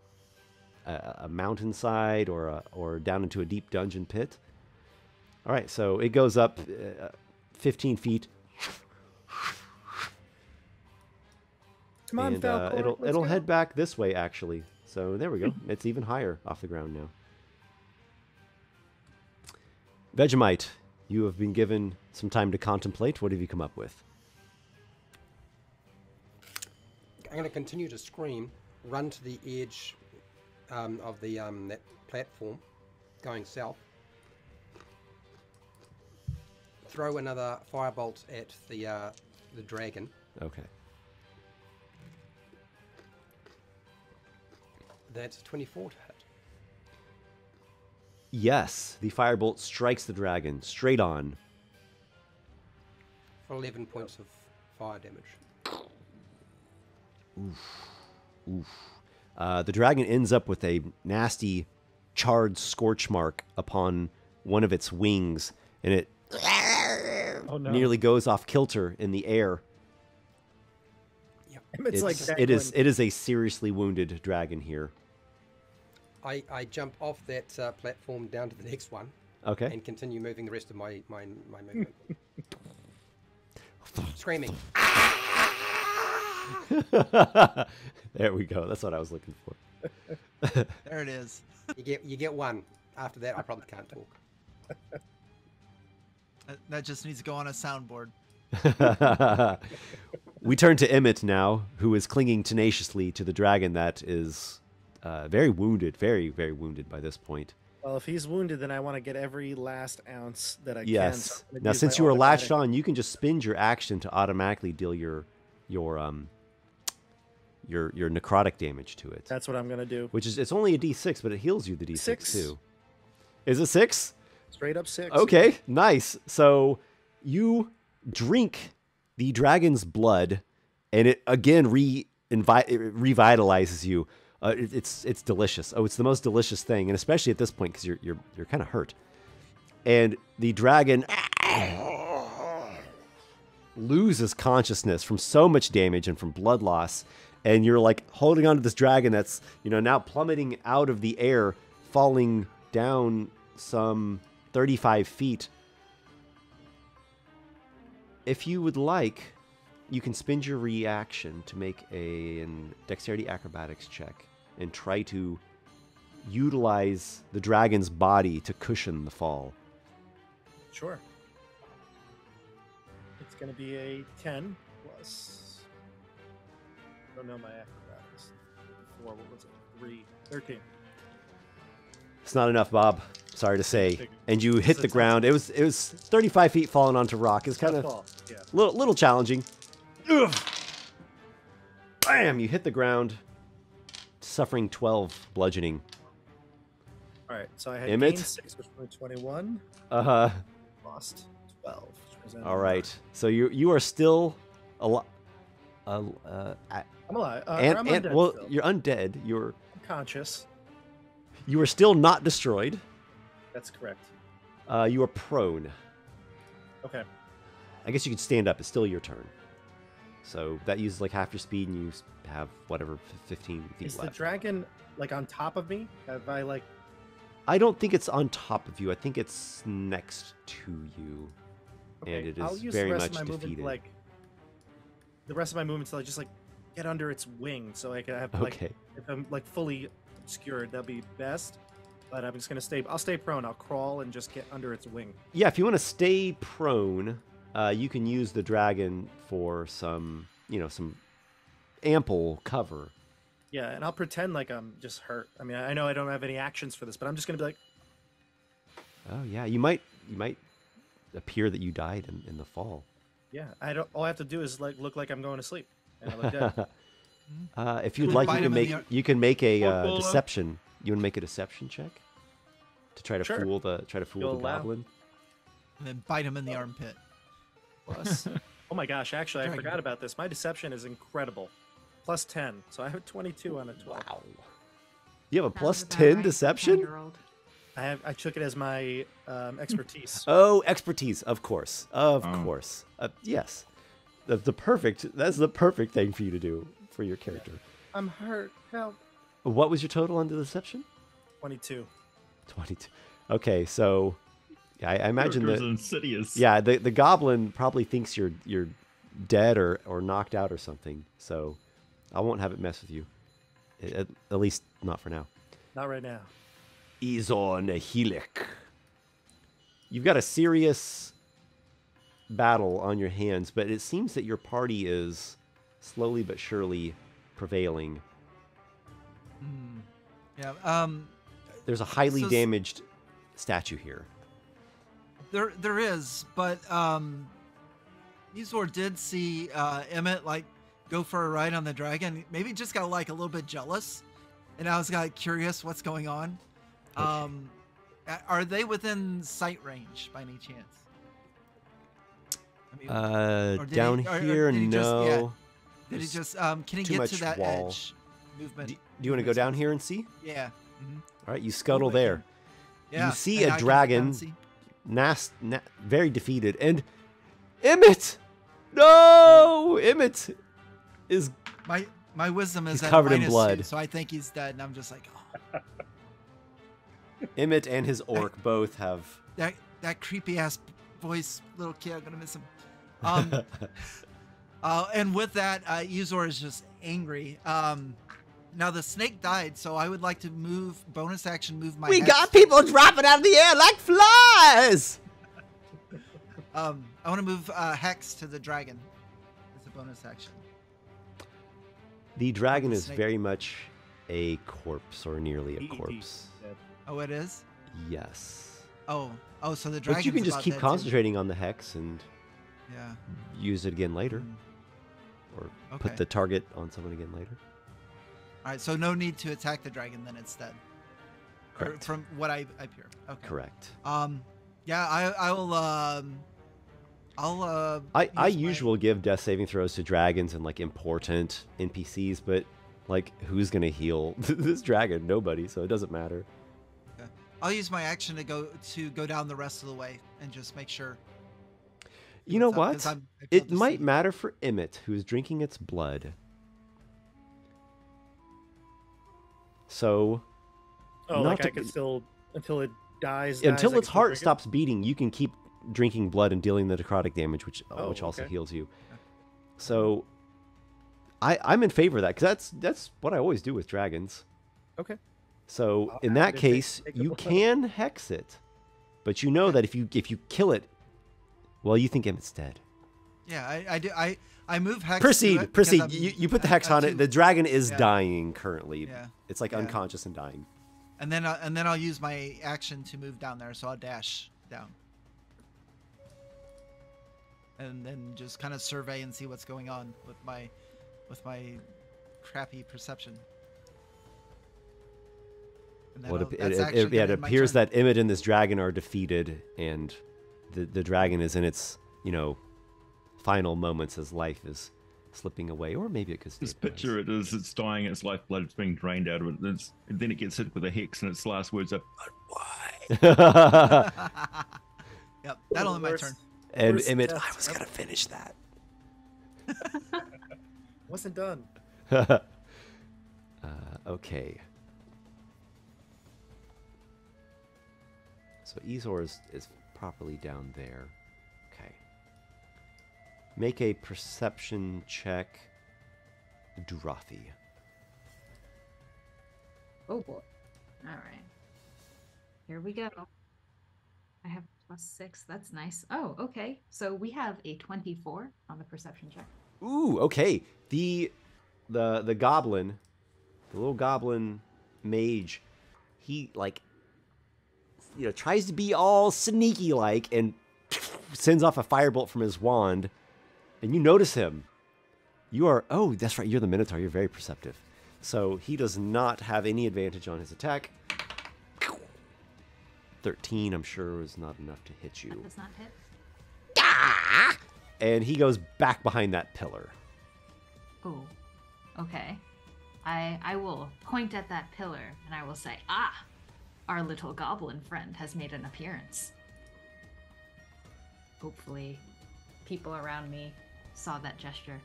mountainside or down into a deep dungeon pit. All right, so it goes up 15 feet. Come on, And Falcor, let's it'll go. head back this way, actually. So there we go. It's even higher off the ground now. Vegemite, you have been given some time to contemplate. What have you come up with? I'm going to continue to scream, run to the edge of the that platform, going south. Throw another firebolt at the dragon. Okay. That's 24 to hit. Yes, the firebolt strikes the dragon straight on. For 11 points of fire damage. Oof. The dragon ends up with a nasty, charred scorch mark upon one of its wings, and it nearly goes off kilter in the air. It's like it is a seriously wounded dragon here. I jump off that platform down to the next one. Okay. And continue moving the rest of my movement. Screaming. There we go. That's what I was looking for. There it is. You get one. After that, I probably can't talk. That just needs to go on a soundboard. We turn to Emmett now, who is clinging tenaciously to the dragon that is very wounded, very, very wounded by this point. Well, if he's wounded, then I want to get every last ounce that I can. Yes. So I'm gonna Now, use since my you were automatic. latched on, you can just spend your action to automatically deal your necrotic damage to it. That's what I'm gonna do. Which is, it's only a D6, but it heals you the D6 6. too. Is it 6? Straight up 6. Okay, nice. So you drink the dragon's blood, and it again revitalizes you. It's delicious. Oh, it's the most delicious thing, and especially at this point because you're kind of hurt. And the dragon loses consciousness from so much damage and from blood loss, and you're like holding onto this dragon that's now plummeting out of the air, falling down some 35 feet. If you would like, you can spend your reaction to make a dexterity acrobatics check and try to utilize the dragon's body to cushion the fall. Sure. It's gonna be a 10 plus. I don't know my acrobatics. 4. What was it? 3. 13. It's not enough, Bob. Sorry to say. And you hit the ground. It was 35 feet falling onto rock. It's kind of little challenging. Ugh. Bam! You hit the ground, suffering 12 bludgeoning. All right, so I had Emmett? gained 6, which was 21. Uh-huh. Lost 12. Which was All right. So you are still alive. I'm alive. And I'm undead well, still. you're undead. You're I'm conscious. You are still not destroyed. That's correct. You are prone. Okay. I guess you can stand up. It's still your turn. So that uses like half your speed, and you have whatever 15 feet Is left. the dragon like on top of me? Have I like? I don't think it's on top of you. I think it's next to you, Okay, and it I'll is use very the rest much of my movement defeated. to, like the rest of my movement to like just like get under its wing, so I can have like Okay. if I'm like fully obscured, that'd be best. But I'm just gonna stay. I'll stay prone. I'll crawl and just get under its wing. Yeah, if you want to stay prone, you can use the dragon for some, some ample cover. Yeah, and I'll pretend like I'm just hurt. I mean, I know I don't have any actions for this, but I'm just gonna be like, Oh yeah, you might appear that you died in the fall. yeah. I don't. All I have to do is like look like I'm going to sleep, and I look dead. If you'd Cool. like, Bite him in the- you can make a Or deception. You want to make a deception check to try to Sure. fool the You'll allow. goblin. And then bite him in the armpit. Plus, oh my gosh, actually, I Dragon. forgot about this. My deception is incredible. Plus 10, so I have 22 on a 12. Wow. You have a plus Sounds about 10 right for a deception? 10-year-old. I took it as my expertise. Oh, expertise, of course, of Oh. course. Yes, that's the perfect thing for you to do for your character. I'm hurt. Help. What was your total on the deception? 22. 22. Okay, so yeah, I imagine Character's that. insidious. Yeah, the goblin probably thinks you're dead or knocked out or something. So I won't have it mess with you. At least not for now. Not right now. Izor Nehilik. You've got a serious battle on your hands, but it seems that your party is slowly but surely prevailing. Yeah. There's a highly So- damaged statue here. There is, but Izor did see Emmett like go for a ride on the dragon. Maybe just got like a little bit jealous, and I was like curious what's going on. Are they within sight range by any chance? I mean, or did Down he- or here, did he just- no. yeah. Did he There's just can he too get much to that wall. edge movement? Do you want to go down here and see? Yeah. All right, you scuttle there. Yeah. see and a I can look down dragon. and see. Very defeated, and Emmett. No, Emmett is My wisdom is He's at covered in -2, blood. so I think he's dead, and I'm just like, oh, Emmett and his orc both have. that creepy ass voice, little kid. I'm gonna miss him. And with that, Izor is just angry. Now the snake died, so I would like to bonus action move my. We hex. got people dropping out of the air like flies. I want to move Hex to the dragon. It's a bonus action. The dragon The is snake. very much a corpse, or nearly a EED. corpse. Oh, it is. Yes. Oh, so the dragon. But you can just keep concentrating on the hex and Yeah. use it again later, Mm. or Okay. put the target on someone again later. All right. So no need to attack the dragon then instead. Or Correct. from what I hear. Okay. Correct. Yeah, I will. I use my- usually give death saving throws to dragons and like important NPCs, but like who's gonna heal this dragon? Nobody, so it doesn't matter. I'll use my action to go down the rest of the way and just make sure. You know what's up, what? 'cause I feel It the might same. matter for Emmett, who is drinking its blood. So Oh, Not like I to- could still until it dies. until I its can heart drink it? stops beating, you can keep drinking blood and dealing the necrotic damage, which Oh, also okay. heals you. So I'm in favor of that, because that's what I always do with dragons. Okay. So I'll in add that it to case, take the you blood. can hex it, but you know that if you kill it, well, you think Emmett's dead. Yeah, I do. I move hex. to Proceed, it because proceed. I'm- You put the I'm hex on it. too- The dragon is yeah. dying currently. Yeah. It's like Yeah. unconscious and dying. And then I'll use my action to move down there, so I'll dash down. And then just kind of survey and see what's going on with my crappy perception. And Well, that's actually it gonna end my appears turn. that Emmett and this dragon are defeated, and the dragon is in its, final moments as life is slipping away, or maybe it could stay. Just picture it as it's dying, its lifeblood is being drained out of it, and then it gets hit with a hex, and its last words are, "But why?" Yep, that'll end my turn. And Worst Emmett, death I was gonna finish that. Wasn't done. Okay. So Ezor is properly down there. Okay. Make a perception check, Durathi. Oh boy. All right. Here we go. I have +6. That's nice. Oh, okay. So we have a 24 on the perception check. Ooh, okay. The goblin, the little goblin mage, he tries to be all sneaky like and sends off a firebolt from his wand, and you notice him. Oh, that's right, you're the Minotaur, you're very perceptive. So he does not have any advantage on his attack. 13, I'm sure, is not enough to hit you. That does not hit. And he goes back behind that pillar. Oh, okay. I will point at that pillar and I will say, our little goblin friend has made an appearance. Hopefully, people around me saw that gesture.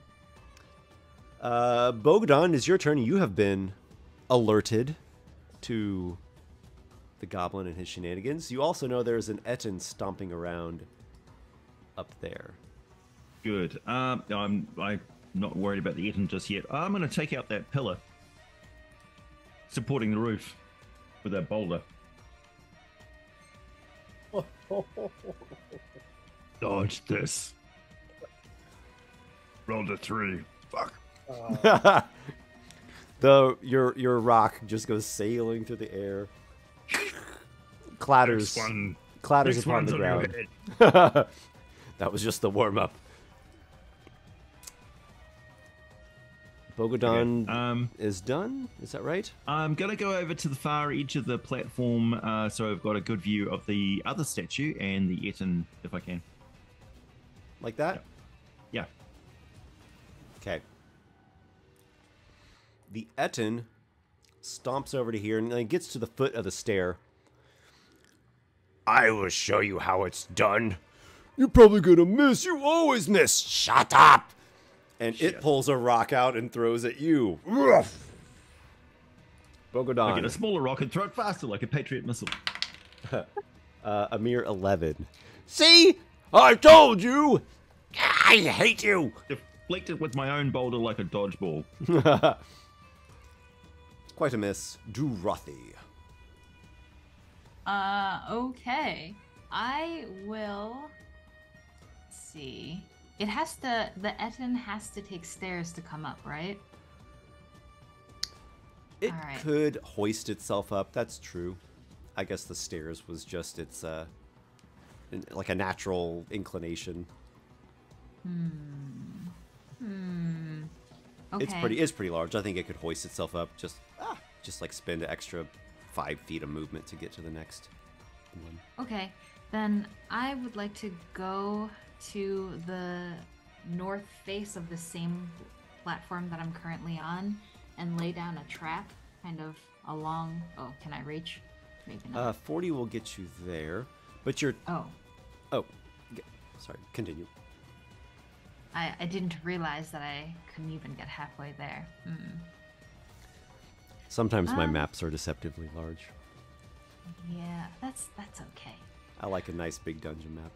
Bogdan, it's your turn. You have been alerted to the goblin and his shenanigans. You also know there's an Etten stomping around up there. Good. I'm not worried about the Etten just yet. I'm going to take out that pillar supporting the roof with that boulder. Dodge this. Rolled a 3. Fuck. Your rock just goes sailing through the air, clatters upon the ground. That was just the warm up. Bogodan is done. Is that right? I'm going to go over to the far edge of the platform, so I've got a good view of the other statue and the Etten, if I can. Like that? Yeah. Okay. The Etten stomps over to here and then gets to the foot of the stair. I will show you how it's done. You're probably gonna miss. You always miss. Shut up! And it pulls a rock out and throws at you. Bogodan. I get a smaller rock and throw it faster like a Patriot missile. A mere 11. See? I told you! I hate you! Deflect it with my own boulder like a dodgeball. Quite a miss. Durathi. Okay. I will see. The Etten has to take stairs to come up, right? It All right. could hoist itself up. That's true. I guess the stairs was just its like a natural inclination. Okay. It's pretty large. I think it could hoist itself up. Just like spend an extra 5 feet of movement to get to the next one. Okay, then I would like to go to the north face of the same platform that I'm currently on and lay down a trap kind of along... Oh, can I reach? Maybe not. 40 will get you there, but you're... Oh, sorry, continue. I didn't realize that I couldn't even get halfway there. Sometimes my maps are deceptively large. Yeah, that's okay. I like a nice big dungeon map.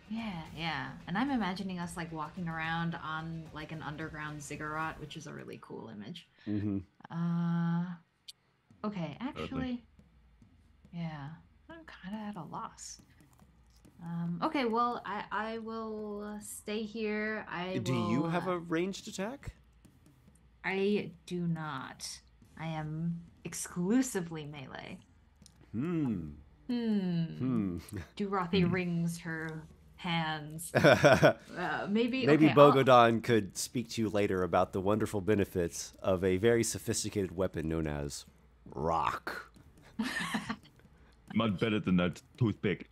Yeah. And I'm imagining us like walking around on like an underground ziggurat, which is a really cool image. Mm-hmm. Okay, actually, yeah, I'm kind of at a loss. Okay, well, I will stay here. Do you have a ranged attack? I do not. I am exclusively melee. Dorothy wrings her hands. Maybe Maybe okay, Bogodon could speak to you later about the wonderful benefits of a very sophisticated weapon known as rock. Much better than that toothpick.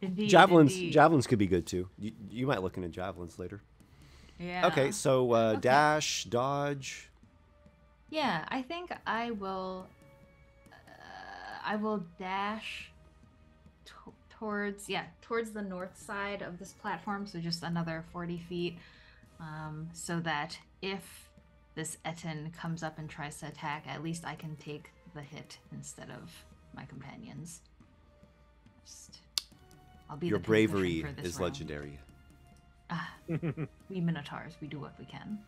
Indeed, Javelins, indeed. javelins could be good too. You might look into javelins later. Yeah. Okay, so dash, dodge. Yeah, I think I will. I will dash towards the north side of this platform, so just another 40 feet, so that if this Etten comes up and tries to attack, at least I can take the hit instead of my companions. I'll be Your the pincushion bravery for this is round. legendary. We Minotaurs, we do what we can.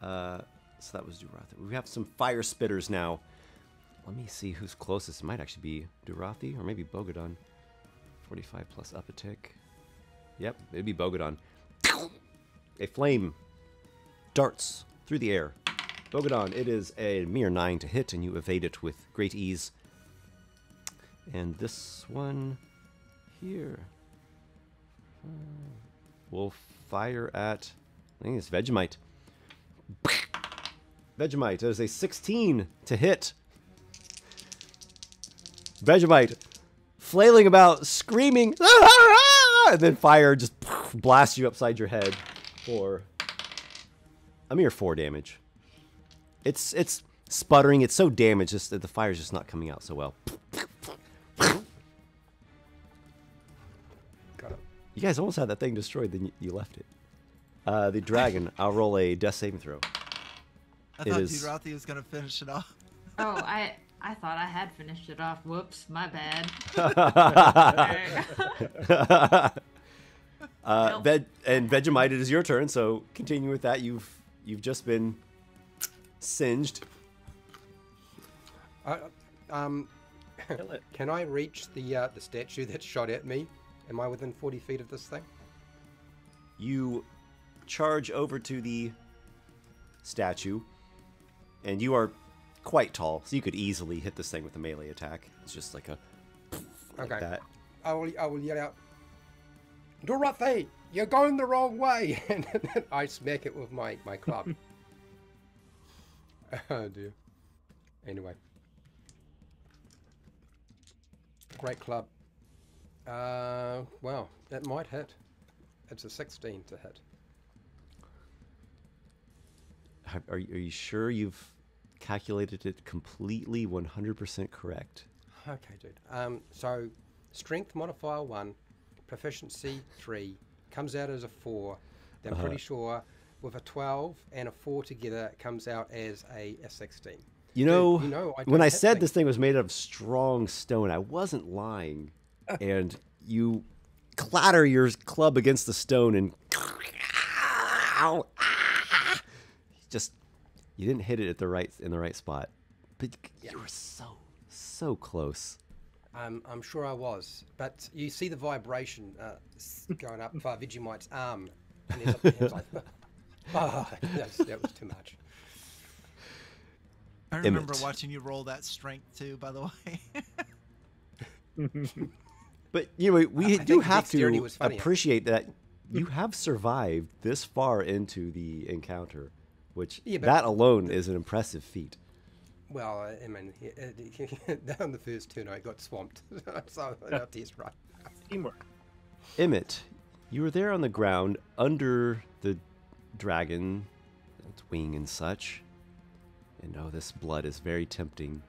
So that was Durathi. We have some fire spitters now. Let me see who's closest. It might actually be Durathi or maybe Bogodon. 45 plus up a tick. Yep, it'd be Bogodon. A flame darts through the air. Bogodon, it is a mere 9 to hit, and you evade it with great ease. And this one here will fire at, I think it's Vegemite. Vegemite, that is a 16 to hit. Vegemite, flailing about, screaming, and then fire just blasts you upside your head for a mere 4 damage. It's sputtering. It's so damaged just that the fire's just not coming out so well. Got it. You guys almost had that thing destroyed, then you left it. The dragon, I'll roll a death saving throw. I thought Durathi was gonna finish it off. Oh, I thought I had finished it off. Whoops, my bad. Vegemite, it is your turn, so continue with that. You've just been singed. Can I reach the statue that shot at me? Am I within 40 feet of this thing? You charge over to the statue, and you are quite tall, so you could easily hit this thing with a melee attack. It's just like a like Okay. that. I will yell out, Dorothy, you're going the wrong way! And then I smack it with my club. Oh dear. Anyway. Great club. Well, it might hit. It's a 16 to hit. Are you sure you've calculated it completely 100% correct? Okay, dude. So, strength modifier 1, proficiency 3, comes out as a 4. Then pretty sure with a 12 and a 4 together, it comes out as a 16. You know, Dude, when don't I hit said things. this thing was made of strong stone, I wasn't lying. And you clatter your club against the stone and just you didn't hit it at in the right spot. But you were so close. I'm sure I was, but you see the vibration going up Vegemite's arm, and he was like, "Oh, that was too much." I remember Emmett. watching you roll that strength too, by the way. But you know, we I do think have dexterity to was funnier. appreciate that you have survived this far into the encounter, which Yeah, but that alone is an impressive feat. Well, I mean, down the first turn, I got swamped, so that is right. Teamwork. Emmett, you were there on the ground under the dragon, its wing and such. And oh, this blood is very tempting.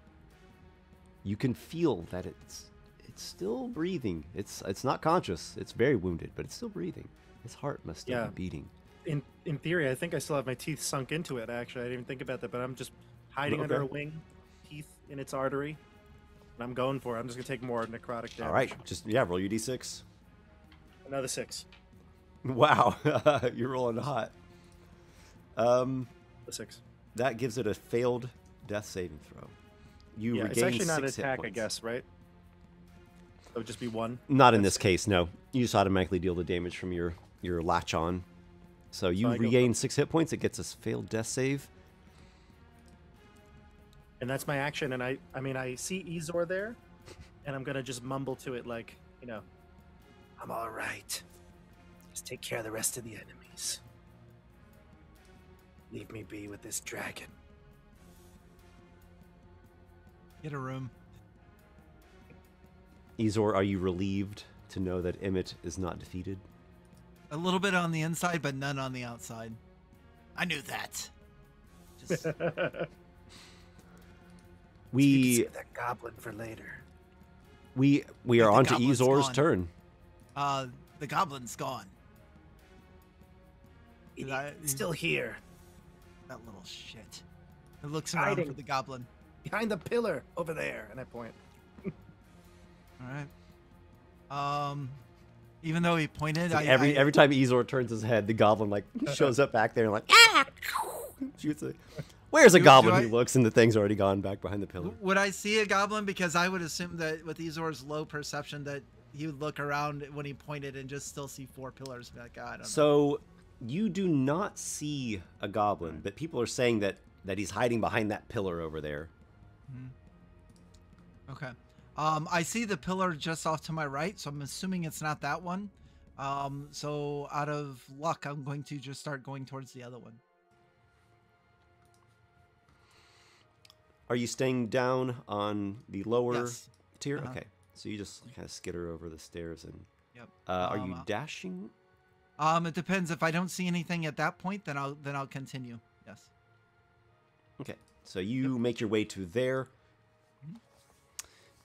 You can feel that it's still breathing. It's not conscious. It's very wounded, but it's still breathing. Its heart must still Yeah. be beating. In theory, I think I still have my teeth sunk into it. Actually, I didn't even think about that, but I'm just hiding under a Okay. wing, teeth in its artery, and I'm going for it. I'm just gonna take more necrotic damage. All right, just roll your d6. Another 6. Wow, you're rolling hot. The 6. That gives it a failed death saving throw. You Yeah, regain it's actually not an 6 hit attack, I points. guess, right? It would just be 1. Not in this case, no. You just automatically deal the damage from your latch on. So you I go regain 6 hit points. It gets a failed death save. And that's my action. And I mean, I see Ezor there, and I'm gonna just mumble to it like, you know, I'm all right. Just take care of the rest of the enemies. Leave me be with this dragon. Get a room. Ezor, are you relieved to know that Emmett is not defeated? A little bit on the inside, but none on the outside. I knew that. Just We Save that goblin for later. we The are on to goblin's Ezor's gone. turn. the goblin's gone. He's I- still here, That little shit. It looks around for Hiding. the goblin. behind the pillar over there, and I point. All right. Even though he pointed, Every time Ezor turns his head, the goblin like shows up back there and like shoots it. Where's a Do goblin? I- He looks and the thing's already gone back behind the pillar. Would I see a goblin? Because I would assume that with Ezor's low perception that he would look around when he pointed and just still see four pillars and be like, I don't know. So you do not see a goblin, but people are saying that he's hiding behind that pillar over there. Okay. I see the pillar just off to my right, so I'm assuming it's not that one. So out of luck, I'm going to just start going towards the other one. Are you staying down on the lower Yes. tier? Uh-huh. Okay. So you just kind of skitter over the stairs and Yep. are you dashing? It depends. If I don't see anything at that point, then I'll continue. Yes. Okay. So you make your way to there.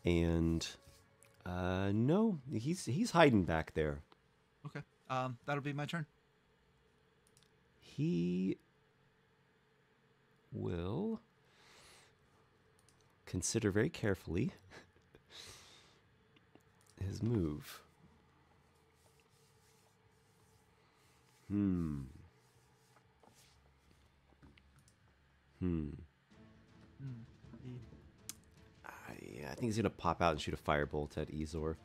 And no, he's hiding back there. Okay. That'll be my turn. He will consider very carefully his move. I think he's gonna pop out and shoot a firebolt at Ezor.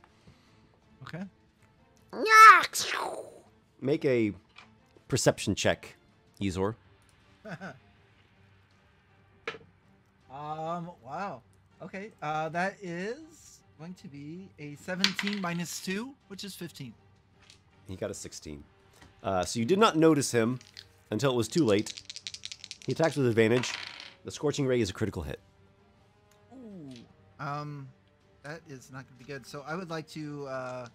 Okay. Make a perception check, Ezor. Wow. Okay. That is going to be a 17 minus 2, which is 15. He got a 16. So you did not notice him until it was too late. He attacks with advantage. The Scorching Ray is a critical hit. Ooh. That is not going to be good. So I would like to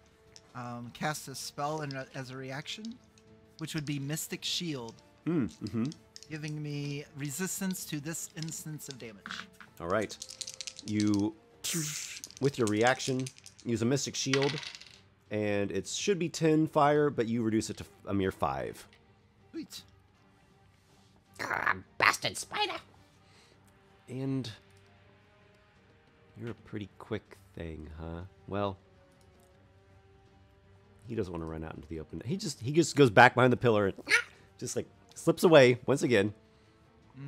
cast a spell as a reaction, which would be Mystic Shield, giving me resistance to this instance of damage. All right. You, with your reaction, use a Mystic Shield, and it should be 10 fire, but you reduce it to a mere 5. Sweet. Bastard spider. And you're a pretty quick thing, huh? Well, he doesn't want to run out into the open. He just goes back behind the pillar and just like slips away once again,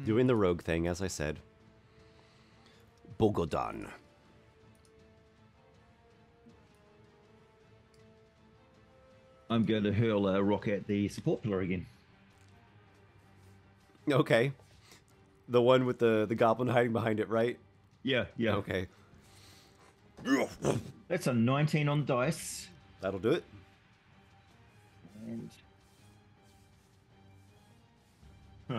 doing the rogue thing, as I said. Bogodan. I'm going to hurl a rock at the support pillar again. Okay. The one with the goblin hiding behind it, right? Yeah. Okay. That's a 19 on dice. That'll do it. And we've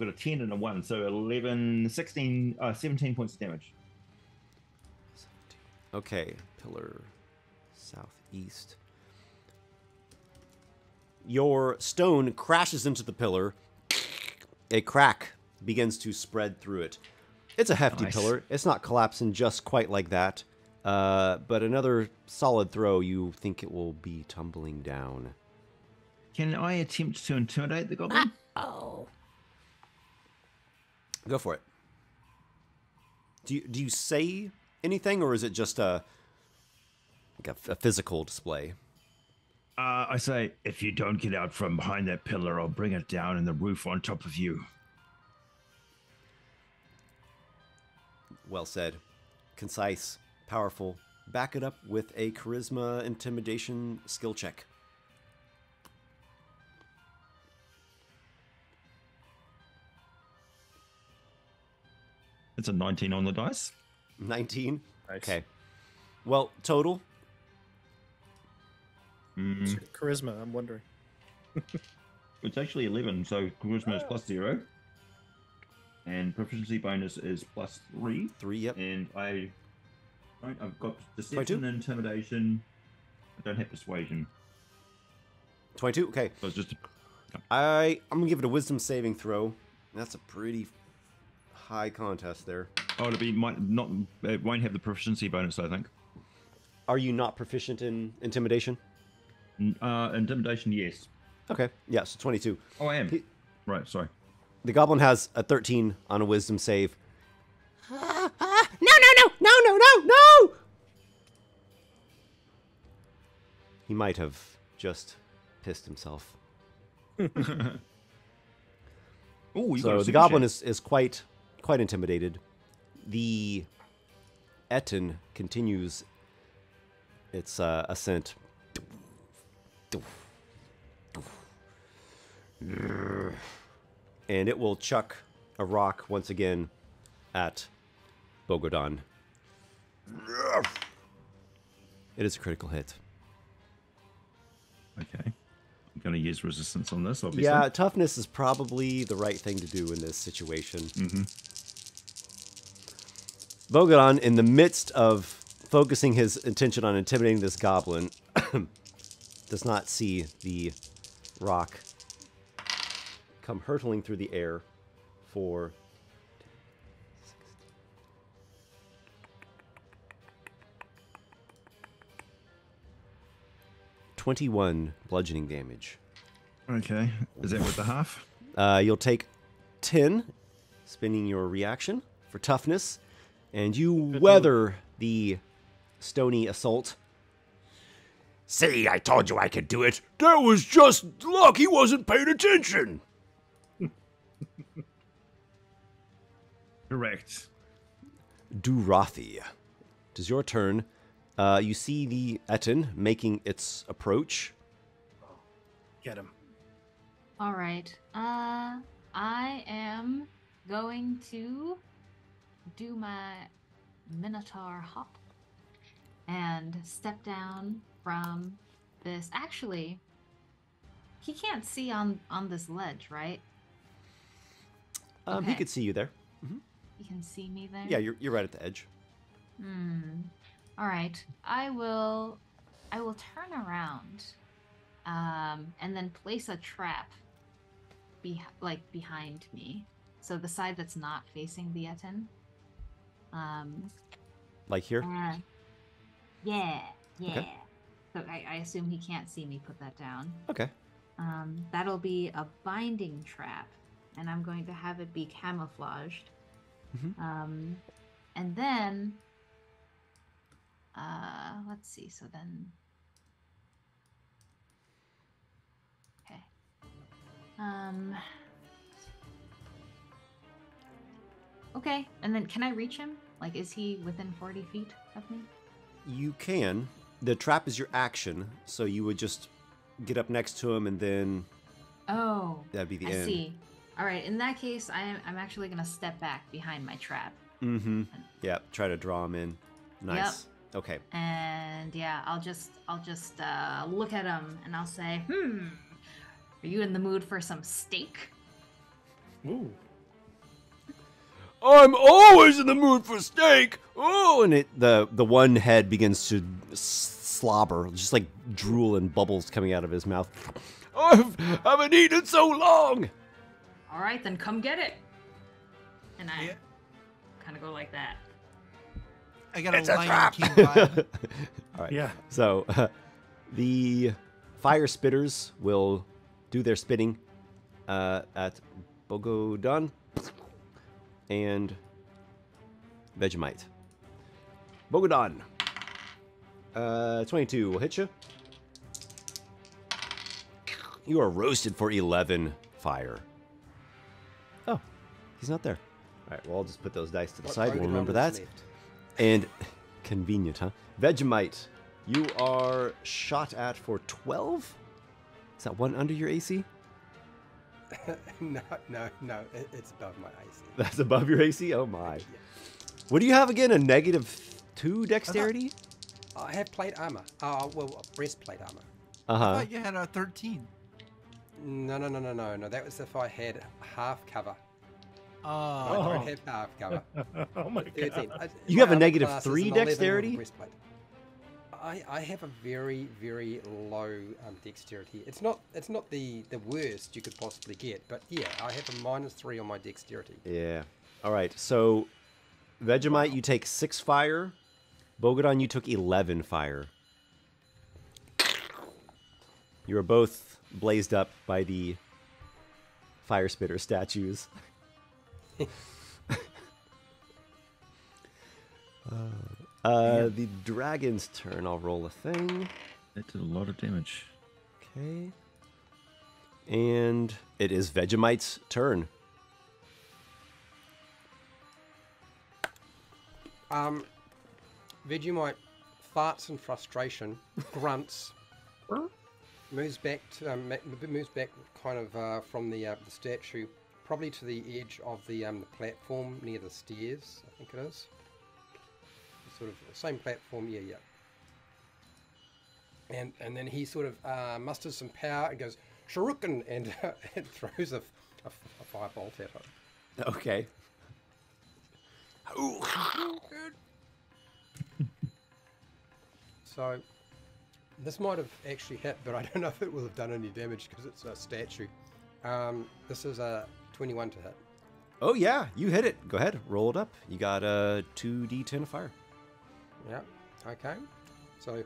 got a 10 and a 1, so 11, 16, 17 points of damage. Okay. Pillar southeast. Your stone crashes into the pillar. A crack begins to spread through it. It's a hefty Nice. pillar. It's not collapsing just quite like that. But another solid throw, you think it will be tumbling down. Can I attempt to intimidate the goblin? Oh. Go for it. Do you say anything, or is it just a physical display? I say, if you don't get out from behind that pillar, I'll bring it down in the roof on top of you. Well said. Concise, powerful. Back it up with a charisma intimidation skill check. It's a 19 on the dice. 19. Nice. Okay. Well, total. What's your charisma, I'm wondering. It's actually 11, so charisma is +0. And proficiency bonus is +3. 3. Yep. And I've got 22? deception and intimidation. I don't have persuasion. 22. Okay. So it's just I'm gonna give it a wisdom saving throw. That's a pretty high contest there. it won't have the proficiency bonus, I think. Are you not proficient in intimidation? Intimidation, yes. Okay. Yeah. So 22. Oh, I am. Right, sorry. The goblin has a 13 on a wisdom save. No, no! He might have just pissed himself. Oh, you got So a the super goblin chat. is quite intimidated. The Etten continues its ascent. And it will chuck a rock once again at Bogodon. It is a critical hit. Okay. I'm going to use resistance on this, obviously. Yeah, toughness is probably the right thing to do in this situation. Mm-hmm. Bogodon, in the midst of focusing his attention on intimidating this goblin, does not see the rock come hurtling through the air for 21 bludgeoning damage. Okay. Is that with the half? You'll take 10, spending your reaction for toughness, and you weather the stony assault. See, I told you I could do it. That was just luck. He wasn't paying attention. Correct. Durathi. It is your turn. You see the Etten making its approach. Get him. All right. I am going to do my Minotaur hop and step down from this. Actually, he can't see on this ledge, right? He Okay. could see you there. He can see me there. Yeah, you're right at the edge. All right. I will turn around, and then place a trap behind me, so the side that's not facing the Etten. Like here? Yeah. Okay. So I assume he can't see me put that down. Okay. That'll be a binding trap, and I'm going to have it be camouflaged. And then, let's see. So then, okay. Okay, and then can I reach him? Like, is he within 40 feet of me? You can. The trap is your action, so you would just get up next to him and then Oh, that'd be the I end. see. All right, in that case, I'm actually going to step back behind my trap. Mm-hmm. Yeah, try to draw him in. Nice. Okay. And yeah, I'll just look at him and I'll say, are you in the mood for some steak? Ooh. I'm always in the mood for steak. Oh, and the one head begins to slobber, just like drool and bubbles coming out of his mouth. I haven't eaten so long. All right, then come get it. And I kind of go like that. I got It's a a Lion trap. King vibe. All right. Yeah. So the fire spitters will do their spitting at Bogodon and Vegemite. Bogodon. 22 will hit you. You are roasted for 11 fire. Oh, he's not there. All right, well, I'll just put those dice to the side. We'll remember that. And convenient, huh? Vegemite, you are shot at for 12? Is that one under your AC? No, no, it's above my AC. That's above your AC? Oh my. Yeah. What do you have again? A -2 dexterity? I have plate armor. Well, breastplate armor. I Uh-huh. thought you had a 13. No. That was if I had half cover. Oh. I don't have half cover. Oh my 13. god. You have a My armor class is -3 an 11 with a dexterity? breastplate. I have a very, very low dexterity. It's not the worst you could possibly get, but yeah, I have a -3 on my dexterity. Yeah. All right. So, Vegemite, you take 6 fire. Bogodon, you took 11 fire. You were both blazed up by the fire spitter statues. The dragon's turn. I'll roll a thing. That did a lot of damage. Okay. And it is Vegemite's turn. Vegemite farts in frustration, grunts, moves back kind of from the statue, probably to the edge of the platform near the stairs. I think it is. Sort of same platform, yeah. And then he sort of musters some power and goes shuriken and throws a firebolt at him. Okay. So this might have actually hit, but I don't know if it will have done any damage because it's a statue. This is a 21 to hit. Oh, yeah. You hit it. Go ahead. Roll it up. You got a 2d10 of fire. Yeah. Okay. So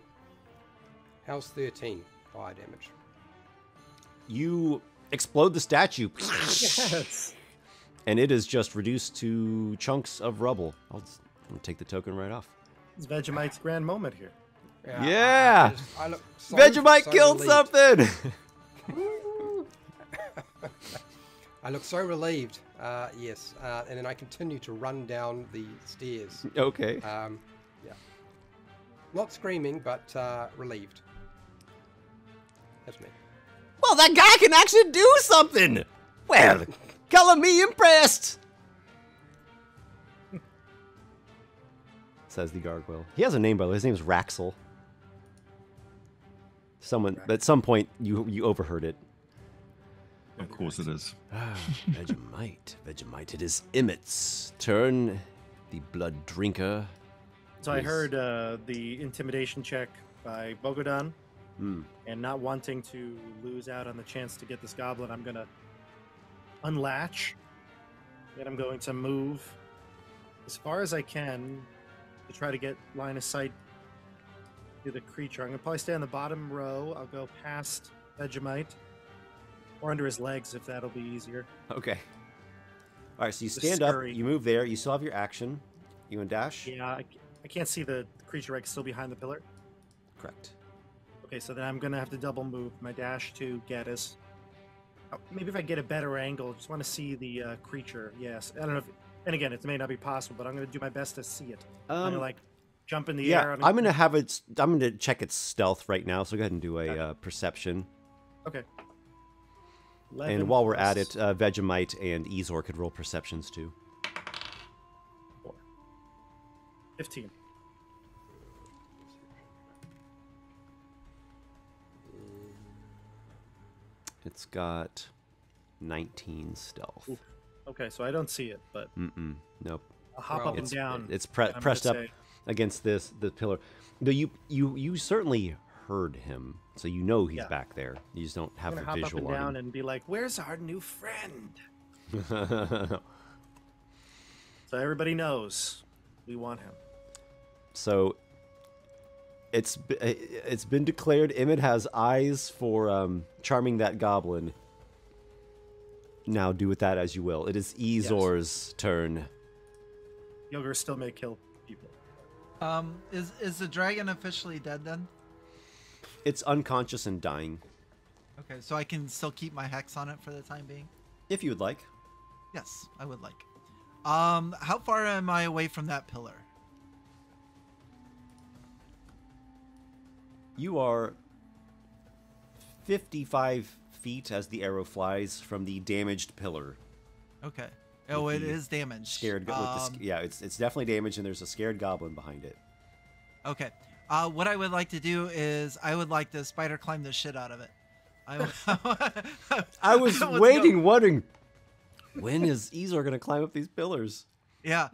how's 13 fire damage? You explode the statue. Yes. And it is just reduced to chunks of rubble. I'll take the token right off. It's Vegemite's grand moment here. Yeah! I look so, Vegemite so killed relieved. something! I look so relieved. Yes. And then I continue to run down the stairs. Okay. Yeah. Not screaming, but relieved. That's me. Well, that guy can actually do something. Well, color me impressed. Says the gargoyle. He has a name, by the way. His name is Raxel. Someone, at some point, you overheard it. Of course it is. Vegemite. It is Emmett's turn. The blood drinker. So I heard the intimidation check by Bogodon, and not wanting to lose out on the chance to get this goblin, I'm going to unlatch, and I'm going to move as far as I can to try to get line of sight to the creature. I'm going to probably stay on the bottom row. I'll go past Vegemite, or under his legs if that'll be easier. Okay. All right, so you Just stand up, scurry. you move there, you still have your action. You and dash? Yeah, I can't see the creature right still behind the pillar. Correct. Okay, so then I'm going to have to double move my dash to get us. Oh, maybe if I get a better angle, just want to see the creature. Yes, I don't know if, and again, it may not be possible, but I'm going to do my best to see it. I'm going to like jump in the air. I'm going to check its stealth right now, so go ahead and do a perception. Okay. And while we're at it, Vegemite and Ezor could roll perceptions too. 15. It's got 19 stealth. Ooh. Okay, so I don't see it, but Nope. I'll hop up and down. It's and I'm gonna pressed up say- against the pillar. No, you certainly heard him, so you know he's Yeah. back there. You just don't I'm have gonna the hop up visual and down on and be like, "Where's our new friend?" him. So everybody knows we want him. So it's been declared Emmett has eyes for charming that goblin. Now do with that as you will. It is Ezor's turn. Yogurt still may kill people. Is the dragon officially dead then? It's unconscious and dying. Okay, so I can still keep my hex on it for the time being? If you would like. Yes, I would like. How far am I away from that pillar? You are 55 feet as the arrow flies from the damaged pillar. Okay. Oh, it the is damaged. Scared. Yeah, it's definitely damaged, and there's a scared goblin behind it. Okay. What I would like to do is I would like to spider climb the shit out of it. I was waiting, wondering when is Ezor gonna climb up these pillars? Yeah.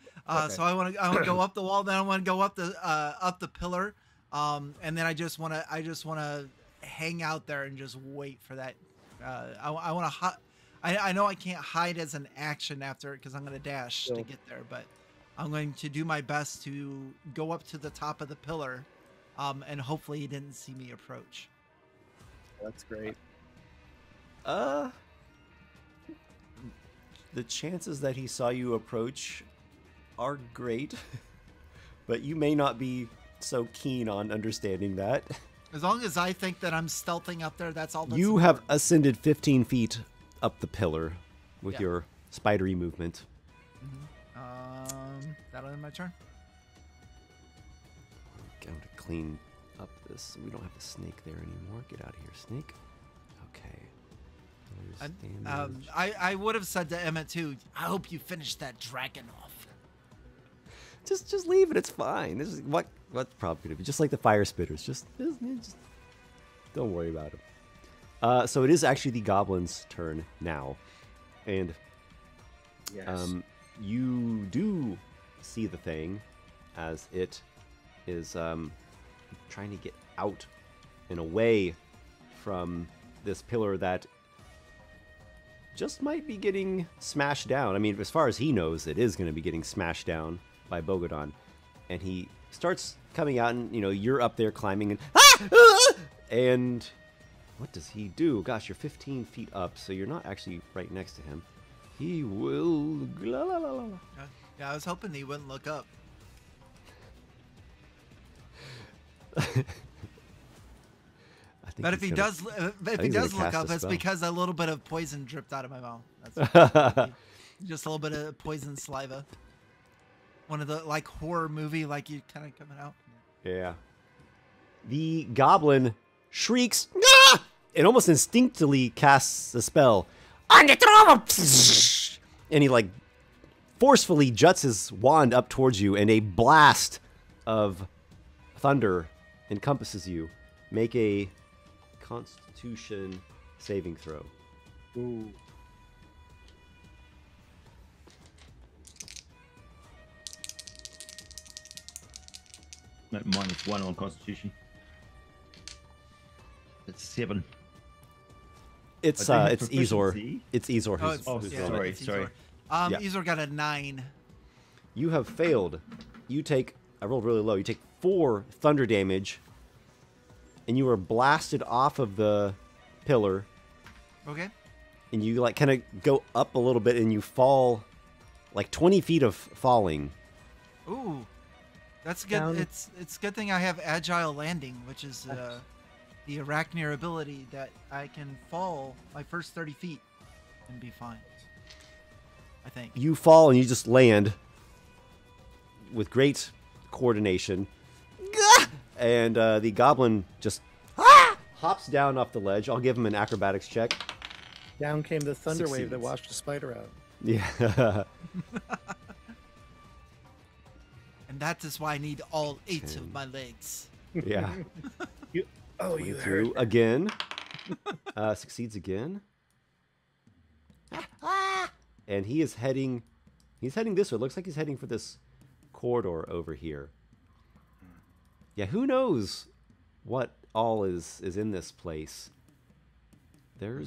So I want to go up the wall. Then I want to go up the pillar. And then I just want to hang out there and just wait for that. I want to. I know I can't hide as an action after it because I'm going to dash to get there, but I'm going to do my best to go up to the top of the pillar, and hopefully he didn't see me approach. That's great. The chances that he saw you approach are great, but you may not be so keen on understanding that. As long as I think that I'm stealthing up there, that's all that's You have ascended 15 feet up the pillar with your spidery movement. That'll end my turn. I'm going to clean up this. We don't have the snake there anymore. Get out of here, snake. Okay. I would have said to Emmett too, I hope you finish that dragon off. Just leave it. It's fine. This is what's probably going to be just like the fire spitters. Just don't worry about it. So it is actually the goblin's turn now, and you do see the thing as it is trying to get out and away from this pillar that just might be getting smashed down. I mean, as far as he knows, it is going to be getting smashed down by Bogodon, and he starts coming out, and you're up there climbing, and and what does he do? Gosh, you're 15 feet up, so you're not actually right next to him. He will. Yeah, I was hoping he wouldn't look up. But if he does look up, it's because a little bit of poison dripped out of my mouth. That's just a little bit of poison saliva. One of the horror movie, you kind of coming out. Yeah. The goblin shrieks, "Ah!" and almost instinctively casts a spell. And he forcefully juts his wand up towards you, and a blast of thunder encompasses you. Make a Constitution saving throw. Ooh. -1 on Constitution. It's 7. It's Ezor. proficiency. It's Ezor. Sorry. Ezor got a 9. You have failed. I rolled really low. You take 4 thunder damage, and you are blasted off of the pillar. Okay. And you kind of go up a little bit, and you fall 20 feet of falling. Ooh, that's good. It's a good thing I have agile landing, which is the Arachneer ability that I can fall my first 30 feet and be fine. I think. You fall and you just land with great coordination. And the goblin just hops down off the ledge. I'll give him an acrobatics check. Down came the thunder wave Succeeds. that washed the spider out. Yeah. And that is why I need all 8 of my legs. Yeah. You through again. Succeeds again. And he is heading. He's heading this way. It looks like he's heading for this corridor over here. Yeah, who knows what all is in this place. There are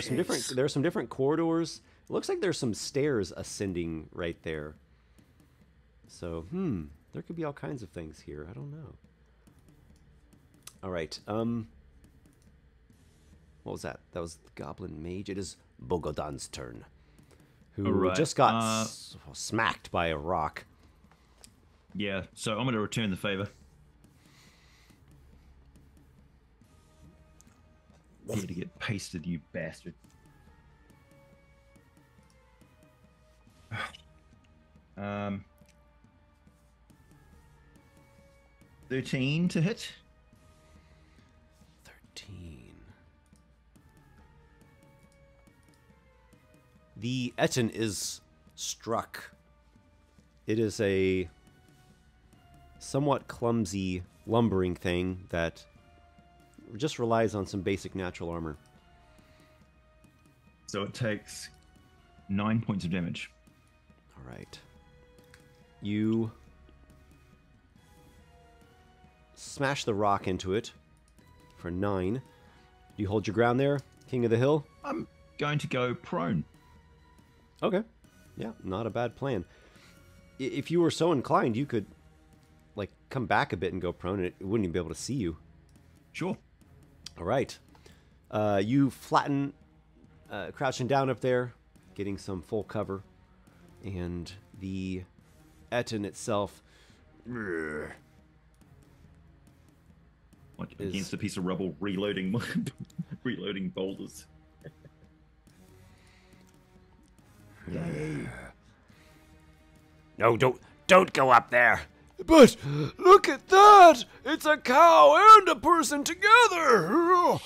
some different corridors. It looks like there's some stairs ascending right there. So, there could be all kinds of things here. I don't know. All right. What was that? That was the Goblin Mage. It is Bogodon's turn, who just got smacked by a rock. Yeah, so I'm going to return the favor. Here to get pasted, you bastard. 13 to hit. 13. The Etten is struck. It is a somewhat clumsy, lumbering thing that just relies on some basic natural armor. So it takes 9 points of damage. All right. You smash the rock into it for 9. Do you hold your ground there, King of the Hill? I'm going to go prone. Okay. Yeah, not a bad plan. If you were so inclined, you could, like, come back a bit and go prone, and it wouldn't even be able to see you. Sure. All right. You flatten, crouching down up there, getting some full cover, and the Etten itself Like against a piece of rubble, reloading boulders. No, don't go up there. But look at that! It's a cow and a person together!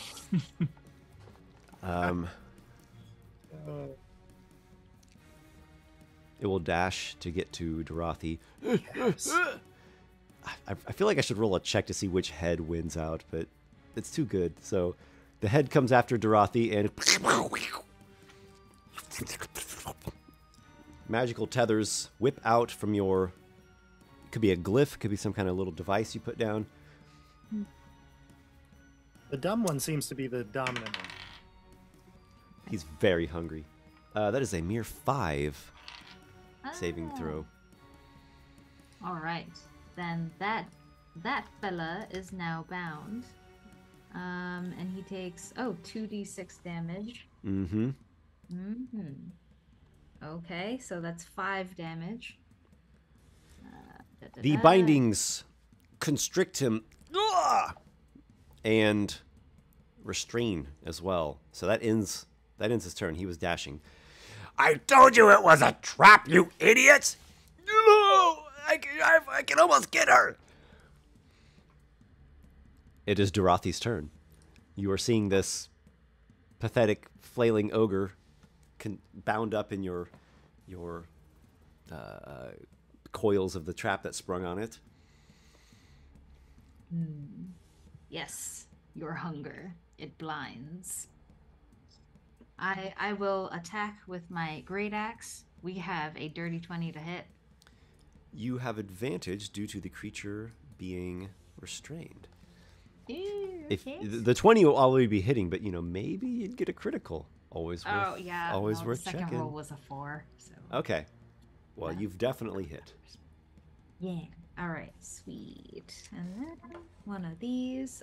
It will dash to get to Dorothy. Yes. I feel like I should roll a check to see which head wins out, but it's too good. So the head comes after Dorothy, and magical tethers whip out from your... Could be a glyph, could be some kind of little device you put down. The dumb one seems to be the dominant one. He's very hungry. That is a mere 5 saving Ah. throw. All right, then that fella is now bound, and he takes 2d6 damage. Mm-hmm. Okay, so that's 5 damage. The bindings constrict him and restrain as well. So that ends his turn. He was dashing. I told you it was a trap, you idiots! No! I can almost get her! It is Dorothy's turn. You are seeing this pathetic, flailing ogre bound up in your coils of the trap that sprung on it. Yes, your hunger. It blinds. I will attack with my great axe. We have a dirty 20 to hit. You have advantage due to the creature being restrained. If Yes. the 20 will always be hitting, but maybe you'd get a critical. Always worth. Oh yeah. Always well, worth the second checking. roll was a 4. So. Okay. Well, you've definitely hit. Yeah. All right. Sweet. And then one of these.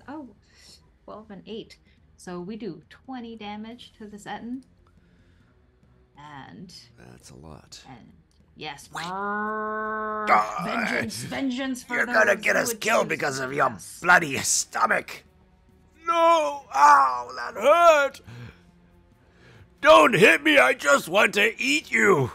12 and 8. So we do 20 damage to this Etten. And That's a lot. yes. God. Vengeance for You're those gonna get who us would killed choose because to of your us. bloody stomach. No! Ow, that hurt! Don't hit me, I just want to eat you!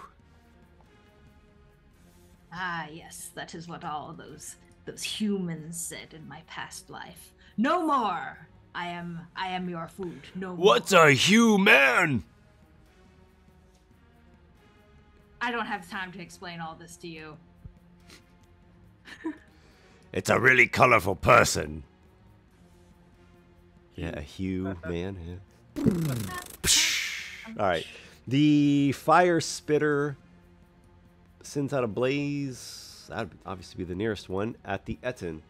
Ah, yes, that is what all those humans said in my past life. No more. I am your food. No more. What's a human? I don't have time to explain all this to you. It's a really colorful person. Yeah, a hue, man. Yeah. All right. The fire spitter sends out a blaze. That would obviously be the nearest one at the Etten.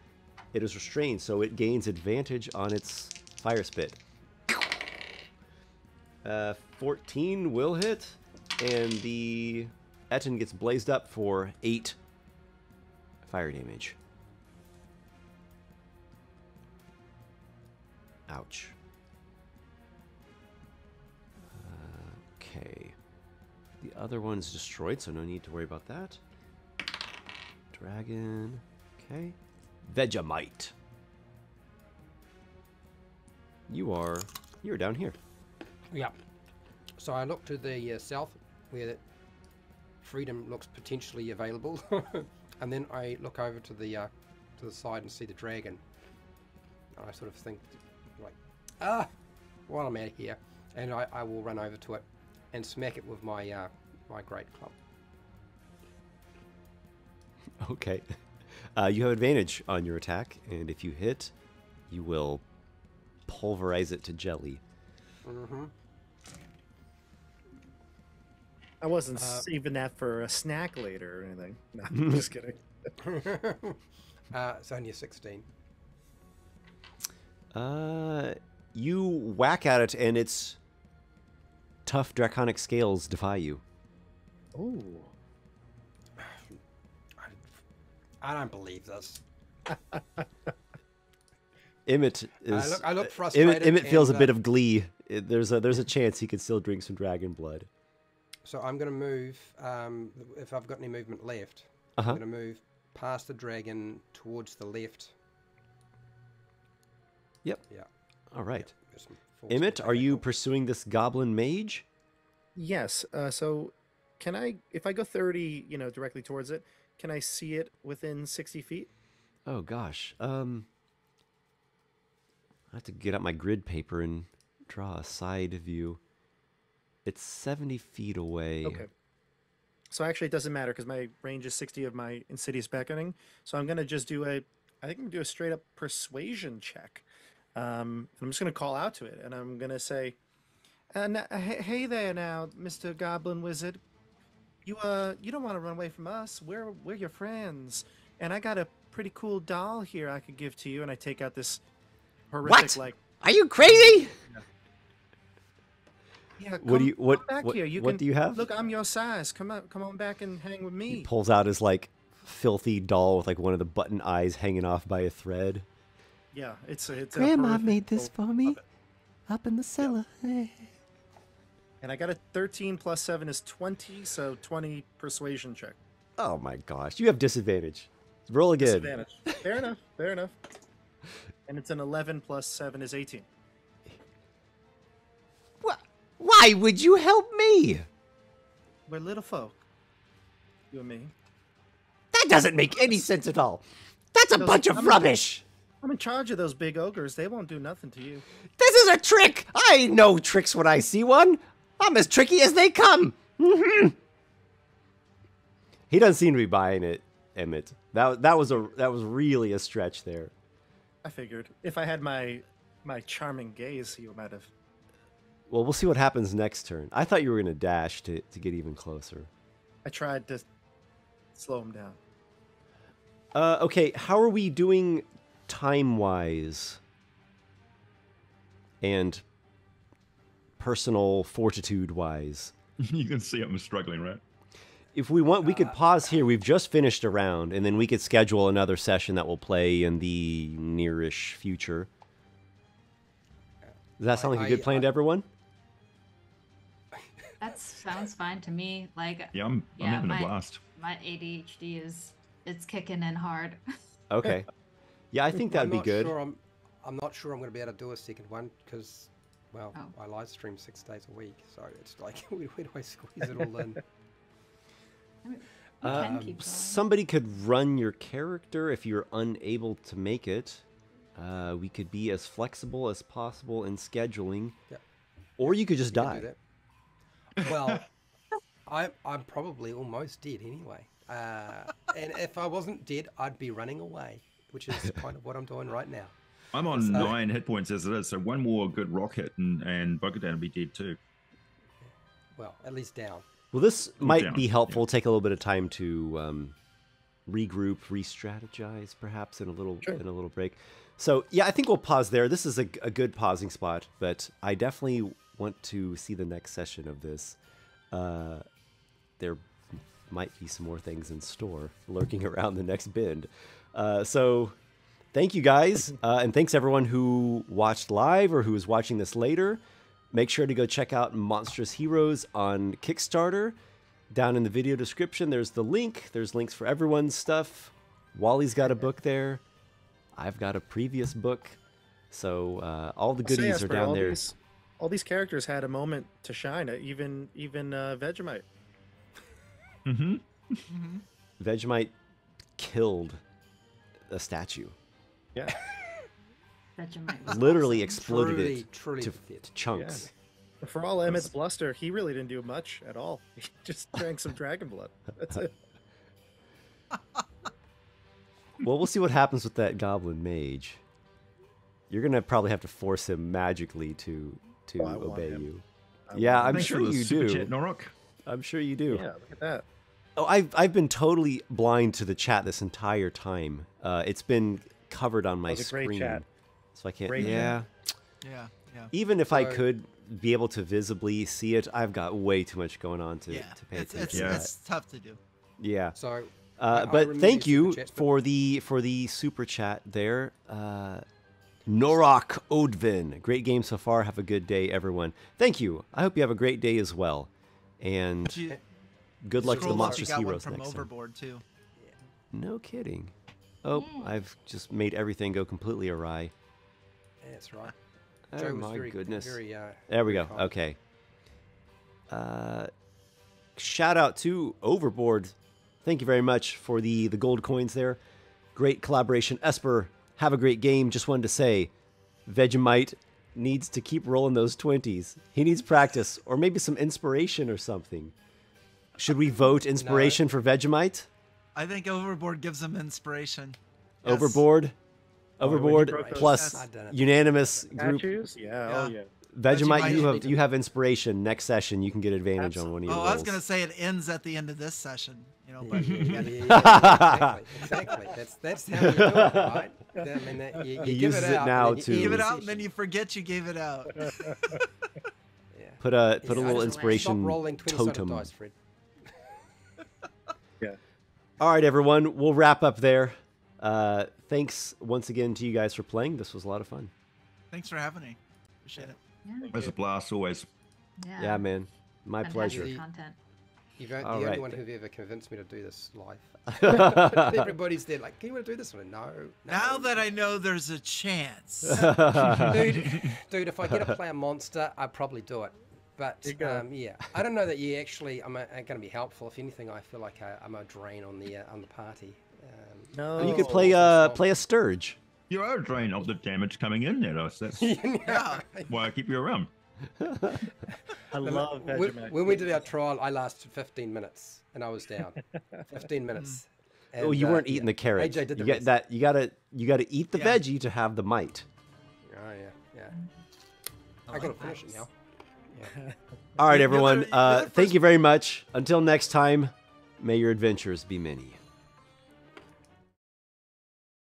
It is restrained, so it gains advantage on its fire spit. 14 will hit, and the Etten gets blazed up for 8 fire damage. Ouch. Okay. The other one's destroyed, so no need to worry about that. Dragon. Okay. Vegemite. You're down here. Yeah. So I look to the south where freedom looks potentially available, and then I look over to the side and see the dragon. And I sort of think, like, while I'm out here, and I will run over to it and smack it with my my great club. Okay. You have advantage on your attack, and if you hit, you will pulverize it to jelly. Mm-hmm. I wasn't saving that for a snack later or anything. No, I'm just kidding. It's only a 16. You whack at it, and its tough draconic scales defy you. Oh. I don't believe this. Emmett is. I look frustrated. Emmett feels a and, bit of glee. There's a chance he could still drink some dragon blood. So I'm going to move. If I've got any movement left, Uh-huh. I'm going to move past the dragon towards the left. Yep. Yeah. All right. There's some force Emmett, are you mechanical. pursuing this goblin mage? Yes. So, can I, if I go 30, directly towards it, can I see it within 60 feet? Oh gosh. I have to get out my grid paper and draw a side view. It's 70 feet away. Okay. So actually, it doesn't matter because my range is 60 of my insidious beckoning. So I'm gonna just do I think I'm gonna do a straight up persuasion check. And I'm just gonna call out to it, and I'm gonna say, "Hey there, now, Mr. Goblin Wizard. You don't want to run away from us. We're your friends, and I got a pretty cool doll here I could give to you." And I take out this horrific What? Are you crazy? Yeah, What do you come back here. what do you have? Look, I'm your size. Come on back and hang with me. He pulls out his like filthy doll with like one of the button eyes hanging off by a thread. Yeah, it's a Grandma horrific made this little for me puppet. up in the cellar. And I got a 13 plus 7 is 20, so 20 persuasion check. Oh my gosh, you have disadvantage. Roll again. Disadvantage. Fair enough. Fair enough. And it's an 11 plus 7 is 18. Why would you help me? We're little folk. You and me. That doesn't make any sense at all. That's a Those- bunch of I'm- rubbish. I'm in charge of those big ogres. They won't do nothing to you. This is a trick. I know tricks when I see one. I'm as tricky as they come. He doesn't seem to be buying it, Emmett. That was really a stretch there. I figured if I had my charming gaze, he might have. Well, we'll see what happens next turn. I thought you were going to dash to get even closer. I tried to slow him down. Okay, how are we doing time-wise? And personal fortitude-wise? You can see I'm struggling, right? If we want, we could pause here. We've just finished a round, and then we could schedule another session that we'll play in the nearish future. Does that sound like a good plan to everyone? That sounds fine to me. Like, Yeah, I'm having a blast. my ADHD it's kicking in hard. Okay. Yeah, I think that'd be good. I'm not sure I'm going to be able to do a second one because, well, Oh. I live stream 6 days a week, so it's like, where do I squeeze it all in? We can keep going. Somebody could run your character if you're unable to make it. We could be as flexible as possible in scheduling. Yep. Or you could just You can die. do that. Well, I'm probably almost dead anyway. And if I wasn't dead, I'd be running away, which is kind of what I'm doing right now. I'm on 9 hit points as it is, so one more good rock hit and Bo-Katan will be dead too. Well, at least down. Well, this might down, be helpful. Take a little bit of time to regroup, re-strategize, perhaps in a little break. So yeah, I think we'll pause there. This is a good pausing spot, but I definitely want to see the next session of this. There might be some more things in store lurking around the next bend. So thank you guys, and thanks everyone who watched live or who is watching this later. Make sure to go check out Monstrous Heroes on Kickstarter. Down in the video description, there's the link. There's links for everyone's stuff. Wally's got a book there. I've got a previous book. So all the goodies are Jasper, down there. All these characters had a moment to shine. Even Vegemite. Mm-hmm. Vegemite killed a statue. Yeah. Vegemite was Literally awesome. exploded Truly, it truly to pathetic. chunks. For all Emmett's bluster, he really didn't do much at all. He just drank some dragon blood. That's it. Well, we'll see what happens with that goblin mage. You're gonna probably have to force him magically to I want obey him. you. Yeah, I'm Thanks sure for the you super do. chat, Norok. I'm sure you do. Yeah, look at that. Oh, I've been totally blind to the chat this entire time. It's been covered on my That was a great screen, chat. so I can't. Great yeah. Yeah, yeah. Even if I So- could be able to visibly see it, I've got way too much going on to Yeah, pay it's attention. Yeah. it's tough to do. Yeah. So, But remove thank your you super chats, but- for the super chat there. Norok Odvin. Great game so far. Have a good day, everyone. Thank you. I hope you have a great day as well. And If you good luck to the scroll up, you Monstrous got one Heroes from next time. Overboard too. No kidding. Oh, I've just made everything go completely awry. Yeah, that's right. Oh Joe was my very, goodness. Very, There we very go. kind. Okay. Shout out to Overboard. Thank you very much for the gold coins there. Great collaboration. Esper, have a great game. Just wanted to say, Vegemite needs to keep rolling those 20s. He needs practice or maybe some inspiration or something. Should we vote inspiration for Vegemite? I think Overboard gives them inspiration. Yes. Overboard? when he Overboard broke those plus I've done it. unanimous group. Statues? Yeah, oh yeah. Vegemite, Vegemite. you have inspiration. Next session, you can get advantage on one of your Oh, rolls. I was gonna say it ends at the end of this session. You know, but Yeah, yeah. exactly. That's how you do it, right? I mean, you He give uses it it out, now and then to- you give end it the out and then session. you forget you gave it out. Yeah. Put a Yeah, little Stop inspiration rolling 20-sided totem. dice, Fred. Yeah. All right, everyone, we'll wrap up there. Thanks once again to you guys for playing. This was a lot of fun. Thanks for having me. Appreciate it. Yeah. It's a blast always. Yeah, man, my Fantastic pleasure. content. You've the All only right. one who ever convinced me to do this live. Everybody's there like, can you want to do this? I'm like, no. Now that I know there's a chance. Dude, if I get to play a monster, I'd probably do it. But There you go. yeah, I don't know that you actually. I'm going to be helpful. If anything, I feel like I'm a drain on the party. No. You could Oh, play awesome. play a Sturge. You are a drain of the damage coming in there, though. So that's Yeah. why I keep you around. I love When, Vegemite. when we did our trial, I lasted 15 minutes and I was down. 15 minutes. Oh, And, you weren't yeah, eating the carrot. AJ did the You get rest. that. You gotta eat the Yeah. veggie to have the might. Oh yeah. I gotta finish it now. All right, You're everyone. the- you're the Thank first- you very much. Until next time, may your adventures be many.